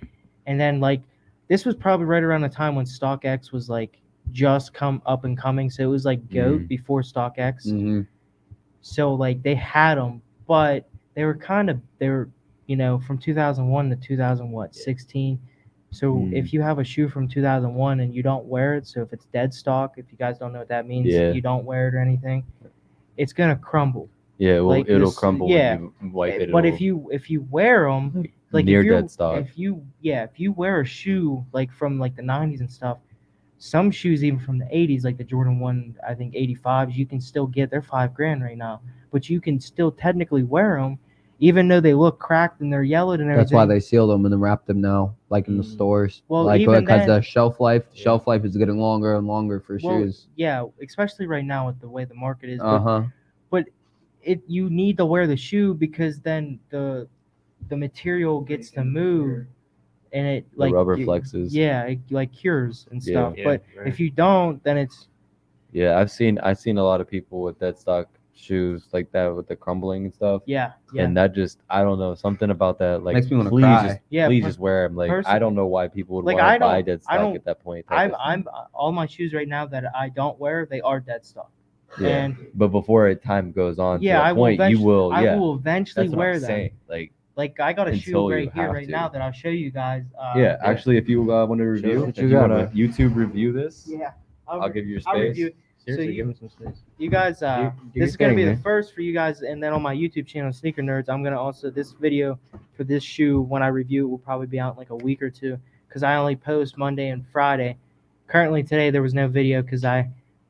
and then like this was probably right around the time when StockX was like just come up and coming, so it was like GOAT before StockX. Mm-hmm. So like they had them, but they were from 2001 to 2016. So if you have a shoe from 2001 and you don't wear it, so if it's dead stock, if you guys don't know what that means, Yeah. you don't wear it or anything, it's gonna crumble. Yeah, well, Like it'll this- crumble yeah. when you wipe it. But it'll- if you wear them, like near if you're, dead stock. if you wear a shoe like from like the 90s and stuff, some shoes even from the 80s, like the Jordan 1, I think 85s, you can still get. They're $5,000 right now, but you can still technically wear them, even though they look cracked and they're yellowed and everything. That's why they seal them and then wrap them now, like in the stores. Well, like even because then- the shelf life is getting longer and longer for Well, shoes. yeah, especially right now with the way the market is. But You need to wear the shoe because then the material gets to move and it The like rubber it- flexes. Yeah, it like cures and Yeah. stuff. Yeah, But right. if you don't, then it's Yeah, I've seen a lot of people with dead stock shoes like that with the crumbling and stuff. yeah. And that just, I don't know, something about that like Makes me wanna please cry. just Yeah, please per- just wear them. Like I personally- don't know why people would Like, want I to buy don't- dead I stock don't- at that point. type of I'm thing. all my shoes right now that I don't wear, they are dead stock. Yeah. And But before time goes on yeah, to I that will point, eventually, you will. I Yeah, will eventually that's what wear I'm them. saying. Like Like I got a until shoe you right here have right to. now that I'll show you guys. yeah, actually, if you want to review, what if you you got, want to YouTube review this, Yeah, I'll give you your I'll space. review it. Seriously, you- give him some space. You guys, Do this your is gonna thing, be the man. first for you guys, and then on my YouTube channel, Sneaker Nerds, I'm gonna also this video for this shoe when I review it will probably be out in like a week or two because I only post Monday and Friday. Currently today there was no video because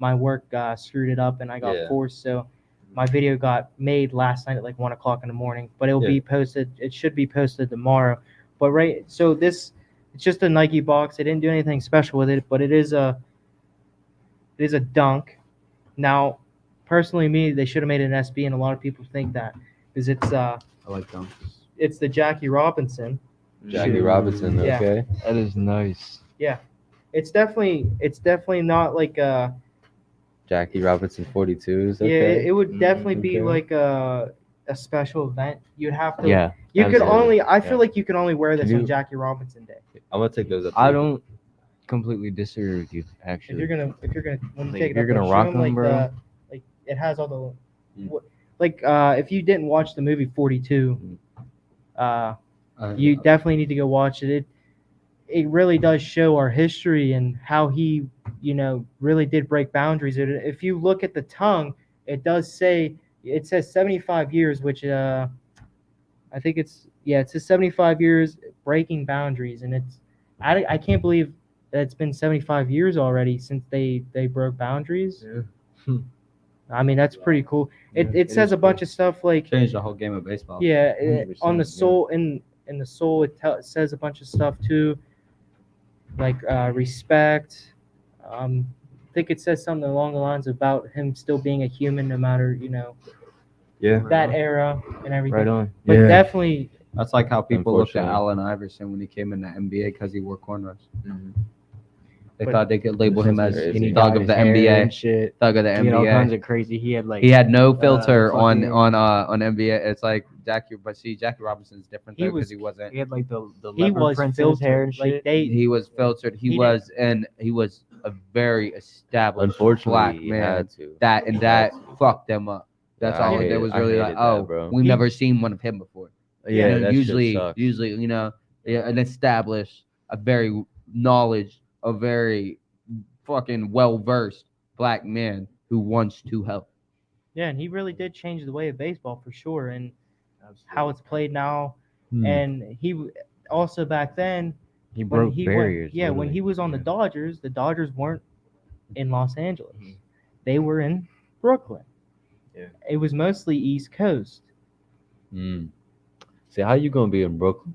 my work screwed it up and I got Yeah. forced, so my video got made last night at like 1 o'clock in the morning, but it'll be posted. It should be posted tomorrow. But so it's just a Nike box. I didn't do anything special with it, but it is a dunk. Now, personally, they should have made it an SB, and a lot of people think that because I like them. it's the Jackie Robinson. Jackie shoe. Robinson, Yeah. okay. That is nice. It's definitely not like a Jackie Robinson 42s. yeah. Okay. It would definitely be okay. like a special event. You'd have to. Yeah. You could absolutely. only. I feel Yeah. like you can only wear this Can on you- Jackie Robinson Day. I'm gonna take those up. I too. don't completely disagree with you. Actually, If you're gonna when you Like, take if it you're up, gonna show rock 'em, them, like bro. like it has all the Mm. like if you didn't watch the movie 42, you definitely need to go watch it. It really does show our history and how he really did break boundaries. If you look at the tongue, it says 75 years, which I think it says 75 years breaking boundaries, and I can't believe that it's been 75 years already since they broke boundaries. Yeah. I mean, that's pretty cool. It Yeah, it says is a bunch cool. of stuff like Changed the whole game of baseball. yeah, 100%, on the yeah. soul in the soul it says a bunch of stuff too, like respect. I think it says something along the lines about him still being a human no matter Yeah. that era and everything. Right on. But Yeah. definitely, That's like how people looked at Unfortunately. Allen Iverson when he came in the NBA because he wore cornrows. Mhm. They But- thought they could label him as Crazy. And he thug dyed of his the hair NBA. and shit. Thug of the He had all kinds NBA. of crazy. He had like He had no filter on fucking- NBA. It's like Jackie, but see, Jackie Robinson's different He though because was- he wasn't. he had like the he leopard was prints in his hair and filtered. shit. Like they, He was filtered. He He was a very established Unfortunately, black he man. had to. That fucked them up. That's Yeah, all. I It hate- was I really hated like, that, oh, bro. we've He- never seen one of him before. Yeah, You know, that usually, shit sucks. an established, a very knowledge, a very fucking well versed black man who wants to help. yeah, and he really did change the way of baseball for sure, and how it's played now. Hmm. And he also back then He when broke he barriers. went, when he literally. was on the Yeah. Dodgers weren't in Los Angeles. Mhm. They were in Brooklyn. Yeah. It was mostly East Coast. See, how you gonna be in Brooklyn?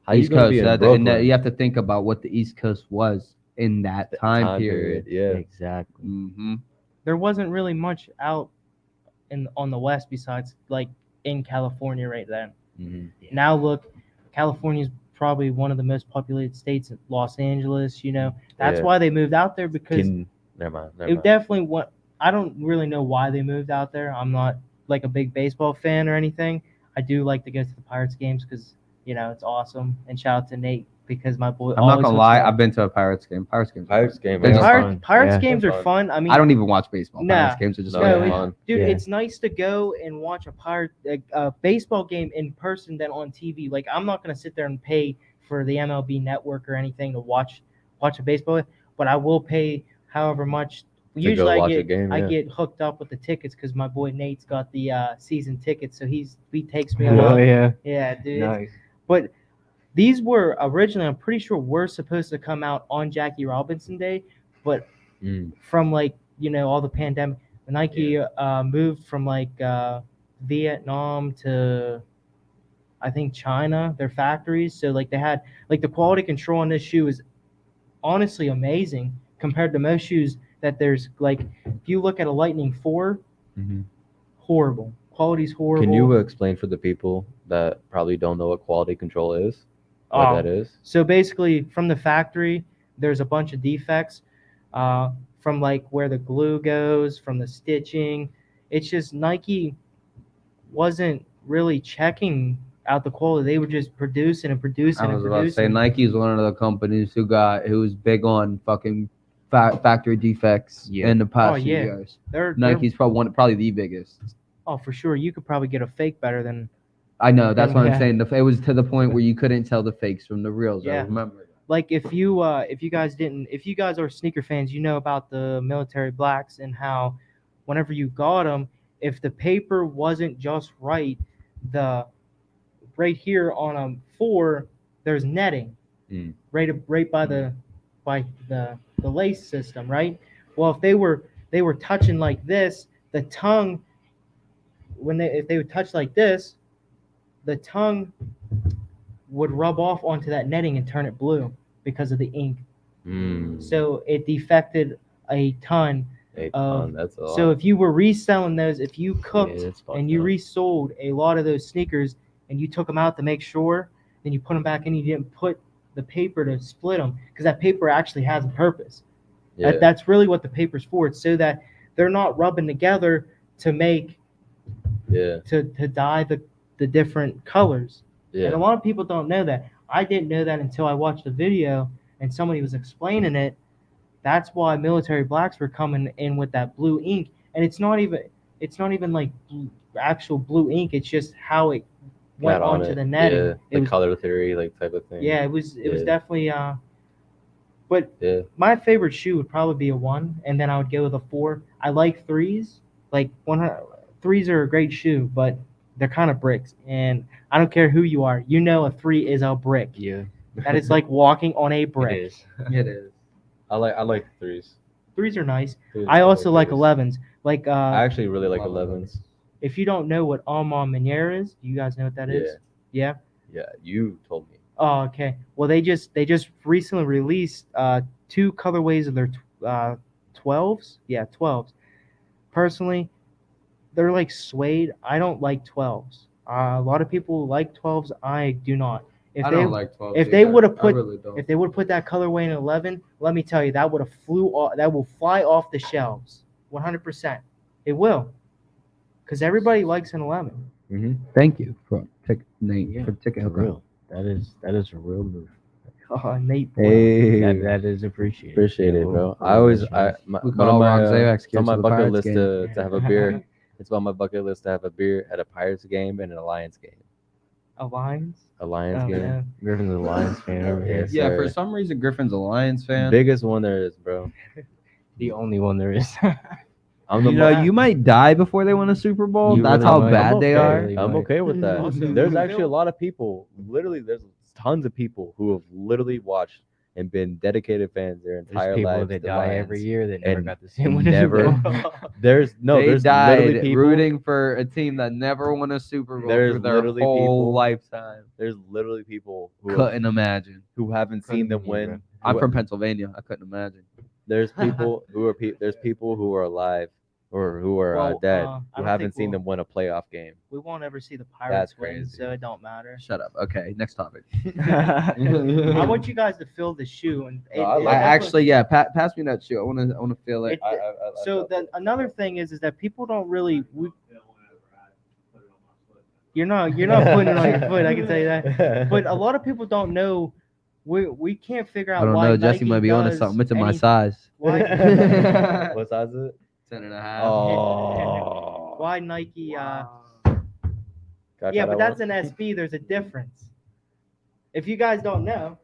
How East you gonna Coast. be in And Brooklyn? you have to think about what the East Coast was in that time period. Yeah. Exactly. Mm-hmm. There wasn't really much out on the West besides like in California right then. Mhm. Now look, California's probably one of the most populated states. Los Angeles, that's Yeah. why they moved out there because Never mind. it definitely I don't really know why they moved out there. I'm not like a big baseball fan or anything. I do like to go to the Pirates games because it's awesome. And shout out to Nate because my boy. I'm not always gonna hooks lie. me up. I've been to a Pirates game. Pirates games. Pirates game. They're yeah. just fun. Pirates Yeah. games They're are fun. fun. I mean, I don't even watch baseball. Nah. Pirates games are just No, No, they're it- fun. dude, Yeah. it's nice to go and watch a baseball game in person than on TV. Like I'm not gonna sit there and pay for the MLB Network or anything to watch a baseball, but I will pay however much. go Usually, watch a game, I yeah. get hooked up with the tickets because my boy Nate's got the season tickets, so he takes me Oh along. yeah. Yeah, dude. it's- Nice. But these were originally, I'm pretty sure, were supposed to come out on Jackie Robinson Day, but from like all the pandemic, Nike moved from like Vietnam to I think China, their factories. So like they had like the quality control on this shoe is honestly amazing compared to most shoes that there's like if you look at a Lightning 4, Mhm. horrible. Quality's horrible. Can you explain for the people that probably don't know what quality control is? What Oh, that is? So basically, from the factory, there's a bunch of defects from like where the glue goes, from the stitching. It's just Nike wasn't really checking out the quality. They were just producing and producing I and was about to say producing. Nike is one of the companies who was big on fucking factory defects Yeah. in the past Oh, few yeah. years. They're Nike's probably the biggest. oh for sure. You could probably get a fake better than I know that's what Yeah. I'm saying. It was to the point where you couldn't tell the fakes from the reals. I Yeah. remember. like if you guys are sneaker fans, you know about the military blacks and how whenever you got them, if the paper wasn't just right, the right here on a 4 there's netting right by the lace system, right? Well, if they were touching like this, the tongue if they would touch like this, the tongue would rub off onto that netting and turn it blue because of the ink. So it defected a ton. That's a lot. So if you were reselling those, if you cooked Yeah, it's fucked and you up. resold a lot of those sneakers and you took them out to make sure, then you put them back in, you didn't put the paper to split them because that paper actually has a purpose. Yeah. That's really what the paper's for. It's so that they're not rubbing together to make Yeah. to dye the different colors. Yeah. And a lot of people don't know that. I didn't know that until I watched a video and somebody was explaining it. That's why military blacks were coming in with that blue ink, and it's not even like actual blue ink. It's just how it went Got on onto it. the netting. Yeah. It The was, color theory, like type of thing. yeah, it was Yeah. definitely. But Yeah. my favorite shoe would probably be a 1, and then I would go with a 4. I like 3s. Like 3s are a great shoe, but they're kind of bricks, and I don't care who you are. A 3 is a brick. Yeah. That is like walking on a It brick. is. It is. I like threes. 3s are nice. Threes I are also like threes. 11s. Like I actually really like Love 11s. if you don't know what Alma Maniere is, do you guys know what that is? Yeah. Yeah, you told me. Oh, okay. Well, they just recently released 2 colorways of their 12s. Yeah, 12s. Personally, they're like suede. I don't like 12s. A lot of people like 12s. I do not. If I they don't like 12. if they would have put really don't. if they would have put that colorway in 11, let me tell you, that would have that will fly off the shelves. 100%. It will. Because everybody likes an 11. Mm-hmm. Thank you for taking For real. That is a real move. Oh, Nate. Boy. Hey, That is appreciated. appreciate it, Yeah, bro. we'll I always, mention I that. my, We one of call my, Ron Zayax it's here on to my the bucket Pirates list game. to have a beer. It's on my bucket list to have a beer at a Pirates game and an Alliance game. Alliance? Alliance Oh, game. yeah. Griffin's a Lions fan over here. Yes, Yeah, sir. for some reason Griffin's a Lions fan. Biggest one there is, bro. The only one there is. I'm the You know, mo- you might die before they win a Super Bowl. You That's really how might. bad I'm they okay. are. Really I'm might. okay with that. Also, There's Phil- actually a lot of people. Literally, there's tons of people who have literally watched and been dedicated fans their There's entire people lives. that to die Lions. every year that never and got to see him win a never- Super Bowl. There's They there's died literally people rooting for a team that never won a Super Bowl There's through their literally whole people- lifetime. There's literally people Couldn't imagine. who haven't seen them Couldn't be, win. I'm who- from Pennsylvania. I couldn't imagine. There's people who are there's people who are alive or who are Well, dead I who don't haven't think seen we'll- them win a playoff game. We won't ever see the Pirates win, crazy. so it don't matter. Shut up. Okay, next topic. I want you guys to feel the shoe, and No, I like- I actually, yeah, pass me that shoe. I want to feel it. So another thing is that people don't really. You're not putting it on your foot. I can tell you that. But a lot of people don't know. We can't figure out I don't why know. Jesse Nike might be onto does something. It's in my any- size. Why, What size is it? 10.5. Oh. why Nike? Can I Yeah, try but that that's one? an SB. There's a difference. If you guys don't know,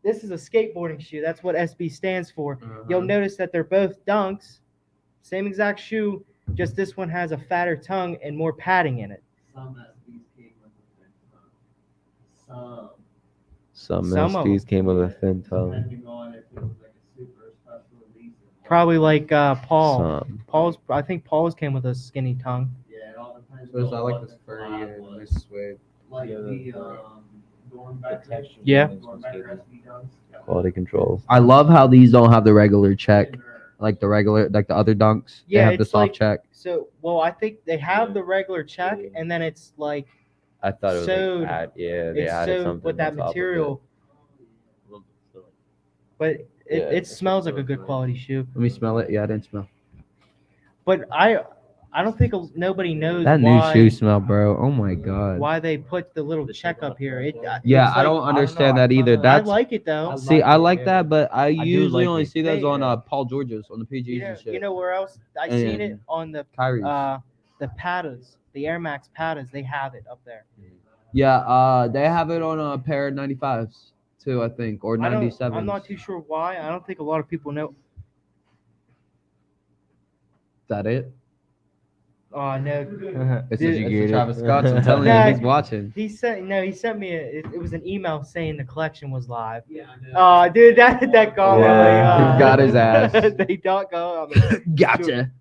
this is a skateboarding shoe. That's what SB stands for. You'll notice that they're both Dunks, same exact shoe, just this one has a fatter tongue and more padding in it. Some Some of SBs came with a thin tongue. Probably like Paul. Some. I think Paul's came with a skinny tongue. So I like this furry and this suede. Yeah. Quality control. I love how these don't have the regular check, like the other dunks. Yeah, they have the it's soft like- check. So, well, I think they have the regular check, and then it's like I thought it was sewed. like they it's added sewed something with that on top of it. material. But Yeah, it smells like a good quality shoe. Let me smell it. Yeah, I didn't smell But I don't think nobody knows that why, new shoe smell, bro. Oh my god. why they put the little check up here. Yeah, it's I don't like- understand that either. I That's like it though. see, I like that, but I usually like only it. see those They- on Paul George's on the PGs You know, and shit. you know where else I seen it And on the Kyrie's. the Patas, the Air Max Patas. They have it up there. Yeah, they have it on a pair of 95s too, I think, or 97s. I'm not too sure why. I don't think a lot of people know. Is that it? Oh no. It's Dude, it's Travis Scott. I'm telling Nah, you, he's watching. He sent me it was an email saying the collection was live. Oh, dude, that got Yeah. me. Got his ass. They don't go. Gotcha.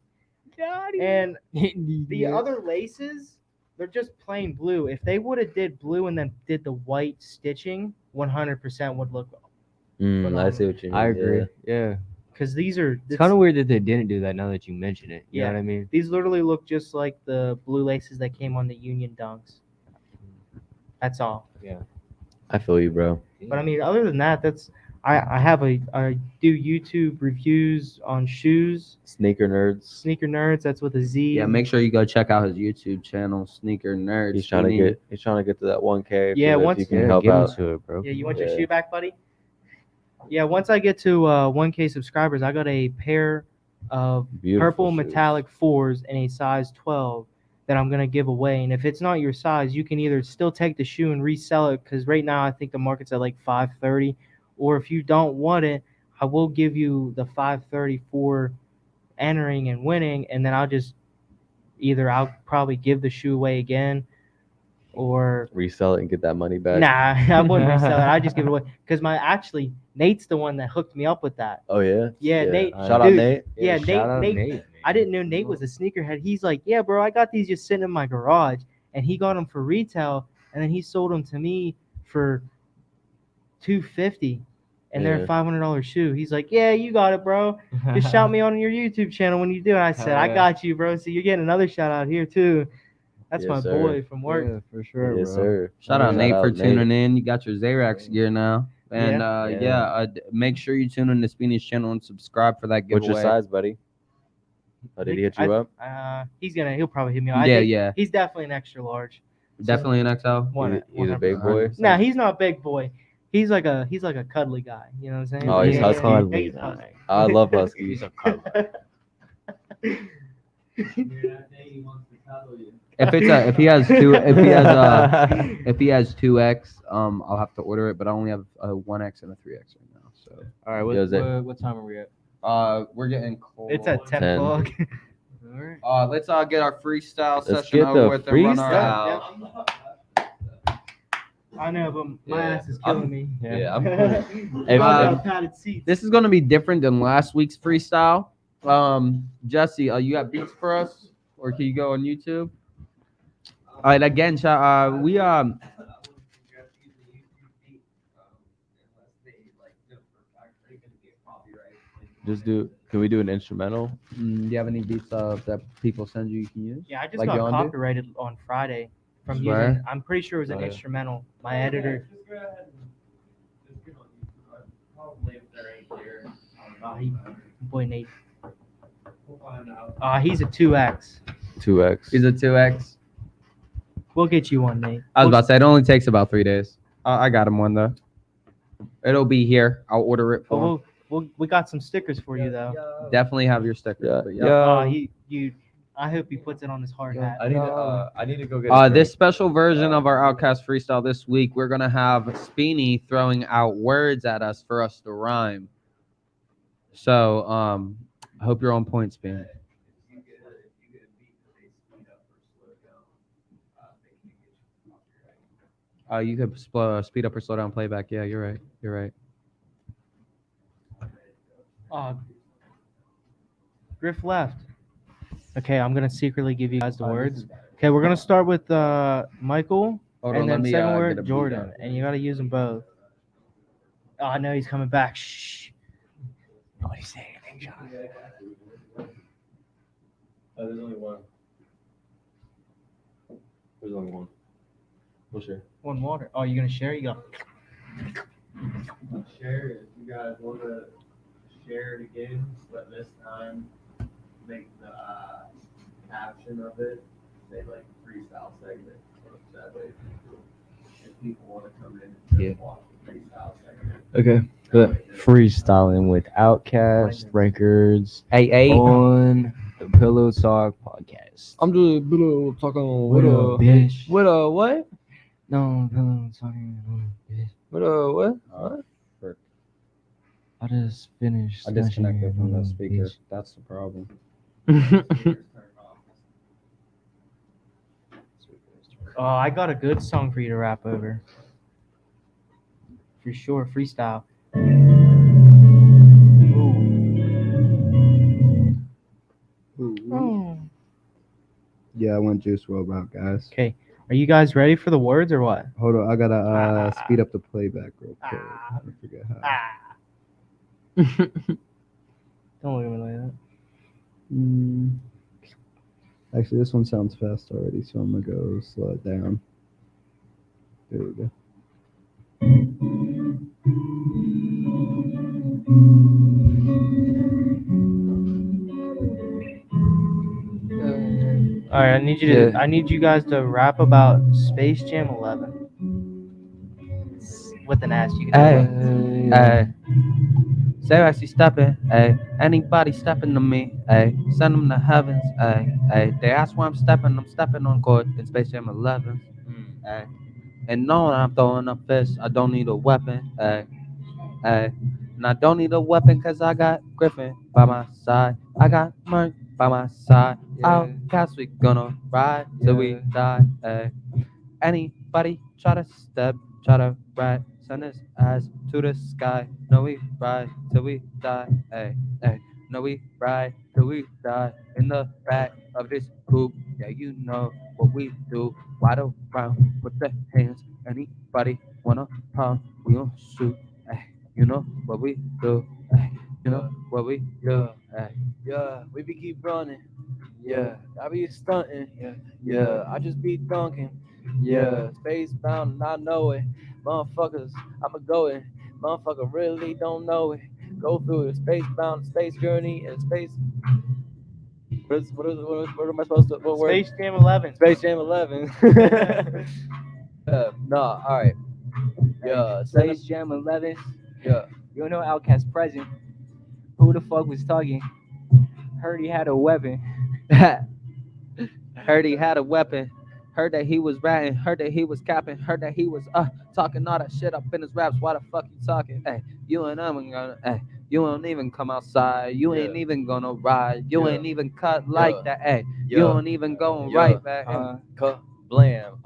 And the other laces, they're just plain blue. If they would have did blue and then did the white stitching, 100% would look. I see what you mean. I agree. Yeah. Yeah. Because these are. It's kind of weird that they didn't do that now that you mention it. You Yeah. know what I mean? These literally look just like the blue laces that came on the Union Dunks. That's all. I feel you, bro. But I mean, other than that, I do YouTube reviews on shoes. Sneaker Nerdz. Sneaker Nerdz. That's with a Z. Yeah, make sure you go check out his YouTube channel, Sneaker Nerdz. He's trying to get to that 1K. Yeah, if once- you can Yeah, help get out. into it, bro. Yeah, you want your Yeah. shoe back, buddy? Yeah, once I get to 1K subscribers, I got a pair of Beautiful purple shoes. metallic 4s in a size 12 that I'm gonna give away. And if it's not your size, you can either still take the shoe and resell it, because right now I think the market's at like $530, or if you don't want it, I will give you the $530 for entering and winning, and then I'll probably give the shoe away again, or Resell it and get that money back. nah, I wouldn't resell it. I'd just give it away because Nate's the one that hooked me up with that. Oh yeah. Yeah, Nate. Shout out dude, Nate. Yeah, shout out Nate. Nate, I man. didn't know Nate was a sneakerhead. He's like, yeah, bro, I got these just sitting in my garage, and he got them for retail, and then he sold them to me for $250, and they're Yeah. a $500 shoe. He's like, yeah, you got it, bro. Just shout me on your YouTube channel when you do it. I said, Hell I yeah. got you, bro. So you're getting another shout out here too. That's Yes, my sir. boy from work. Yeah, for sure, Yes, bro. sir. Shout out Shout Nate for out tuning Nate. in. You got your Xerox gear now. And make sure you tune in to Speeny's channel and subscribe for that giveaway. What's your size, buddy? Oh, did he hit you up? He'll probably hit me up. I Yeah, think yeah. He's definitely an extra large. Definitely an XL. He's a big 100%. boy. Nah, he's not a big boy. He's like a cuddly guy. You know what I'm saying? Oh, he's husky. Cuddly He's guy. I love huskies. He's a cuddler. If he has two if he has 2X, I'll have to order it, but I only have a 1X and a 3X right now. So All right, what time are we at? we're getting cold. It's at 10 10. o'clock. All right. Let's get our freestyle Let's session get over the with and run our freestyle. I know, but my Yeah, ass is killing me. Yeah, I'm I If, got padded seats. This is gonna be different than last week's freestyle. Jesse, you got beats for us, or can you go on YouTube? All right, again, we just do. Can we do an instrumental? do you have any beats that people send you can use? Yeah, I just Like got you on, dude? copyrighted on Friday from Swear? using. I'm pretty sure it was an Oh, yeah. instrumental. My editor. Boy Nate. He's a 2X. 2X. He's a 2X. We'll get you one, Nate. I was about to say it only takes about 3 days. I got him one though. It'll be here. I'll order it But for him. we got some stickers for you though. Definitely have your stickers. Yeah. But Yeah. I hope he puts it on his hard hat. I need to go get. a This drink. special version of our Outcast freestyle this week, we're gonna have Speeny throwing out words at us for us to rhyme. So I hope you're on point, Speeny. You could speed up or slow down playback. Yeah, you're right. You're right. Griff left. Okay, I'm gonna secretly give you guys the words. Okay, we're gonna start with Michael, Hold and on, then let me second get a word beat Jordan, up. and you gotta use them both. Oh, I know he's coming back. Shh. Nobody say anything, John. There's only one. There's only one. We'll share. One water. Oh, you gonna share? You go. Share it. If you guys want to share it again, but this time make the caption of it say like freestyle segment. That way, if people want to come in and watch the freestyle segment. Okay. Freestyling with Outcast Records Hey, on the Pillow Talk podcast. I'm just talking What up, bitch? What what? No, Pillow Talking, bitch. What? What? I just finished. I disconnected from the smashing, speaker. bitch. That's the problem. Oh, I got a good song for you to rap over. For sure, freestyle. Oh. Yeah, I want Juice WRLD out, guys. Okay, are you guys ready for the words or what? Hold on, I gotta speed up the playback real quick. Ah. I forget how. Don't look at me like that. Actually, this one sounds fast already, so I'm gonna go slow it down. There we go. All right, I need you guys to rap about Space Jam 11 with an ass. You can do it. Hey, say actually stepping, hey, anybody stepping to me, hey, send them to heavens, hey, they ask why I'm stepping on court in Space Jam 11, hey, and knowing I'm throwing up fists, I don't need a weapon, hey, and I don't need a weapon cause I got Griffin by my side, I got Merc by my side, Outcast we gonna ride till we die, hey. Anybody try to try to ride, send his ass to the sky. No, we ride till we die. Hey, hey. No, we ride till we die in the back of this coupe. Yeah, you know what we do. Wide around with the hands. Anybody wanna pound? We gon' shoot. Hey, you know what we do. Hey, you know what we do. Hey. Yeah, we be keep running. Yeah, I be stunting. Yeah, I just be dunking. Yeah, space bound and I know it. Motherfuckers, I'ma go it. Motherfucker really don't know it. Go through a space bound space journey and space. What am I supposed to? What word? Space Jam 11. Space Jam 11. No, all right. Yeah, Space Jam 11. Yeah. You know Outcast present. Who the fuck was talking? Heard he had a weapon. Heard he had a weapon. Heard that he was ratting. Heard that he was capping. Heard that he was talking all that shit up in his raps. Why the fuck you talking? Hey, you and I'm gonna. Hey, you don't even come outside. You ain't even gonna ride. You ain't even cut like that. Hey, you don't even go and right back. Cut blam.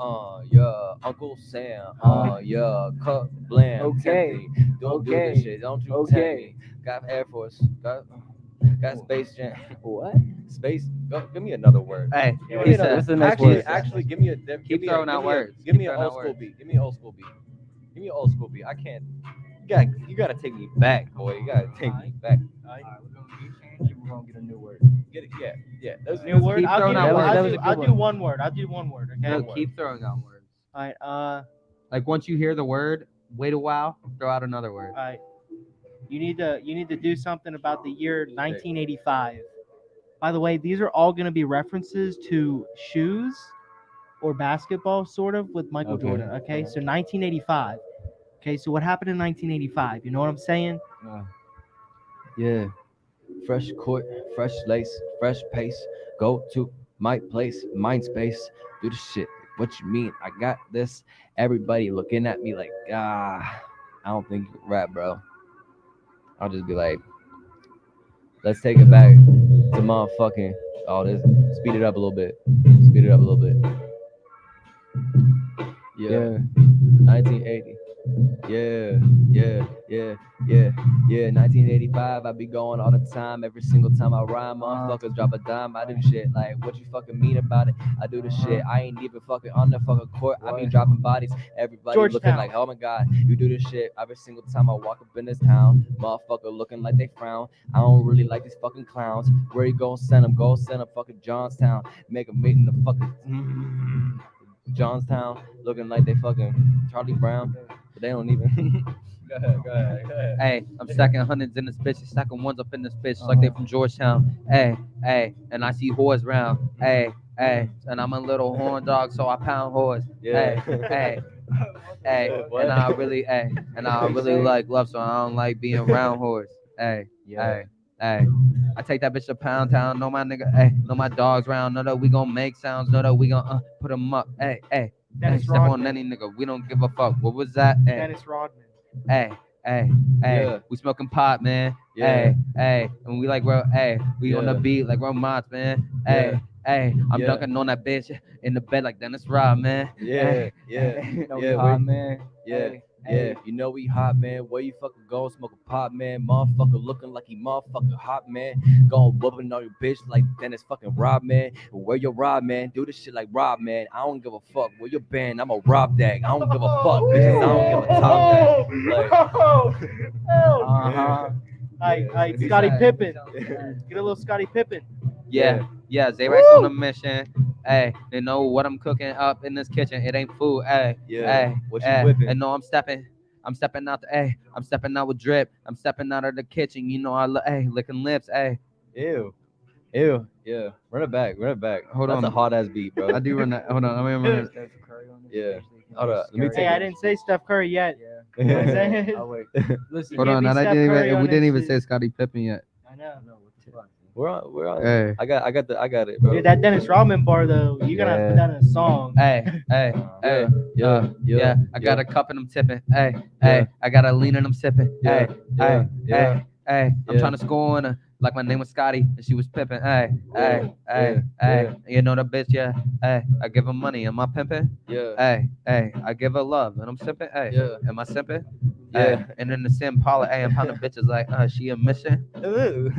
Yeah. Uncle Sam. Yeah. Cut blam. Okay. Don't do Okay. this shit. Don't you tempt me. Got Air Force. Got Space Jam. What? Space. Give me another word. Hey, Give he me said, another- what's the next actually, word? actually, give me a. Keep throwing out words. Give me Keep an throwing old out school words. beat. Give me an old school beat. Give me an old school beat. I can't. You gotta take me back, boy. You gotta take me back. Alright, we're gonna change and we're gonna get a new word. Get it? Yeah. Those New word. keep I'll throwing do, out words. I'll That do, was a I'll good do one. one word. I'll do one word. Okay. No, keep throwing out words. All right. All Like once you hear the word, wait a while, throw out another word. right. You need to do something about the year 1985. By the way, these are all going to be references to shoes or basketball, sort of, with Michael Okay. Jordan. Okay, so 1985. Okay, so what happened in 1985? You know what I'm saying? Yeah. Fresh court, fresh lace, fresh pace. Go to my place, mind space. Do the shit. What you mean? I got this. Everybody looking at me like, I don't think you rap, bro. I'll just be like, let's take it back to motherfucking all this. Speed it up a little bit. Speed it up a little bit. Yeah. 1980. Yeah. 1985, I be going all the time. Every single time I rhyme, motherfuckers drop a dime. I do shit like, what you fucking mean about it? I do the shit. I ain't even fucking on the fucking court. I be dropping bodies. Everybody looking Georgetown. like, oh my god, you do this shit every single time I walk up in this town. Motherfucker looking like they frown. I don't really like these fucking clowns. Where you gonna send them? Go send them fucking Johnstown. Make a meeting the fucking Johnstown, looking like they fucking Charlie Brown, but they don't even. Go ahead. Hey, I'm stacking hundreds in this bitch, stacking ones up in this bitch, like they from Georgetown. Hey, and I see whores round. Hey, and I'm a little horn dog, so I pound whores. Yeah. Hey, What? and I really like love, so I don't like being around whores. Hey, I take that bitch to Pound Town. Know my nigga, know my dogs round. Know that we gon' make sounds. Know that we gon' put them up. Dennis Step on Rodman. any nigga. We don't give a fuck. What was that? Dennis Rodman. Yeah. We smoking pot, man. Yeah. And we like, bro, we on the Yeah. beat like robots, man. Yeah. I'm Yeah. dunking on that bitch in the bed like Dennis Rod, man. Yeah. Hot, man. Yeah, you know we hot, man. Where you fucking going? Smoke a pot, man. Motherfucker looking like he motherfucking hot, man. Going whooping on your bitch like Dennis fucking Rob, man. Where your Rob, man? Do this shit like Rob, man. I don't give a fuck. Where your band? I'm a Rob dag. I don't give a fuck, bitches. I don't give a top dag. Like, Scottie Pippen. Get a little Scottie Pippen. Yeah, Zay Rice on a mission. They know what I'm cooking up in this kitchen. It ain't food. What you whipping? And no, I'm stepping out. I'm stepping out with drip. I'm stepping out of the kitchen. You know I licking lips. Ew. Yeah. Run it back. Hold That's on. a hot ass beat, bro. I do run that. Hold on. I'm gonna run it. Yeah. Hold up. Let me Hey, take I didn't say Steph Curry yet. Yeah. You know what I'm saying? I'll wait. Listen, Hold can't on. be I Steph didn't Curry even. on We didn't this even shit. say Scottie Pippen yet. I know. We're on. Hey. I got it, bro. Dude, that Dennis Rodman bar though, you gotta put that in a song. Yeah. I got a cup and I'm tipping. Yeah. I got a lean and I'm sipping. Yeah. I'm trying to score on a like my name was Scotty, and she was pimping. Hey, Yeah, hey, hey, yeah, hey. yeah. You know the bitch, yeah. Hey, I give her money. Am I pimping? Yeah, Hey, hey, I give her love, and I'm simping. Hey, yeah, am I simping? Hey, yeah. and then the sim Paula, hey, I'm pounding bitches like, she a mission. Ooh.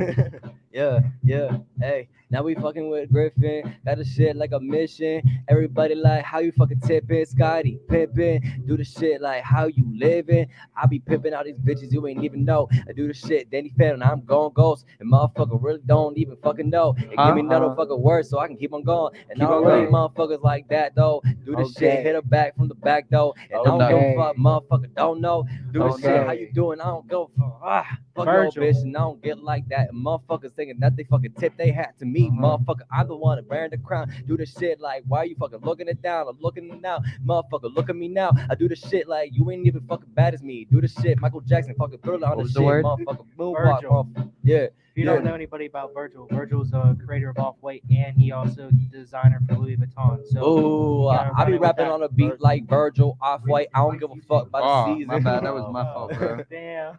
Yeah, yeah. Hey, now we fucking with Griffin. Got the shit like a mission. Everybody like, how you fucking tipping? Scotty pimping. Do the shit like, how you living? I be pimping all these bitches you ain't even know. I do the shit, Danny Phantom, I'm going ghost. And motherfucker really don't even fucking know. And give me another fucking word so I can keep on going. And Keep I don't on really going. motherfuckers like that though. Do the shit, Okay. hit her back from the back though. And I don't give a fuck, motherfucker don't know. Do the shit, how you doing? I don't go for fuck your Virgil. bitch, and I don't get like that. And motherfuckers thinking that they fucking tip they hat to me, motherfucker. I'm the one that wearing the crown. Do the shit like, why you fucking looking it down? I'm looking it now, motherfucker. Look at me now. I do the shit like you ain't even fucking bad as me. Do the shit, Michael Jackson, fucking Thriller on What the was shit, the word? motherfucker. Moonwalk, Virgil. motherfucker. Yeah. If you Yeah. don't know anybody about Virgil, Virgil's a creator of Off-White, and he also designer for Louis Vuitton. So Ooh, you gotta I run be it with rapping that. on a beat like Virgil, Off-White. I don't give a fuck about the Oh, season. my bad. That was my fault, bro. Damn,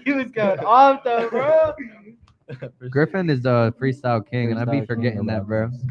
you was going off though, bro. Griffin is the freestyle king, and I be Freestyle king forgetting of that, bro. rappers.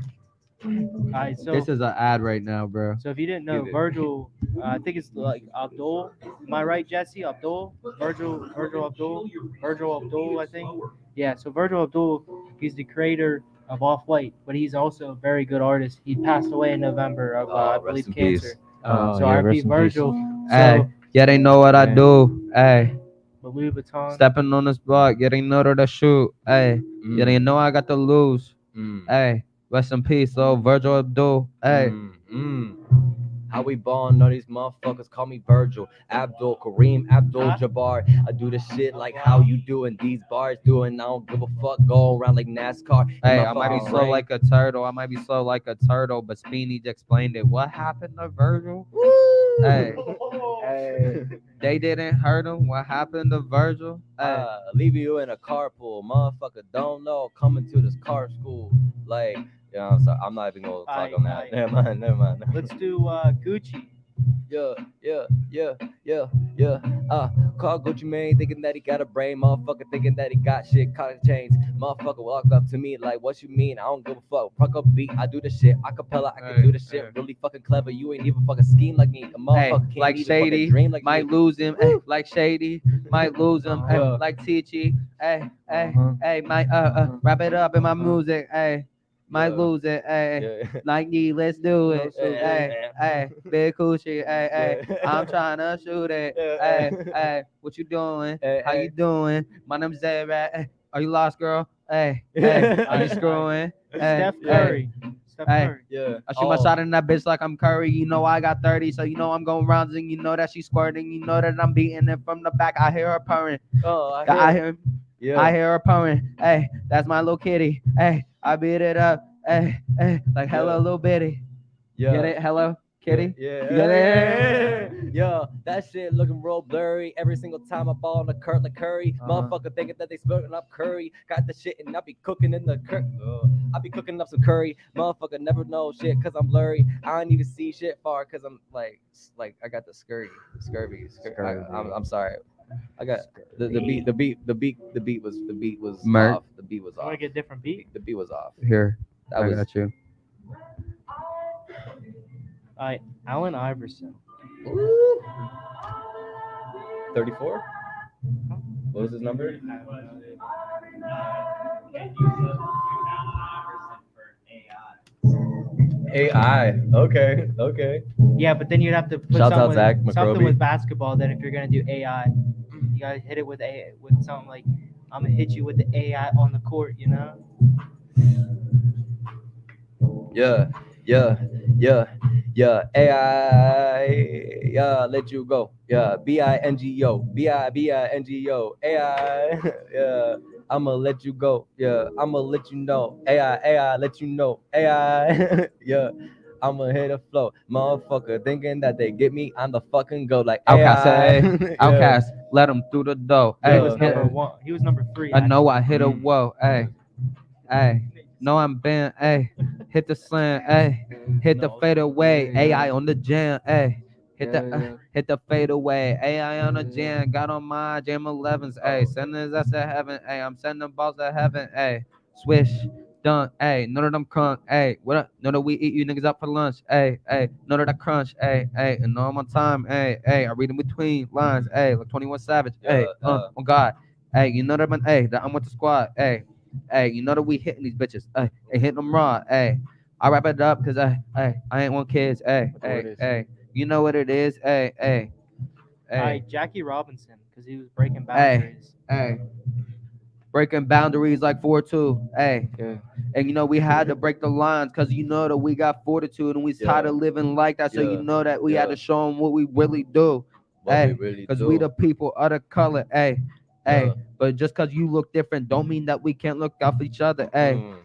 Alright, This is an ad right now, bro. so if you didn't know, Either. Virgil, I think it's like Abdul. Am I right, Jesse? Abdul, Virgil Abdul, I think. Yeah. So Virgil Abdul, he's the creator of Off White, but he's also a very good artist. He passed away in November of, I Rest believe, in cancer. peace. So R.I.P. Virgil. Hey, So, yeah, they know what I do. Hey, but Louis Vuitton. stepping on the spot, getting know to the shoot. Hey, yeah, they know I got to lose. Mm. Hey, rest in peace, oh Virgil Abdul. Hey, How we born? All these motherfuckers call me Virgil, Abdul, Kareem, Abdul Jabbar. I do the shit like how you doing these bars doing. I don't give a fuck. Go around like NASCAR. In hey, my I might be fucking slow brain. like a turtle. I might be slow like a turtle, but Speedy explained it. What happened to Virgil? Hey, Hey. they didn't hurt him. What happened to Virgil? Hey, Leave you in a carpool, motherfucker. Don't know coming to this car school, like. Yeah, I'm sorry. I'm not even gonna talk on that. Never mind. Never mind. Let's do Gucci. Yeah, yeah, yeah, yeah, yeah. Call Gucci Mane thinking that he got a brain. Motherfucker thinking that he got shit, collar chains. Motherfucker walk up to me like, what you mean? I don't give a fuck. Fuck up beat, I do the shit. Acapella, I can do the shit really fucking clever. You ain't even fucking scheme like me. A hey, motherfucker can't like even fucking Shady, dream like might me. lose him. Hey, like Shady, might lose him. Hey, Yeah. like Teachy. Hey, hey, might wrap it up in my music. Hey, might Yeah. lose it. Hey, Yeah. Nike, let's do it. Yeah. Hey, hey, big coochie. Hey, hey, Yeah. I'm trying to shoot it. Yeah. Hey, hey, what you doing? Hey, How you hey. doing? My name's Zayrat. Hey, are you lost, girl? Hey, Yeah. hey, are you screwing? Hey, Steph hey, Curry. Steph hey. Curry. Yeah. I shoot my shot in that bitch like I'm Curry. You know I got 30, so you know I'm going rounds, and you know that she's squirting. You know that I'm beating it from the back. I hear her purring. Oh, I hear, Yeah. I hear her purring. Hey, that's my little kitty. Hey, I beat it up. Hey, hey, like hello, Yeah. little bitty. Yeah. Get it? Hello, kitty. Yeah. You get it? Yeah, that shit looking real blurry. Every single time I ball on the Kurt like Curry. Motherfucker thinking that they splitting up curry. Got the shit and I be cooking in the I be cooking up some curry. Motherfucker never know shit cause I'm blurry. I don't even see shit far cause I'm like I got the scurvy. I'm sorry. I got the beat was Mert. off. The beat was I want off. to get a different beat. The beat was off. Here, That I was got you. Alright, Allen Iverson. 34. What was his number? Can you substitute Allen Iverson for AI? AI. Okay. Okay. Yeah, but then you'd have to put Shouts out something, Zach something McRoby. with basketball. Then if you're gonna do AI, you gotta hit it with something like, I'm gonna hit you with the AI on the court. You know? Yeah, yeah, yeah, yeah. AI, yeah, let you go. Yeah, Bingo, Bingo, AI. Yeah, I'ma let you go. Yeah, I'ma let you know. AI, let you know. AI, yeah. I'ma hit the flow, motherfucker. Thinking that they get me, I'm the fucking go like Outcast, AI. hey, Yeah. Outcast, let him through the door. He Hey, was Yeah. number one. He was number 3. I know Actually. I hit a whoa. Hey, hey, know I'm bent. Hey, hit the slam. Hey, hit the fade away. AI on the jam. Hey, hit the fade away. Hey, I on a jam, got on my jam 11s. Hey, send his ass to heaven. Hey, I'm sending balls to heaven. Hey, swish. Done, hey, none of them crunk, hey, what up? Know that we eat you niggas out for lunch, hey, none of that crunch, hey, and know I'm on time, hey, I read in between lines, hey, like 21 Savage, hey, oh God, hey, you know that man, hey, that I'm with the squad, hey, you know that we hitting these bitches, hey, hitting them raw, hey, I wrap it up because I ain't want kids, hey, you know what it is, All hey, right, Jackie Robinson, because he was breaking hey, boundaries. hey. Breaking boundaries like 4-2. Hey. Yeah. And you know we had to break the lines because you know that we got fortitude and we tired of living like that. So you know that we had to show them what we really do. Hey, because we the people of the color. Hey. But just because you look different don't mean that we can't look out for each other. Hey.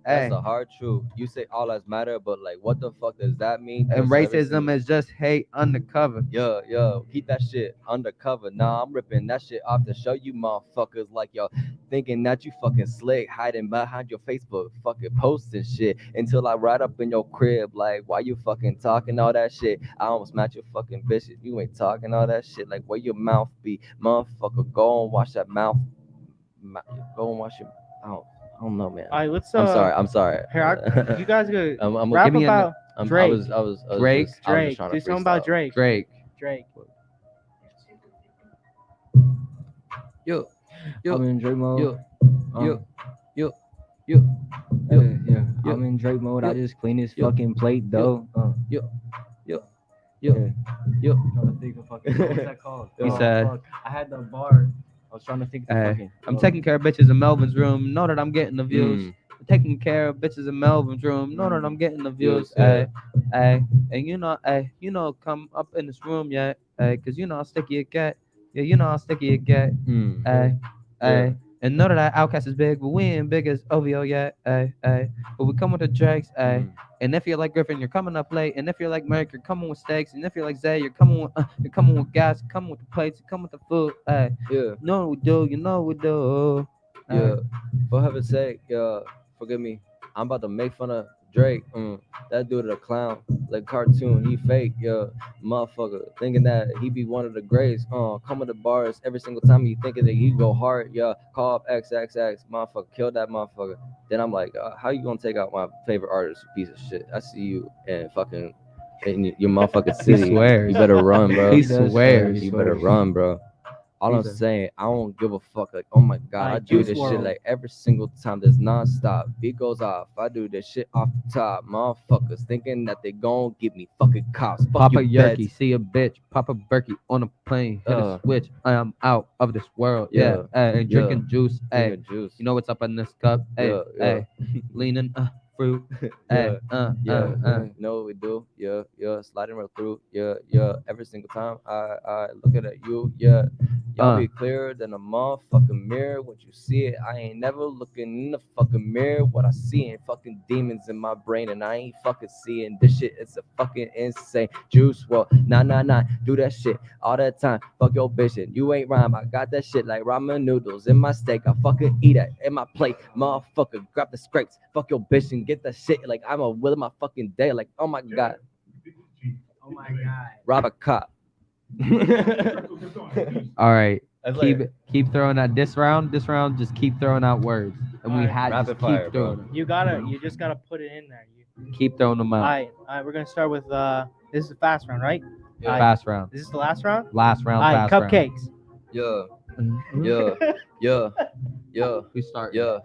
That's the hard truth. You say all lives matter, but like, what the fuck does that mean? And 'Cause every racism single- is just hate undercover. Yeah, keep that shit undercover. Nah, I'm ripping that shit off to show you motherfuckers like y'all thinking that you fucking slick, hiding behind your Facebook fucking posts and shit until I ride up in your crib. Like, why you fucking talking all that shit? I almost match your fucking bitch if you ain't talking all that shit. Like, where your mouth be? Motherfucker, go and wash that mouth. Go and wash your. I don't know, man. All right, let's. I'm sorry. Here, you guys go I'm rap give me about I Drake. was Drake? just Drake. trying Do to something about freestyle. Drake. Drake. Yo, I'm in Drake mode. yo, yo, Yeah. yo, I'm in Drake mode. I yo, just clean his yo, fucking plate though. yo, Yeah. yo. Trying to think of fucking what's that called? He said- fuck. I had the bar. I was trying to think of the Hey, fucking. I'm taking care of bitches in Melvin's room. Know that I'm getting the views. Mm. Taking care of bitches in Melvin's room. Know that I'm getting the views. Yeah. Hey, and you know, come up in this room, yeah, cause you know how sticky it get. Yeah, you know how sticky it get. Mm. Hey, Yeah. and know that Outcast is big, but we ain't big as OVO yet. But we come with the Drakes. Mm. And if you're like Griffin, you're coming up late. And if you're like Merrick, you're coming with steaks. And if you're like Zay, you're coming with gas, coming with the plates, you're coming with the food. Yeah. You know what we do, you know what we do. Yeah. For heaven's sake, forgive me. I'm about to make fun of Drake. That dude a clown, like cartoon. He fake, motherfucker. Thinking that he be one of the greats. Coming to bars every single time he thinking that he go hard. Yeah, call up XXX, motherfucker, kill that motherfucker. Then I'm like, how you gonna take out my favorite artist, you piece of shit? I see you and fucking in your motherfucking city. swears. You better run, bro. He does swears. You better run, bro. All I'm He's a- saying, I don't give a fuck. Like, oh my god, I do Juice this shit WRLD. like every single time. There's nonstop. Beat goes off. I do this shit off the top. Motherfuckers thinking that they gon' give me fucking cops. Fuck Papa you, Yerky, beds. see a bitch. Papa Berkey on a plane, hit a Uh. switch. I am out of this world. Yeah, And drinking juice. Drink a juice. You know what's up in this cup? Yeah. Leaning fruit. Yeah. Uh. You know what we do? Yeah. Sliding right through. Yeah. Every single time I look at you, yeah. Y'all be clearer than a motherfucking mirror. What you see it, I ain't never looking in the fucking mirror. What I see ain't fucking demons in my brain, and I ain't fucking seeing this shit. It's a fucking insane juice. Well, nah. Do that shit all that time. Fuck your bitch, and you ain't rhyme. I got that shit like ramen noodles in my steak. I fucking eat that in my plate. Motherfucker, grab the scrapes. Fuck your bitch and get that shit like I'm a will of my fucking day. Like, oh my god. Oh my god. Rob a cop. All right. That's Keep throwing out this round. This round, just keep throwing out words, and we Alright, had rapid just fire, keep bro. throwing them. You just gotta put it in there. Keep throwing them All out. right, we're gonna start with this is the fast round, right? Yeah. Fast round. Is this the last round? Last round. All right, Fast round. cupcakes. Yeah. We start. Yeah.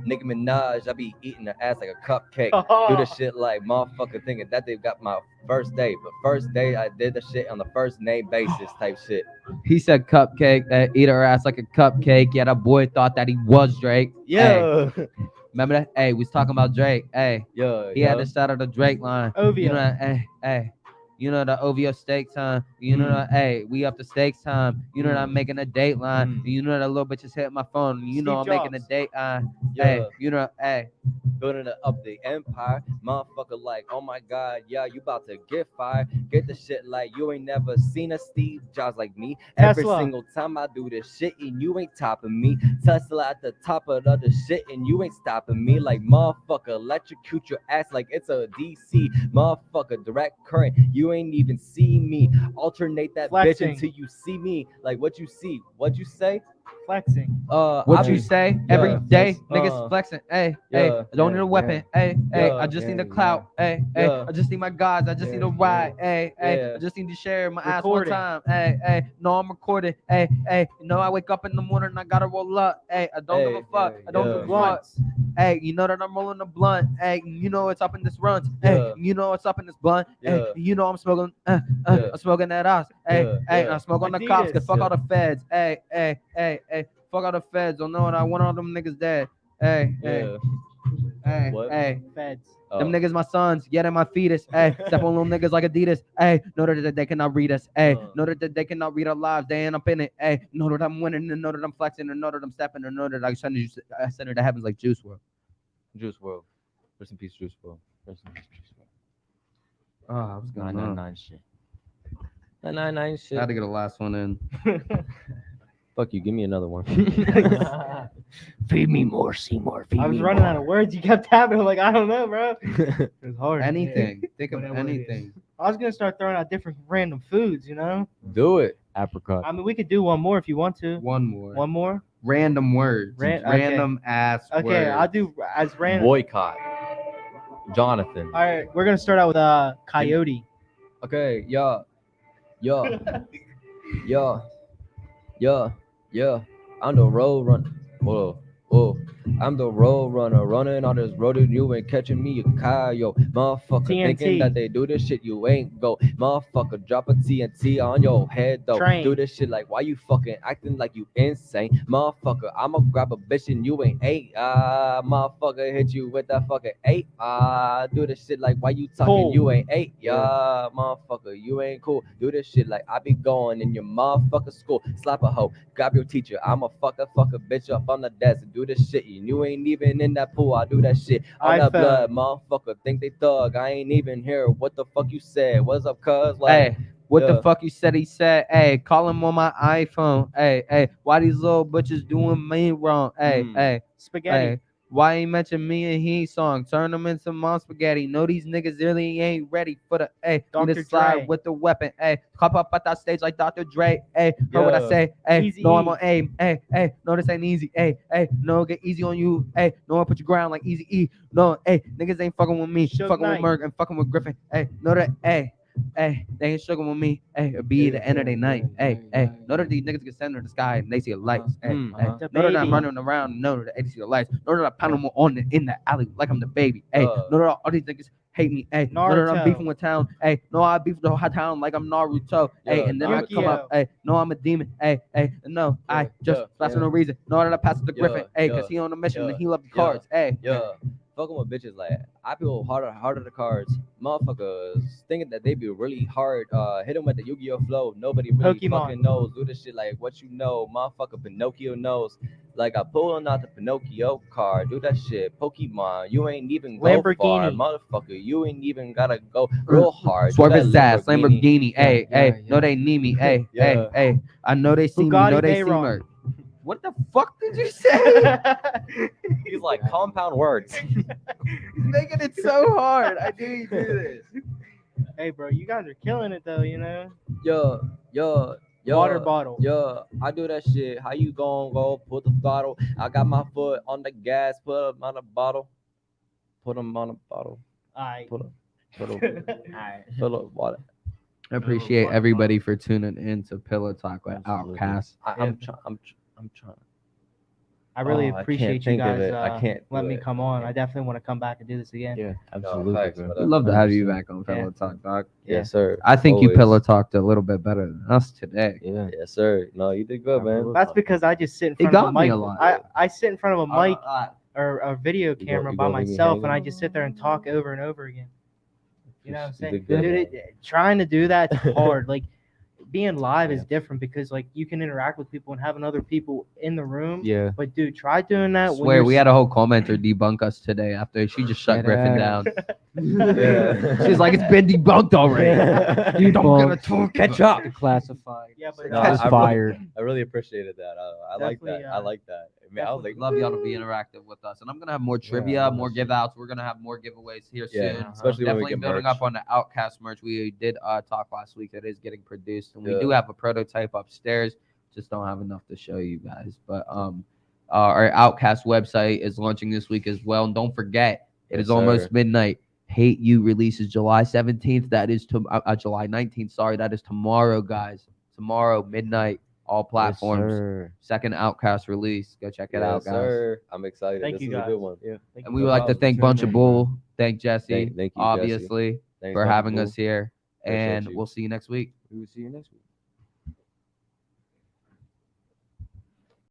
Nicki Minaj, I be eating her ass like a cupcake. Do the shit like motherfucker thinking that they got my first date. But first date, I did the shit on the first name basis type shit. He said cupcake. Eat her ass like a cupcake. Yeah, that boy thought that he was Drake. Yeah. Hey, remember that? Hey, we was talking about Drake. Hey, Yeah. he had to start of the Drake line. OVO. You know that? Hey. You know the OVO steak time. You know that? Hey, we up to steaks time. You know that I'm making a date line. You know that little bitch just hit my phone. You know I'm Steve making a Jobs. date. Yeah. Hey, you know, hey. Building up the empire, motherfucker. Like, oh my god, yeah, you about to get fired. Get the shit like you ain't never seen a Steve Jobs like me. Every Tesla. single time I do this shit and you ain't topping me. Tesla at the top of the other shit and you ain't stopping me. Like, motherfucker, electrocute your ass like it's a DC. Motherfucker, direct current. You You ain't even see me. Alternate that Flexing. bitch until you see me. Like what you see. What you say? Flexing. What I you be- say yeah, every day, flex- niggas flexing. Hey, yeah, hey, I don't need a yeah, weapon. Hey, hey, yeah, I just need yeah, the clout. Hey, yeah. hey, I just need my guys. I just need Yeah, a ride. Hey, hey, yeah. I just need to share my ass one Recording. time. Hey, hey, no, I'm recording. Hey, hey, you know I wake up in the morning and I gotta roll up. Hey, I don't give a Hey, fuck. yeah, I don't yeah. give a fuck. Blunts. Hey, you know that I'm rolling a blunt. Hey, you know it's up in this runt. Hey, Yeah. you know it's up in this blunt. Hey, Yeah. you know I'm smoking. Yeah. I'm smoking that ass. Hey, Yeah, hey, yeah. I smoke on the cops. Adidas. Get fuck Yeah. all the feds. Hey, hey, hey, hey. Fuck all the feds. Don't know what I want all them niggas dead. Hey, hey, Yeah. hey, What? hey. Feds. Them Oh. niggas my sons, yeah, they're my fetus. Hey, step on little niggas like Adidas. Hey, know that they cannot read us. Hey, know that they cannot read our lives. They ain't up in it. Hey, know that I'm winning and know that I'm flexing and know that I'm stepping and know that I send it to heavens like Juice WRLD. Juice WRLD. Rest in peace, Juice WRLD. Rest in peace, Juice WRLD. Oh, I was going on. 999 shit. 999 shit. I had to get a last one in. Fuck you. Give me another one. Feed me more, Seymour. Feed I was me running more. out of words. You kept tapping. I'm like, I don't know, bro. It was hard. Anything. Think of Whatever it is. anything. I was gonna start throwing out different random foods. Do it. Apricot. I mean, we could do one more if you want to. One more. One more. Random words. Okay. Random ass Okay, words. I'll do as random. Boycott. Jonathan. All right, we're gonna start out with coyote. Okay, yeah. I'm the road runner. Whoa. I'm the road runner, running on this road and you ain't catching me a car, yo. Motherfucker thinking TNT. that they do this shit, you ain't go. Motherfucker drop a TNT on your head though. Train. Do this shit like why you fucking acting like you insane, motherfucker. I'ma grab a bitch and you ain't eight. Motherfucker hit you with that fucking eight. Do this shit like why you talking, Cool. you ain't eight. Yeah, motherfucker, you ain't cool. Do this shit like I be going in your motherfucker school. Slap a hoe, grab your teacher. I'ma fuck a bitch up on the desk and do this shit. You ain't even in that pool. I do that shit on that iPhone. blood, motherfucker. Think they thug. I ain't even here. What the fuck you said? What's up, cuz? Hey, what yeah. the fuck you said? He said, hey, call him on my iPhone. Hey, why these little bitches doing me wrong? Hey, Spaghetti. hey, why ain't mention me and he song? Turn them into mom spaghetti. Know these niggas really ain't ready for the need Dr. to slide Dre. with the weapon. Hey, hop up at that stage like Dr. Dre. Hey, heard what I Yeah. say? Hey, Easy no, I'm E. on aim. Hey, no, this ain't easy. Hey, no, get easy on you. Hey, no, I put you ground like Easy E. No, hey, niggas ain't fucking with me. Suge Fucking Knight. with Merc and fucking with Griffin. Hey, know that. Hey, they ain't struggling with me. Hey, it'll be the end of the night. Hey, know that these niggas can stand in the sky and they see the lights. Hey, The know that I'm baby. running around and know that they see the lights. Know that I pound them in the alley like I'm the baby. Hey, know that all these niggas hate me. Hey, know that Naruto. I'm beefing with town. Hey, know I beef with the hot town like I'm Naruto. Hey, Yeah, and then I come Yu-Gi-Oh. up. Hey, know I'm a demon. Hey, no, I just that's for no reason. Know that I pass it to Griffin. Hey, cause he on a mission and he love the cards. Hey, Yeah, fucking with bitches like I feel harder the cards. Motherfuckers thinking that they be really hard. Hit them with the Yu-Gi-Oh flow. Nobody really Pokemon. fucking knows. Do this shit like what you know. Motherfucker Pinocchio knows. Like I pulling out the Pinocchio card. Do that shit. Pokemon, you ain't even go far. Lamborghini. Motherfucker, you ain't even gotta go real hard. Do swerve that his ass, Lamborghini. Hey, yeah, know they need me. Hey, Yeah. hey, I know they see me. Bugatti Know they see Veyron. me. What the fuck did you say? He's like compound words. He's making it so hard. I knew you do this. Hey, bro, you guys are killing it though. Yo. Water bottle. Yeah, I do that shit. How you gon' go put the throttle? I got my foot on the gas, put him on a bottle. Put him on a bottle. Alright. Put him. Alright. Fill up water. I appreciate everybody for tuning in to Pillow Talk with Absolutely. Outcast. I'm trying. I really Oh, I appreciate can't you think of guys it. I can't let do me it. come on. I definitely want to come back and do this again. Yeah, No, absolutely. thanks, bro. brother. We'd love to have you 100%. back on Pillow Talk, dog. Yes, sir. I think you Always. Pillow Talked a little bit better than us today. Yeah. Yes, sir. No, you did good, man. Absolutely. That's because I just sit in It front of a got me mic. a lot. I sit in front of a mic or a video go- camera you by gonna leave me myself, hanging? and I just sit there and talk over and over again. You know what I'm You saying? did good, Dude, man. trying to do that's hard. Like being live is Yeah. different because like you can interact with people and having other people in the room. Yeah. But dude, try doing I that. swear, we had a whole commenter debunk us today after she just shut Dead Griffin ass. down. Yeah. She's like, it's been debunked already. You don't Well, get a talk. Catch up. Classified. Yeah, but No, Just I fired. really appreciated that. I like that. Definitely, I like that. Man, I was like, Love y'all to be interactive with us, and I'm gonna have more trivia, more give outs. We're gonna have more giveaways here soon. especially when we Definitely get building merch. up on the Outcast merch. We did talk last week that is getting produced, and we do Yeah. have a prototype upstairs. Just don't have enough to show you guys. But our Outcast website is launching this week as well, and don't forget it Yes, is almost sir. midnight. Hate You releases July 17th. That is July 19th. Sorry, that is tomorrow, guys. Tomorrow midnight. All platforms. Sir. Second Outcast release. Go check it out, Yes, guys. sir. I'm excited. Thank This you, is a guys. good one. Yeah. And we would like to problem. thank Tuning Bunch of in. Bull. Thank Jesse, Thank you, Jesse. obviously, Thanks, for Bunch of having Bull. us here. Appreciate And you. we'll see you next week. We will see you next week.